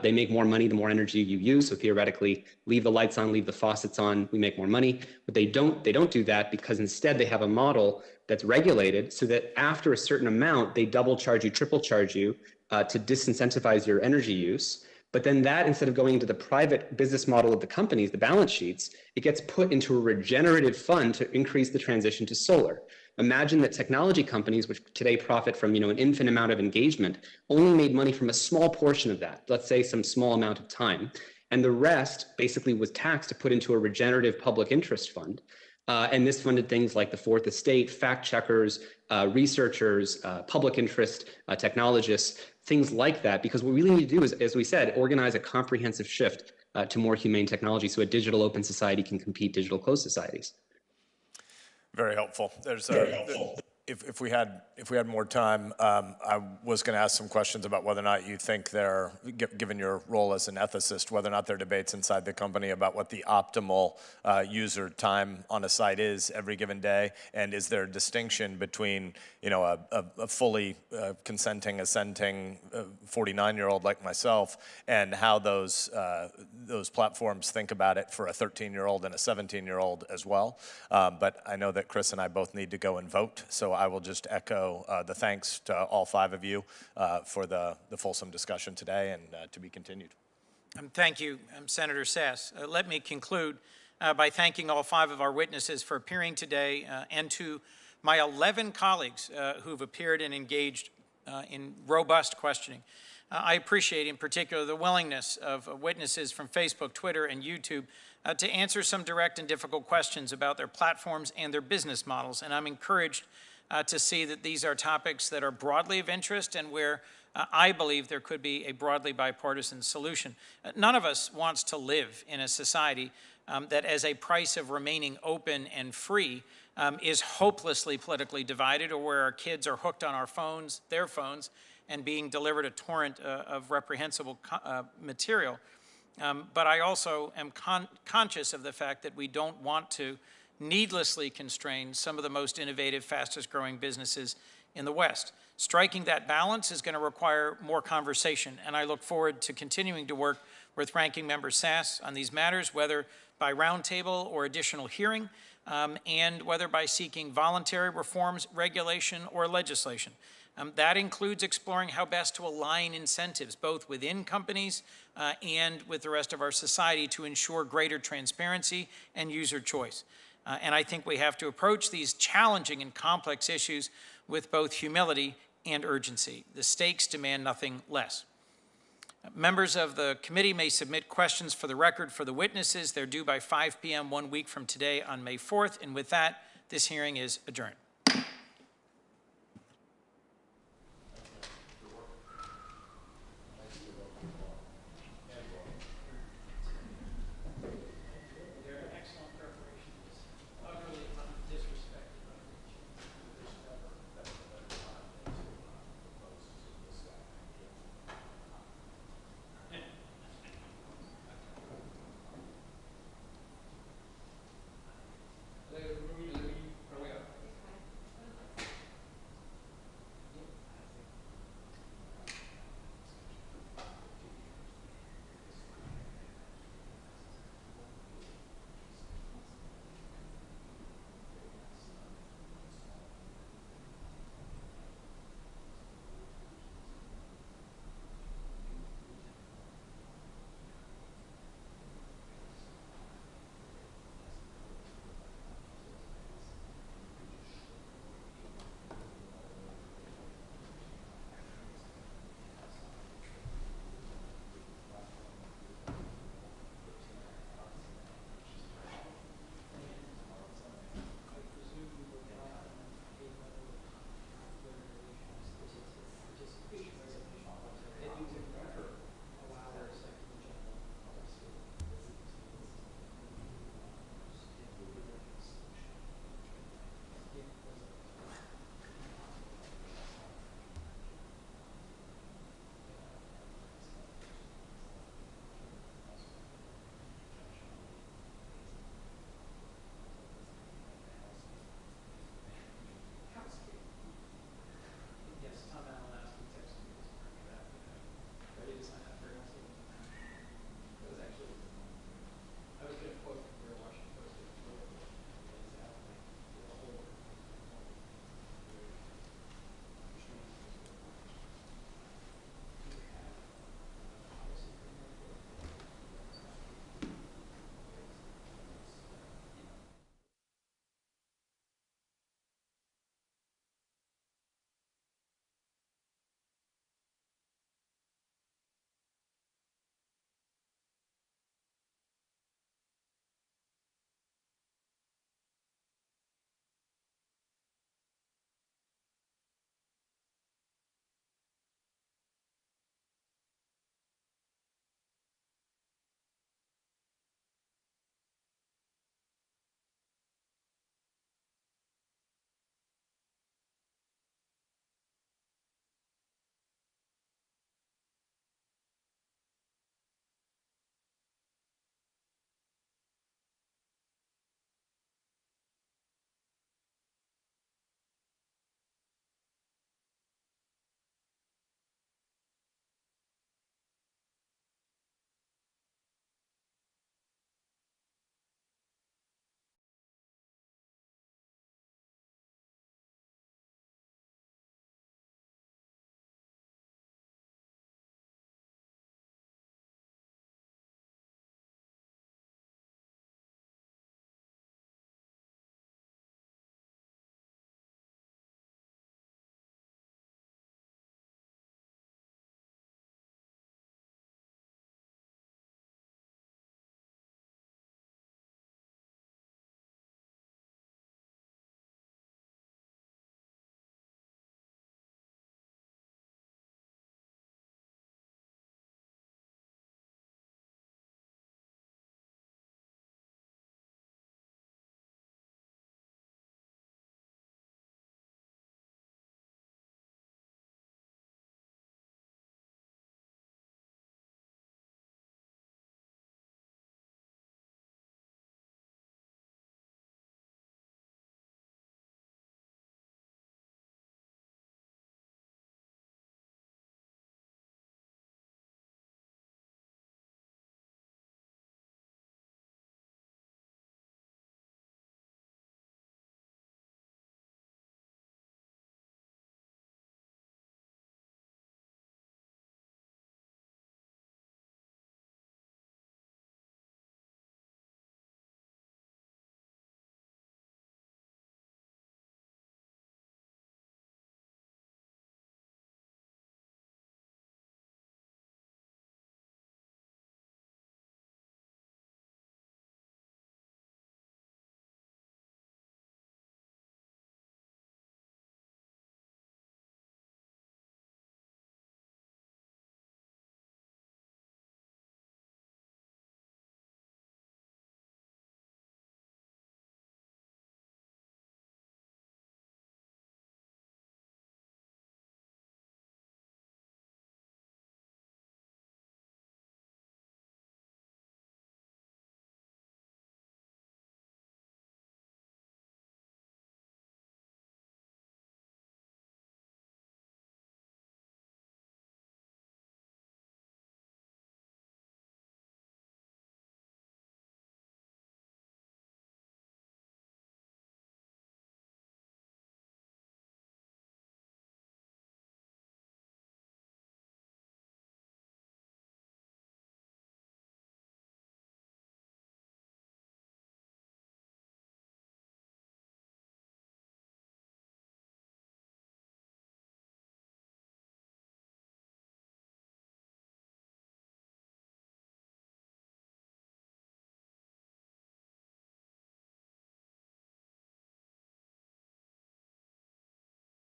they make more money the more energy you use. So theoretically, leave the lights on, leave the faucets on, we make more money. But they don't do that because instead they have a model that's regulated so that after a certain amount, they double charge you, triple charge you to disincentivize your energy use. But then that, instead of going into the private business model of the companies, the balance sheets, it gets put into a regenerative fund to increase the transition to solar. Imagine that technology companies, which today profit from an infinite amount of engagement, only made money from a small portion of that, let's say some small amount of time. And the rest basically was taxed to put into a regenerative public interest fund. And this funded things like the Fourth Estate, fact checkers, researchers, public interest technologists, things like that, because what we really need to do is, as we said, organize a comprehensive shift to more humane technology so a digital open society can compete digital closed societies. Very helpful. if we had more time, I was going to ask some questions about whether or not you think given your role as an ethicist, whether or not there are debates inside the company about what the optimal user time on a site is every given day, and is there a distinction between, you know, a fully consenting, assenting 49-year-old like myself, and how those platforms think about it for a 13-year-old and a 17-year-old as well. But I know that Chris and I both need to go and vote, so I will just echo the thanks to all 5 of you for the fulsome discussion today, and to be continued. Thank you, Senator Sass. Let me conclude by thanking all 5 of our witnesses for appearing today, and to my 11 colleagues who've appeared and engaged in robust questioning. I appreciate in particular the willingness of witnesses from Facebook, Twitter, and YouTube to answer some direct and difficult questions about their platforms and their business models. And I'm encouraged to see that these are topics that are broadly of interest and where I believe there could be a broadly bipartisan solution. None of us wants to live in a society that, as a price of remaining open and free, is hopelessly politically divided, or where our kids are hooked on our phones, their phones, and being delivered a torrent of reprehensible material. But I also am conscious of the fact that we don't want to needlessly constrain some of the most innovative, fastest growing businesses in the West. Striking that balance is going to require more conversation, and I look forward to continuing to work with Ranking Member Sass on these matters, whether by roundtable or additional hearing, and whether by seeking voluntary reforms, regulation, or legislation. That includes exploring how best to align incentives, both within companies and with the rest of our society, to ensure greater transparency and user choice. And I think we have to approach these challenging and complex issues with both humility and urgency. The stakes demand nothing less. Members of the committee may submit questions for the record for the witnesses. They're due by 5 p.m. 1 week from today on May 4th. And with that, this hearing is adjourned.